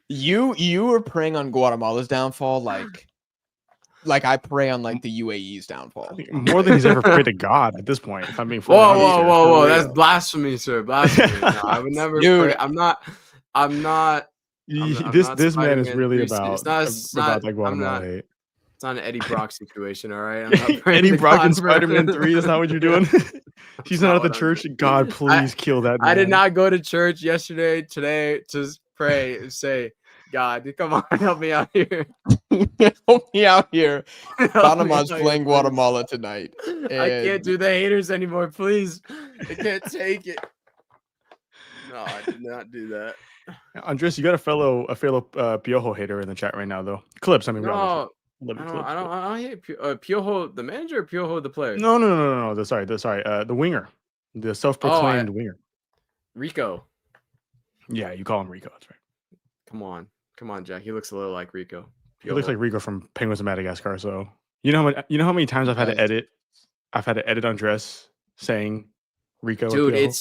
You were preying on Guatemala's downfall like I pray on like the UAE's downfall. More than he's ever prayed to God at this point. If I'm being Whoa, honest here. whoa! That's blasphemy, sir. Blasphemy. No, I would never. Dude. Pray. I'm not. This man is Spider-Man really 360. about like Guatemala hate. It's not an Eddie Brock situation, all right? I'm not praying Eddie to Brock God in for- Spider-Man 3, is not what you're doing? He's not at the what I'm church. doing. God, please kill that man. I did not go to church today to pray and say, God, come on, help me out here. Help me out here. Help me Panama's out playing here, Guatemala tonight. I can't do the haters anymore, please. I can't take it. No, I did not do that. Andres, you got a fellow Piojo hater in the chat right now, though. Clips, I mean, No, Love I the don't. clips, I don't. but- I hate Piojo, the manager, or Piojo, the player. No. The winger, the self-proclaimed winger. Rico. Yeah, you call him Rico. That's right. Come on, Jack. He looks a little like Rico. He looks like Rico from Penguins of Madagascar. So you know how many times I've had to edit. I've had to edit Andres saying Rico. Dude,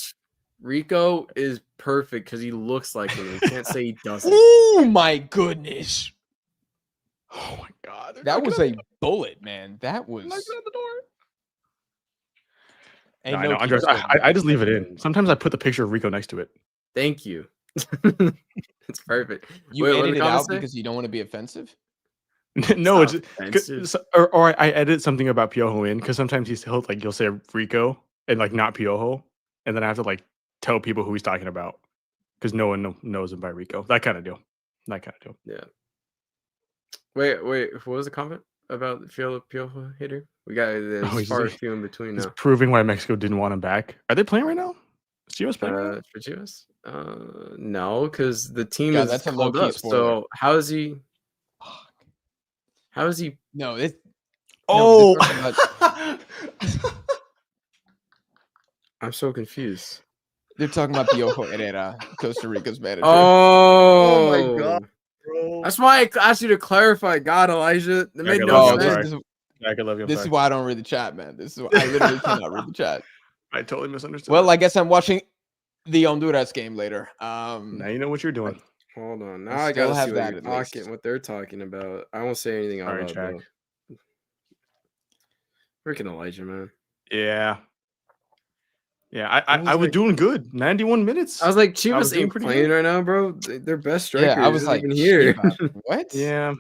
Rico is perfect because he looks like him. You can't say he doesn't. Oh my goodness. Oh my God. That was a bullet, man. That was. Knocking on the door. Ain't No, no I know, Andres. keeper. I just leave it in. Sometimes I put the picture of Rico next to it. Thank you. It's perfect. You Wait, what edit did it the out comments say? because you don't want to be offensive. No, It's it's not 'cause- offensive. or I edit something about Piojo in because sometimes you'll say Rico and like not Piojo, and then I have to like tell people who he's talking about because no one knows him by Rico. That kind of deal. Yeah. Wait. What was the comment about the Piojo hitter? We got he's- far few in between He's now. proving why Mexico didn't want him back. Are they playing right now? Is Chivas playing right now? For Chivas? No, because the team Yeah, is that's a called low-key up. spoiler. So how is he? How is he? No, it. Oh, they're talking I'm so confused. They're talking about Piojo Herrera, Costa Rica's manager. Oh, my God, bro. That's why I asked you to clarify. God, Elijah, that made I no love you, sense. sorry. This is I love you. this is why I don't read the chat, man. This is why I literally cannot read the chat. I totally misunderstood. Well, I guess I'm watching the Honduras game later. Now you know what you're doing. Hold on. I Now I still gotta have see that at least. what they're talking about. I won't say anything out All right, loud. Jack. Though. Freaking Elijah, man. Yeah. I was was like- doing good. 91 minutes. I was like, was Chivas doing ain't pretty playing good. right now, bro. Their best striker Yeah, I was isn't like, even here. Chivas, what? Yeah.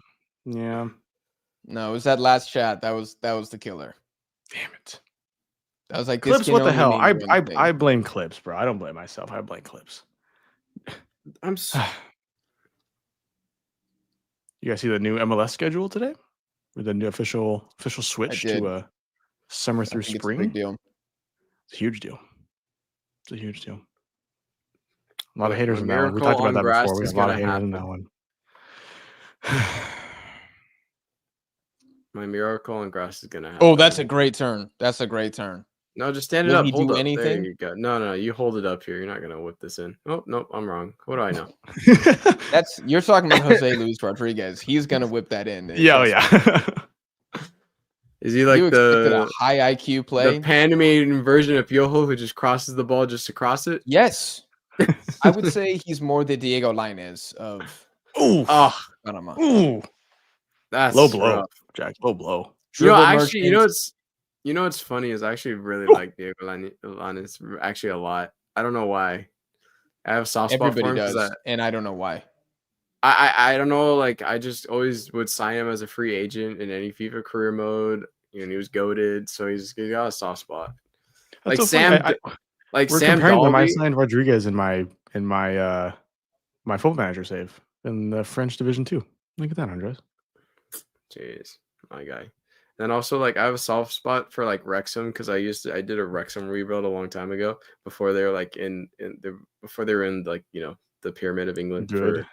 No, it was that last chat. That was the killer. Damn it. I was like, this Clips, can what the only hell? mean one thing. I blame Clips, bro. I don't blame myself. I blame Clips. I'm so, You guys see the new MLS schedule today? With the new official switch did. to summer I through think it's a spring? big deal. It's a huge deal. It's a huge deal. A lot of Wait, haters a in that one. We miracle talked about on that grass before. We is have a lot of gonna haters in that happen. one. my miracle on grass is gonna happen. Oh, that's a great turn. That's a great turn. No, just stand it Will up. he Hold do up. anything? There you go. No, you hold it up here. You're not gonna whip this in. Oh, nope, I'm wrong. What do I know? You're talking about Jose Luis Rodriguez. He's gonna whip that in. Yeah, oh, yeah. Is he like you expected a high IQ the play? Panamanian version of Piojo who just crosses the ball just to cross it? Yes. I would say he's more the Diego Lainez of Ooh, Panama. ooh, That's low blow, rough. Jack. Low blow. Dribble Actually, merchant. you know what's funny is I actually really like Diego Lainez actually a lot. I don't know why. I have a soft spot Everybody for him does, and I don't know why. I don't know. Like I just always would sign him as a free agent in any FIFA career mode. And he was goated, so he's got a soft spot. That's Like so Sam, funny. like We're Sam comparing them. I Dalby. signed Rodriguez in my my Football Manager save in the French Division 2. Look at that, Andres. Jeez, my guy. And also, like, I have a soft spot for like Wrexham because I did a Wrexham rebuild a long time ago before they were like before they were in like the Pyramid of England. Good.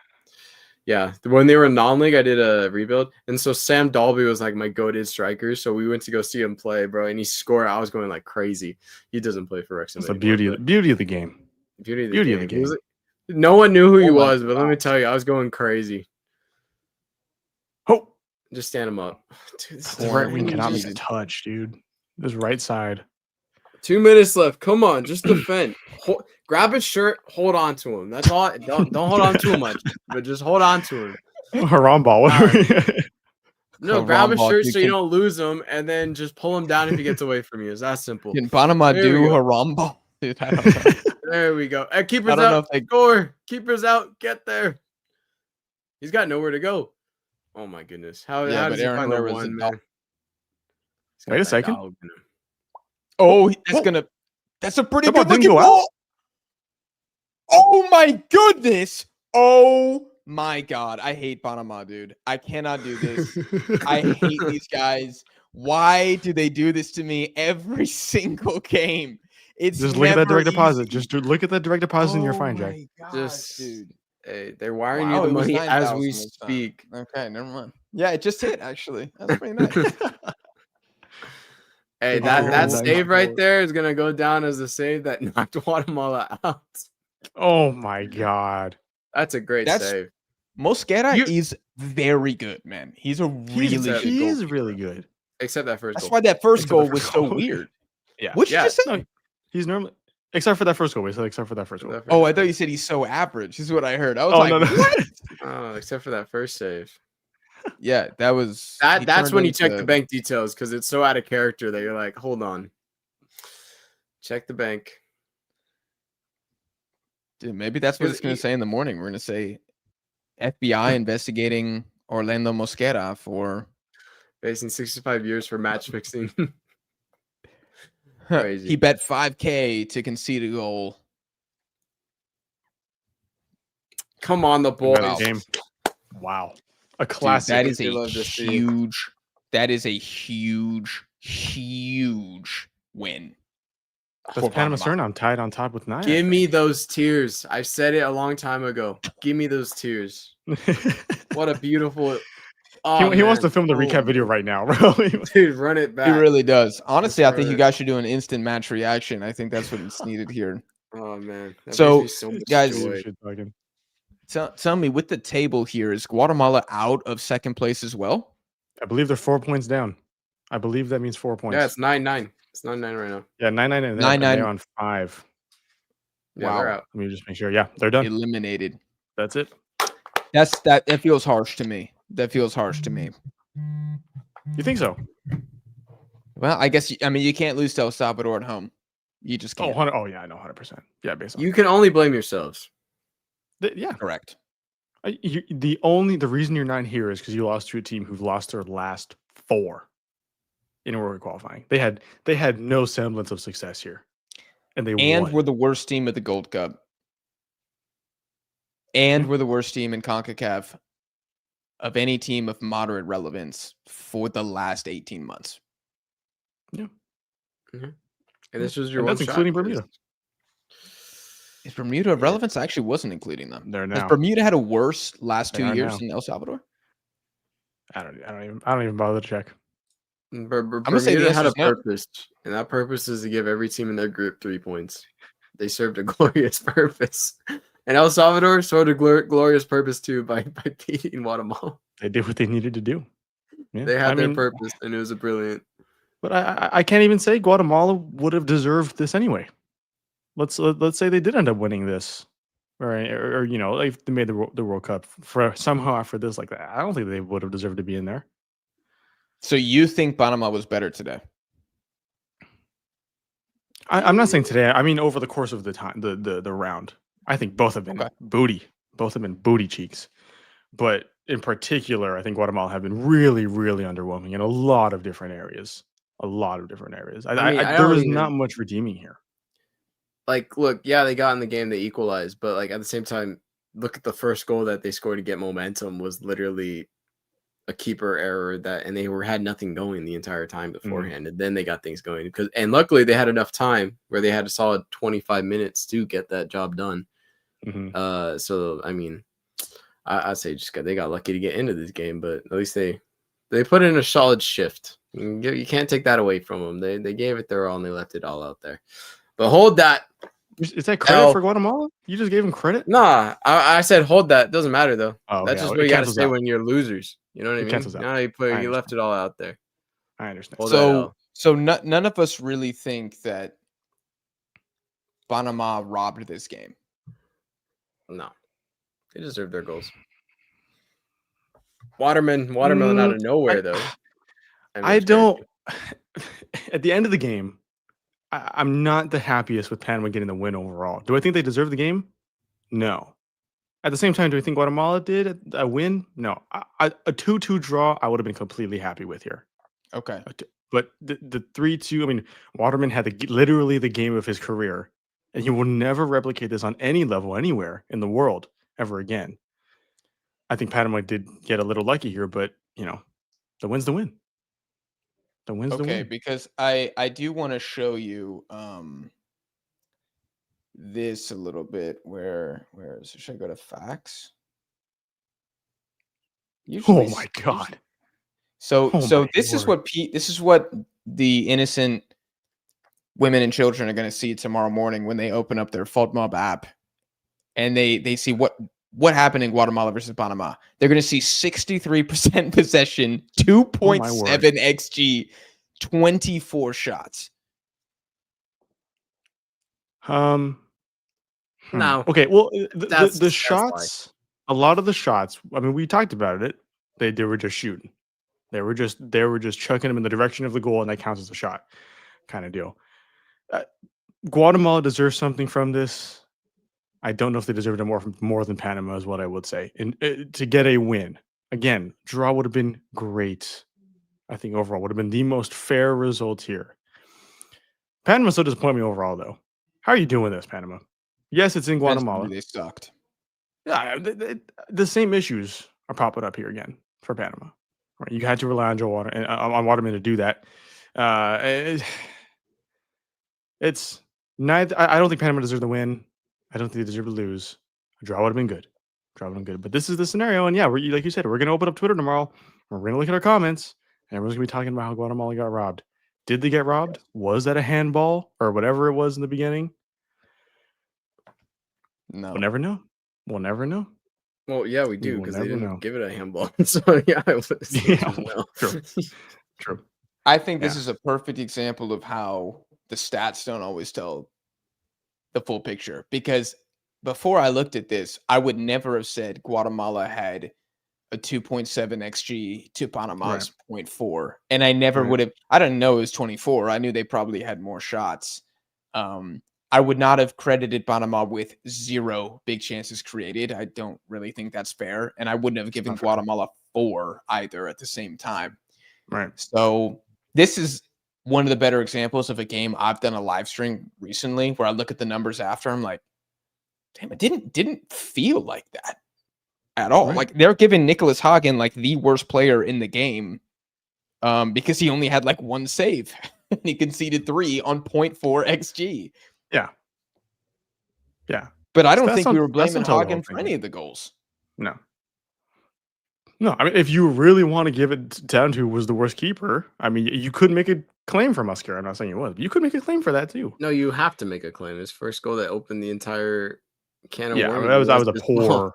Yeah, when they were in non-league, I did a rebuild, and so Sam Dalby was like my goated striker. So we went to go see him play, bro, and he scored. I was going like crazy. He doesn't play for Wrexham. That's the anymore, beauty of the game. Beauty of the game. He was, no one knew who he Oh my was, but let me tell you, I was going crazy. oh, Just stand him up. Dude, this is the right wing cannot crazy. make a touch, dude. This right side. 2 minutes left. Come on, just defend. Grab his shirt, hold on to him. That's all. Don't hold on too much, but just hold on to him. Haram ball. No, grab his shirt so you don't lose him, and then just pull him down if he gets away from you. It's that simple. Can Panama do Haram ball? Dude, I don't know. There we go. Hey, keepers out. Score. Keepers out. Get there. He's got nowhere to go. Oh my goodness. How does he find the one, man? Wait a second. Oh, that's a pretty good looking ball. Oh my goodness. Oh my God. I hate Panama, dude. I cannot do this. I hate these guys. Why do they do this to me every single game? It's just look at that direct deposit. Just look at that direct deposit and you're fine, Jack. Just, dude. Hey, they're wiring you the money as we speak. Okay, never mind. Yeah, it just hit, actually. That's pretty nice. Hey, that save right there is going to go down as the save that knocked Guatemala out. Oh, my God. That's a great save. Mosquera is very good, man. He's a really good He is really good. Except that first goal. That's why that first goal was so weird. Yeah. What you just say? No, he's normally... Except for that first goal. We said except for that first goal. Oh, I thought you said he's so average. This is what I heard. I was like, no. what? Oh, except for that first save. Yeah, that was... That's when you check the bank details because it's so out of character that you're like, hold on. Check the bank. Dude, maybe that's what it's going to say in the morning. We're going to say FBI investigating Orlando Mosquera for... Facing 65 years for match fixing. Crazy. He bet $5K to concede a goal. Come on, the boys. Wow. A classic. Dude, that is a huge win. That's Panama Suriname tied on top with 9. Give me those tears. I said it a long time ago. Give me those tears. What a beautiful... Oh, he wants to film the recap video right now, bro. Dude, run it back. He really does. Honestly, I think you guys should do an instant match reaction. I think that's what's needed here. Oh, man. So guys, tell me, with the table here, is Guatemala out of second place as well? I believe they're 4 points down. I believe that means 4 points. Yeah, it's 9-9. It's 9-9 right now. Yeah, 9-9. 9-9. They're on 5. Yeah, wow. They're out. Let me just make sure. Yeah, they're done. Eliminated. That's it. That feels harsh to me. That feels harsh to me. You think so? Well, I guess you can't lose to El Salvador at home. You just can't. Oh yeah, I know 100%. Yeah, based on you can only blame yourselves. Yeah, correct. The reason you're not here is because you lost to a team who've lost their last 4 in World qualifying. They had no semblance of success here, and won. We're the worst team at the Gold Cup, and we're the worst team in CONCACAF of any team of moderate relevance for the last 18 months. Yeah. Mm-hmm. And this was your one that's including Bermuda. Is Bermuda of relevance? I actually wasn't including them. They're now. Has Bermuda had a worse last 2 years than El Salvador? I don't even bother to check. Bermuda had a purpose, and that purpose is to give every team in their group 3 points. They served a glorious purpose. And El Salvador served a glorious purpose too by beating Guatemala. They did what they needed to do. Yeah. They had their purpose, and it was a brilliant. But I can't even say Guatemala would have deserved this anyway. Let's say they did end up winning this, or you know, like they made the World Cup for somehow after this like that. I don't think they would have deserved to be in there. So you think Panama was better today? I'm not saying today. I mean over the course of the time, the round. I think both have been booty. Both have been booty cheeks. But in particular, I think Guatemala have been really, really underwhelming in a lot of different areas. A lot of different areas. There was not much redeeming here. Like, look, yeah, they got in the game, they equalized, but like at the same time, look at the first goal that they scored to get momentum was literally a keeper error and they had nothing going the entire time beforehand, and then they got things going and luckily they had enough time where they had a solid 25 minutes to get that job done. So I mean, I'd say they got lucky to get into this game, but at least they put in a solid shift. You can't take that away from them. They gave it their all and they left it all out there. But hold that. Is that credit for Guatemala? You just gave them credit? Nah, I said hold that. Doesn't matter though. Oh, that's just what you got to say when you're losers. You know what I mean? Now you left it all out there. I understand. So none of us really think that Panama robbed this game. No, they deserve their goals. Watermelon out of nowhere though. I don't. At the end of the game, I'm not the happiest with Panama getting the win overall. Do I think they deserve the game? No. At the same time, do I think Guatemala did a win? No. A 2-2 draw, I would have been completely happy with here. Okay. But the 3-2, I mean, Waterman had literally the game of his career, and you will never replicate this on any level anywhere in the world ever again. I think Panama did get a little lucky here, but, you know, the win's the win. The win's the win. Okay, because I do want to show you this a little bit. Where is it? Should I go to facts? Oh my god! So this is what the innocent women and children are going to see tomorrow morning when they open up their FODMAP app, and they see what happened in Guatemala versus Panama. They're going to see 63% possession, 2.7 XG, 24 shots. No. Okay, well, the shots, a lot of the shots, I mean, we talked about it. They were just shooting. They were just chucking them in the direction of the goal, and that counts as a shot kind of deal. Guatemala deserves something from this. I don't know if they deserved it more than Panama is what I would say. And to get a win, again, draw would have been great. I think overall would have been the most fair result here. Panama still disappointed me overall, though. How are you doing this, Panama? Yes, it's in Guatemala. They sucked. Yeah, the same issues are popping up here again for Panama. Right? You had to rely on on Waterman to do that. It's neither. I don't think Panama deserved the win. I don't think they deserve to lose. A draw would have been good. But this is the scenario, and yeah, like you said, we're gonna open up Twitter tomorrow. We're gonna look at our comments, and everyone's gonna be talking about how Guatemala got robbed. Did they get robbed? Was that a handball or whatever it was in the beginning? No. We'll never know. Well, yeah, we do because they didn't give it a handball. So yeah, True. I think this is a perfect example of how the stats don't always tell the full picture, because before I looked at this, I would never have said Guatemala had a 2.7 XG to Panama's 0.4. And I never would have, I didn't know it was 24. I knew they probably had more shots. I would not have credited Panama with 0 big chances created. I don't really think that's fair. And I wouldn't have given Guatemala 4 either at the same time. Right. So this is one of the better examples of a game I've done a live stream recently where I look at the numbers after. I'm like, damn, it didn't feel like that at all. Right. Like they're giving Nicholas Hagen like the worst player in the game because he only had like 1 save. He conceded 3 on 0.4 XG. Yeah. But I don't think we were blaming Hagen for any of the goals. No. I mean, if you really want to give it down to who was the worst keeper, I mean, you could make a claim for Muscara. I'm not saying you was, but you could make a claim for that too. No, you have to make a claim. His first goal that opened the entire can of worms. Yeah, I mean, that was a poor,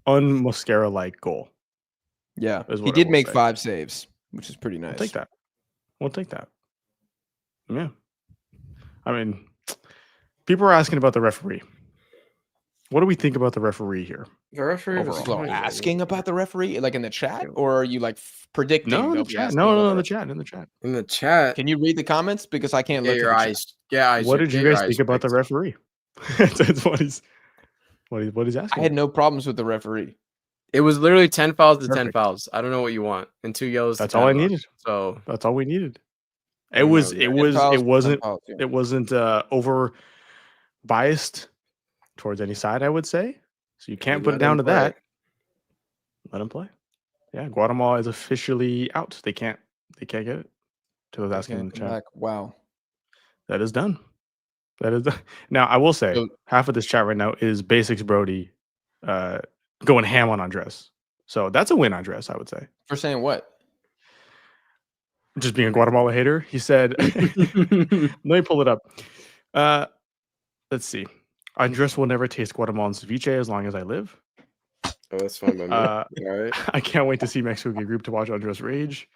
un-Muscara-like goal. Yeah, he did make 5 saves, which is pretty nice. We'll take that. Yeah. I mean, people are asking about the referee. What do we think about the referee here? The referee was People are fine, asking about the referee, like in the chat, Yeah. or are you like predicting No, in they'll the be chat. asking No, about no, the in the referee? chat. In the chat. in the chat. Can you read the comments because I can't Get look your at the chat. eyes. Get eyes. What did you get your guys eyes think about the fixed. referee? That's what he's I asking. had no problems with the referee. It was literally 10 fouls to 10 Perfect. fouls. I don't know what you want. And 2 yellows. That's to all I tag on. needed. So That's all we needed. I It don't was know, it man. was it 10 wasn't fouls, yeah. it wasn't over biased towards any side, I would say. So you can't put it Let down him to play. that. Let him play. Yeah, Guatemala is officially out. They can't get it. To those They asking in can't the come chat. back. Wow. That is done. That is done. Now I will say So- half of this chat right now is Basics Brody going ham on Andres. So that's a win, Andres, I would say. For saying what? Just being a Guatemala hater. He said, let me pull it up. Let's see. Andres will never taste Guatemalan ceviche as long as I live. Oh, that's fine by me. All right. I can't wait to see Mexico get grouped to watch Andres rage.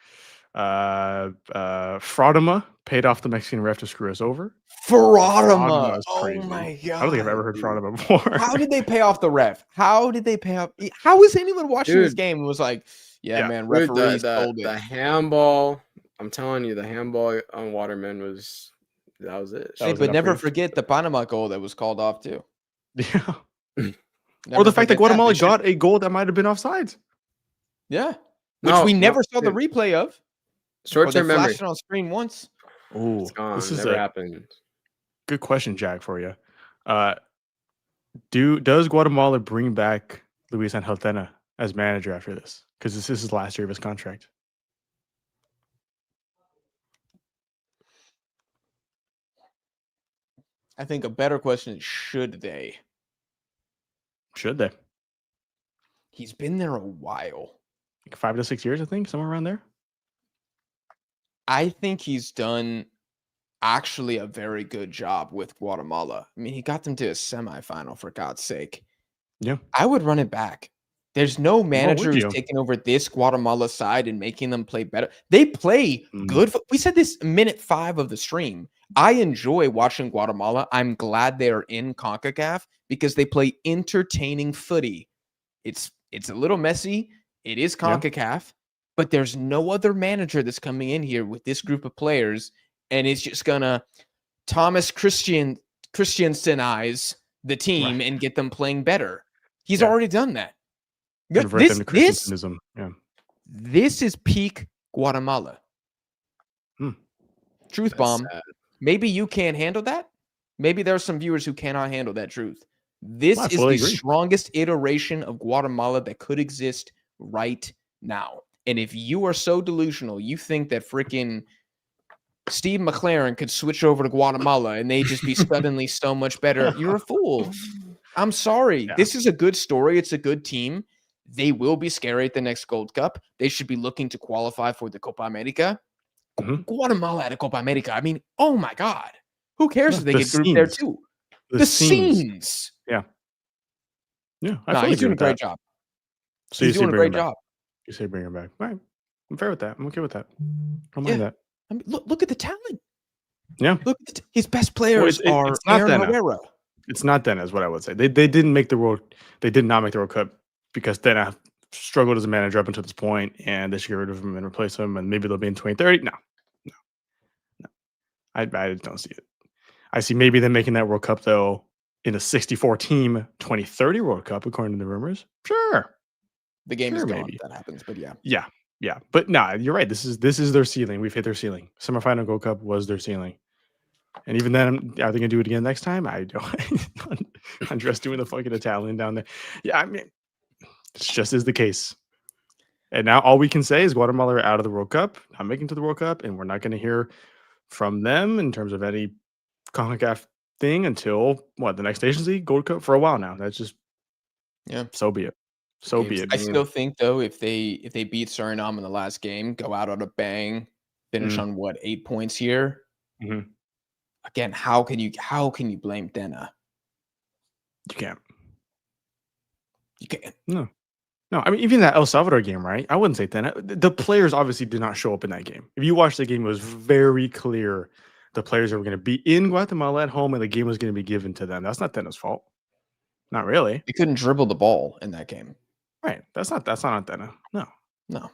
Fraudema paid off the Mexican ref to screw us over. Fraudema. is Oh crazy. my god. I don't think I've ever heard Fraudema before. How did they pay off the ref? How did they pay off? How was anyone watching this Dude. game and was like, yeah, Yeah. man, Dude, referees the sold it. handball. I'm telling you, the handball on Waterman was it. That Hey, was but enough never for you? forget the Panama goal that was called off too. Yeah. Never Or the fact that forget Guatemala They should- got a goal that might have been offsides. yeah, which No, we no, never saw the dude. replay of. Or they Short-term memory. flashed it on screen once. Oh, It's gone. this is Never a happened. good question, Jack, for you. Does Guatemala bring back Luis Angel Tena as manager after this? Because this is his last year of his contract. I think a better question is, should they? Should they? He's been there a while. Like 5 to 6 years, I think, somewhere around there. I think he's done actually a very good job with Guatemala. I mean, he got them to a semifinal, for God's sake. Yeah. I would run it back. There's no manager who's you? taking over this Guatemala side and making them play better. They play Mm. good. We said this minute 5 of the stream. I enjoy watching Guatemala. I'm glad they are in CONCACAF because they play entertaining footy. It's a little messy. It is CONCACAF, but there's no other manager that's coming in here with this group of players and is just gonna Thomas Christiansenize the team and get them playing better. He's already done that. Convert them to Christianism. Yeah. This is peak Guatemala. Truth That's bomb. sad. Maybe you can't handle that. Maybe there are some viewers who cannot handle that truth. This I is fully the agree. strongest iteration of Guatemala that could exist right now. And if you are so delusional, you think that freaking Steve McLaren could switch over to Guatemala and they just be suddenly so much better, you're a fool. I'm sorry. Yeah. This is a good story. It's a good team. They will be scary at the next Gold Cup. They should be looking to qualify for the Copa America. Mhm. Guatemala at a Copa America. I mean, oh my God. Who cares if they The get grouped there scenes. too? The The scenes. scenes. Yeah, I Nah, fully he's agree doing a with great that. job. So He's you say doing a bring great him back. job. You say bring him back. All right. I'm fair with that. I'm okay with that. Don't mind Yeah. that. I mean, look at the talent. Yeah. Look at his best players it's are not Aaron that now. Herrera. It's not then, is what I would say. They didn't make the world. They did not make the World Cup because then I struggled as a manager up until this point, and they should get rid of him and replace him, and maybe they'll be in 2030. No. I don't see it. I see maybe them making that World Cup though in a 64 team 2030 World Cup, according to the rumors. Sure. The game is Sure, gone maybe. if that happens, but yeah. Yeah. But nah, you're right. This is their ceiling. We've hit their ceiling. Semifinal Gold Cup was their ceiling. And even then, are they gonna do it again next time? I don't. Andres doing the fucking Italian down there. Yeah, I mean, it's just is the case. And now all we can say is Guatemala are out of the World Cup, not making it to the World Cup, and we're not going to hear from them in terms of any CONCACAF thing until the next Nations League Gold Cup for a while now. That's just so be it. So be it. I still think though, if they beat Suriname in the last game, go out on a bang, finish on 8 points here. Mhm. Again, how can you blame Dena? You can't. You can't. No, I mean, even that El Salvador game, right? I wouldn't say that. The players obviously did not show up in that game. If you watch the game, it was very clear the players were going to be in Guatemala at home and the game was going to be given to them. That's not Tena's fault. Not really. They couldn't dribble the ball in that game. Right. That's not on Tena. No.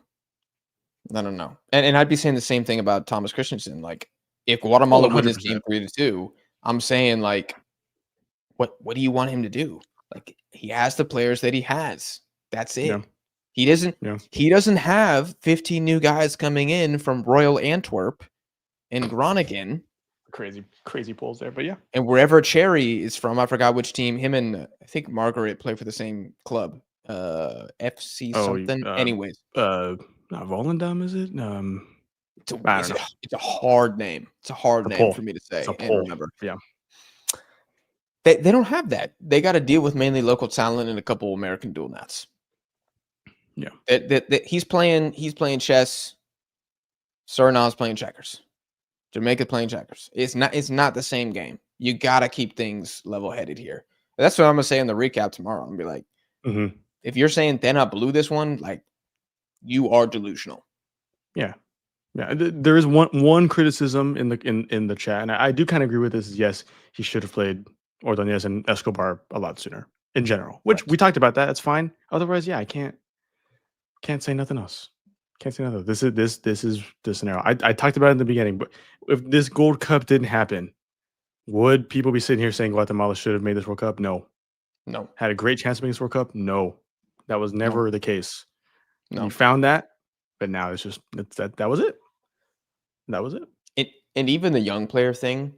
And I'd be saying the same thing about Thomas Christensen. Like, if Guatemala win this 100%. game 3-2, I'm saying, like, what do you want him to do? Like, he has the players that he has. That's it. Yeah. He doesn't have 15 new guys coming in from Royal Antwerp and Groningen. Crazy pulls there, but yeah. And wherever Cherry is from, I forgot which team. Him and I think Margaret play for the same club. FC something. Anyways. Not Volendam, is it? I don't know. It's a hard name. It's a hard name for me to say and remember. Yeah. They don't have that. They got to deal with mainly local talent and a couple American dual nats. Yeah. He's playing chess. Suriname's playing checkers. Jamaica playing checkers. It's not the same game. You got to keep things level-headed here. That's what I'm going to say in the recap tomorrow. I'm going to be like, if you're saying Tena blew this one, like, you are delusional. Yeah. Yeah. There is one criticism in the chat, and I do kind of agree with this. Yes, he should have played Ordonez and Escobar a lot sooner in general, which we talked about that. That's fine. Otherwise, yeah, I can't say nothing else. Can't say nothing. This is the scenario. I talked about it in the beginning, but if this Gold Cup didn't happen, would people be sitting here saying Guatemala should have made this World Cup? No. Had a great chance to make this World Cup? No. That was never the case. No. You found that, but now it's just that was it. That was it. And even the young player thing,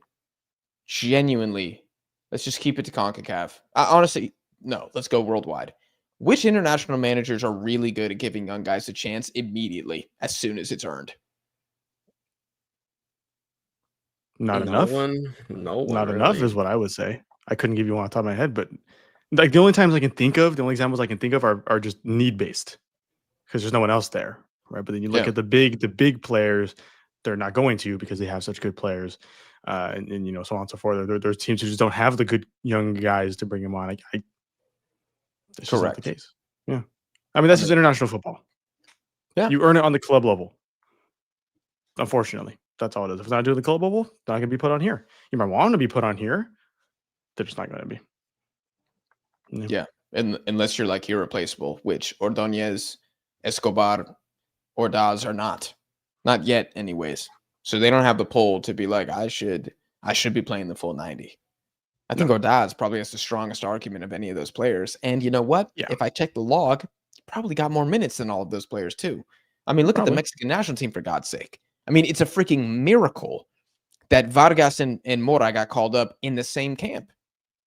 genuinely, let's just keep it to CONCACAF. Honestly, no, let's go worldwide. Which international managers are really good at giving young guys a chance immediately as soon as it's earned? Not enough. Not enough is what I would say. I couldn't give you one off the top of my head, but like the only times I can think of, the only examples I can think of are just need based because there's no one else there, right? But then you look at the big players, they're not going to because they have such good players, and you know so on and so forth. There's teams who just don't have the good young guys to bring them on. That's just not the case. Yeah, I mean that's just international football. Yeah, you earn it on the club level. Unfortunately, that's all it is. If it's not doing the club level, they're not going to be put on here. You might want them to be put on here. They're just not going to be. Yeah, and unless you're like irreplaceable, which Ordonez, Escobar, Ordaz are not yet, anyways. So they don't have the pull to be like I should be playing the full 90. I think Ordaz probably has the strongest argument of any of those players. And you know what? Yeah. If I check the log, probably got more minutes than all of those players too. I mean, look at the Mexican national team, for God's sake. I mean, it's a freaking miracle that Vargas and Mora got called up in the same camp.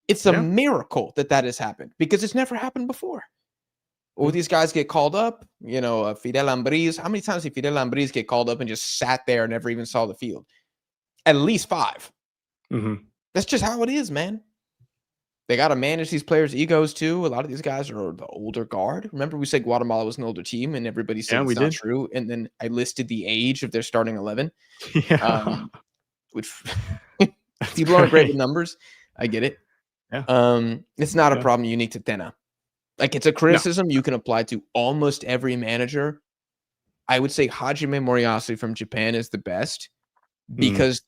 It's a miracle that has happened because it's never happened before. Or these guys get called up, you know, Fidel Ambriz. How many times did Fidel Ambriz get called up and just sat there and never even saw the field? At least 5. That's just how it is, man. They got to manage these players' egos too. A lot of these guys are the older guard. Remember, we said Guatemala was an older team, and everybody said it's not true. And then I listed the age of their starting 11, which people aren't great with numbers. I get it. Yeah. It's not a problem unique to Tena. Like, it's a criticism you can apply to almost every manager. I would say Hajime Moriyasu from Japan is the best because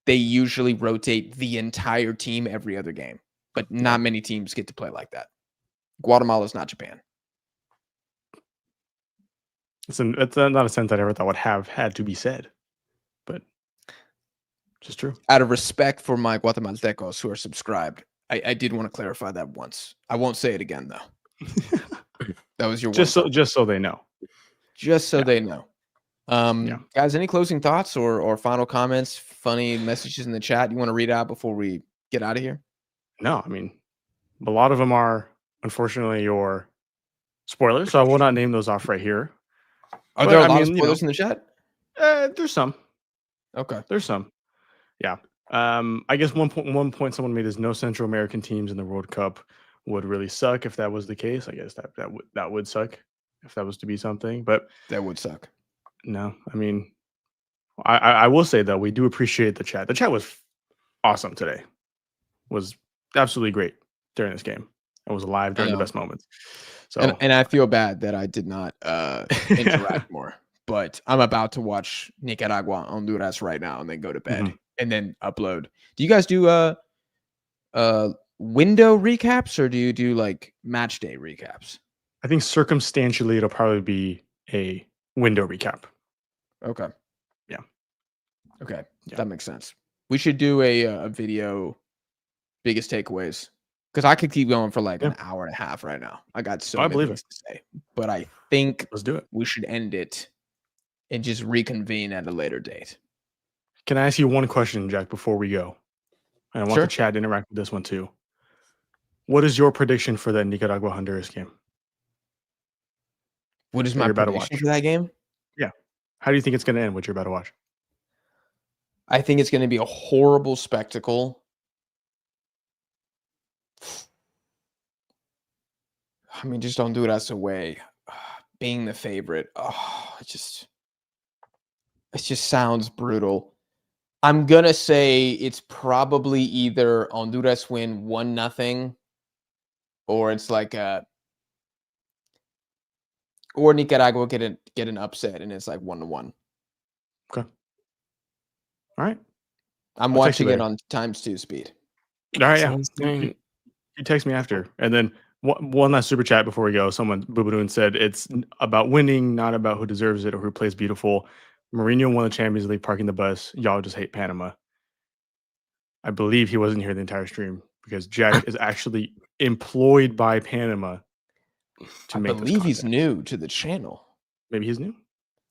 they usually rotate the entire team every other game, but not many teams get to play like that. Guatemala is not Japan. It's not a sentence I ever thought would have had to be said, but it's just true. Out of respect for my Guatemaltecos who are subscribed, I did want to clarify that once. I won't say it again though. That was your just so they know. Just so they know. Guys, any closing thoughts or final comments, funny messages in the chat you want to read out before we get out of here? No, I mean, a lot of them are, unfortunately, your spoilers, so I will not name those off right here. Are there a lot of spoilers in the chat? There's some. Okay. There's some. Yeah. I guess one point someone made is no Central American teams in the World Cup would really suck if that was the case. I guess that would suck if that was to be something, but that would suck. No, I mean, I will say that we do appreciate the chat. The chat was awesome today. Was absolutely great during this game. It was alive during the best moments. So, and I feel bad that I did not interact more but I'm about to watch Nicaragua, Honduras right now, and then go to bed and then upload. Do you guys do window recaps, or do you do like match day recaps? I think circumstantially it'll probably be a window recap. Okay. Yeah. Okay. Yeah. That makes sense. We should do a video biggest takeaways, because I could keep going for like an hour and a half right now. I got so many things to say, but I think let's do it. We should end it and just reconvene at a later date. Can I ask you one question, Jack, before we go? And I want the chat to interact with this one too. What is your prediction for that Nicaragua Honduras game? What is my prediction for that game? Yeah. How do you think it's going to end? What you're about to watch? I think it's going to be a horrible spectacle. I mean, just don't do it as a way. Being the favorite. Oh, it just sounds brutal. I'm going to say it's probably either Honduras win 1-0, or it's like or Nicaragua get an upset and it's like 1-1. Okay. All right. I'm watching it on ×2 speed. All right. Yeah. You text me after. And then one last super chat before we go. Someone, Boobadoon, said it's about winning, not about who deserves it or who plays beautiful. Mourinho won the Champions League parking the bus. Y'all just hate Panama. I believe he wasn't here the entire stream because Jack is actually employed by Panama I believe he's new to the channel. Maybe he's new.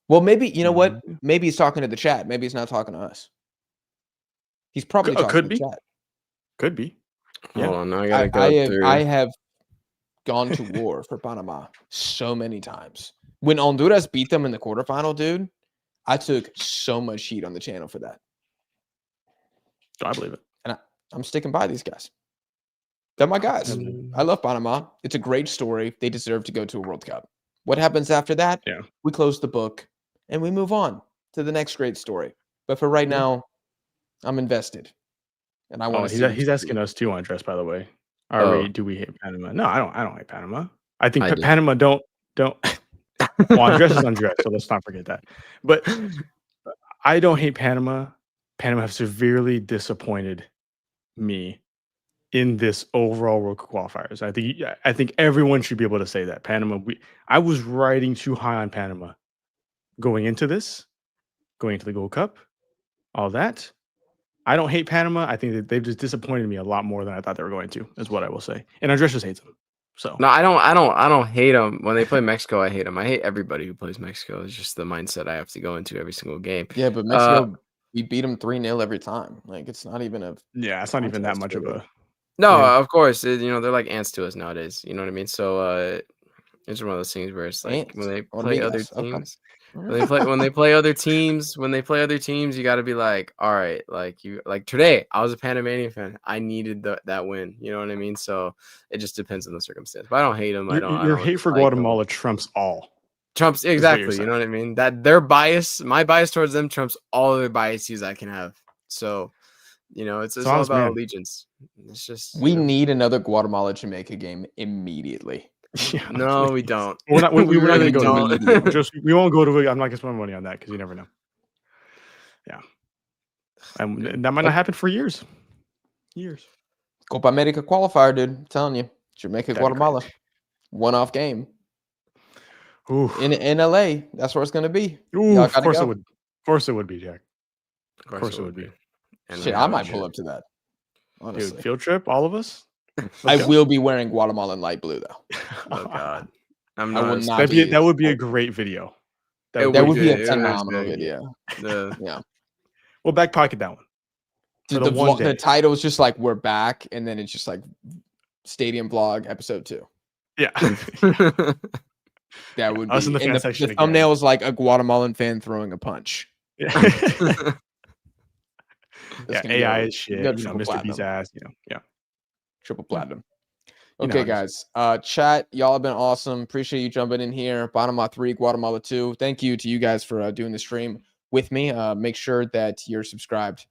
Well, maybe, you know what? Maybe he's talking to the chat. Maybe he's not talking to us. He's probably talking to the chat. Could be. Yeah. Hold on, I gotta go through. I have gone to war for Panama so many times. When Honduras beat them in the quarterfinal, dude, I took so much heat on the channel for that. I believe it. And I'm sticking by these guys. They're my guys. I love Panama. It's a great story. They deserve to go to a World Cup. What happens after that? Yeah. We close the book and we move on to the next great story. But for right now, I'm invested. And I want to he's asking us too on dress, by the way. Do we hate Panama? No, I don't hate Panama. I think Panama don't well, undress is undress, so let's not forget that. But I don't hate Panama. Panama have severely disappointed me in this overall World Cup qualifiers. I think everyone should be able to say that. Panama, I was riding too high on Panama going into the Gold Cup, all that. I don't hate Panama. I think that they've just disappointed me a lot more than I thought they were going to, is what I will say. And Andres just hates them. So no, I don't hate them. When they play Mexico, I hate them. I hate everybody who plays Mexico. It's just the mindset I have to go into every single game. Yeah, but Mexico, we beat them 3-0 every time. Like, it's not even it's not even that much of a. No, of course. They're like ants to us nowadays. You know what I mean? So it's one of those things where it's like ants. When they play other teams. When they play other teams, you got to be like, all right, like today, I was a Panamanian fan. I needed that win. You know what I mean? So it just depends on the circumstance. But I don't hate them. Your hate for Guatemala trumps all. Trumps exactly. You know what I mean? That their bias, my bias towards them trumps all other biases I can have. So, it's all about allegiance. It's just we need another Guatemala-Jamaica game immediately. Yeah, no, we don't. We're not. We're not really going to go. We won't go to. I'm not going to spend money on that because you never know. Yeah, and that might not happen for years. Copa America qualifier, dude. I'm telling you, Jamaica, Guatemala, one-off game. Ooh. In LA, that's where it's going to be. Ooh, of course it would. Of course it would be, Jack. Of course it would be. Shit, I might pull up to that. Honestly. Dude, field trip, all of us. I will be wearing Guatemalan light blue though. Oh God, that would be a great video. That would be a phenomenal video. Yeah. We'll back pocket that one. The title is just like "We're back," and then it's just like Stadium Vlog Episode 2. Yeah. That would be. Us in the fan section. The thumbnail is like a Guatemalan fan throwing a punch. Yeah. AI is shit. Mr. B's ass. Yeah. Triple platinum. Okay, guys. Chat, y'all have been awesome. Appreciate you jumping in here. Panama 3, Guatemala 2. Thank you to you guys for doing the stream with me. Make sure that you're subscribed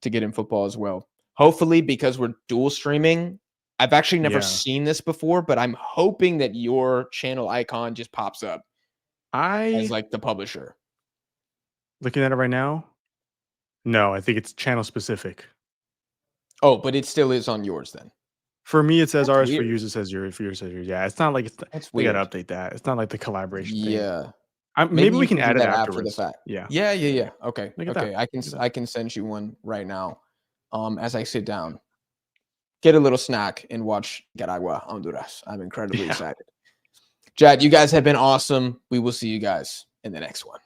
to Get In Football as well. Hopefully, because we're dual streaming, I've actually never seen this before, but I'm hoping that your channel icon just pops up as like the publisher. Looking at it right now, no, I think it's channel specific. Oh, but it still is on yours then. For me, it says That's ours. For weird. yours, it says yours. For yours, it says yours. Yeah, it's not like That's we weird. gotta update that. It's not like the collaboration thing. Yeah. Maybe we you can do add it that afterwards. after the fact. Yeah. Yeah. Okay. Look at Okay. that. I can Look at that. I can send you one right now. As I sit down, get a little snack and watch Nicaragua, Honduras. I'm incredibly excited. Jad, you guys have been awesome. We will see you guys in the next one.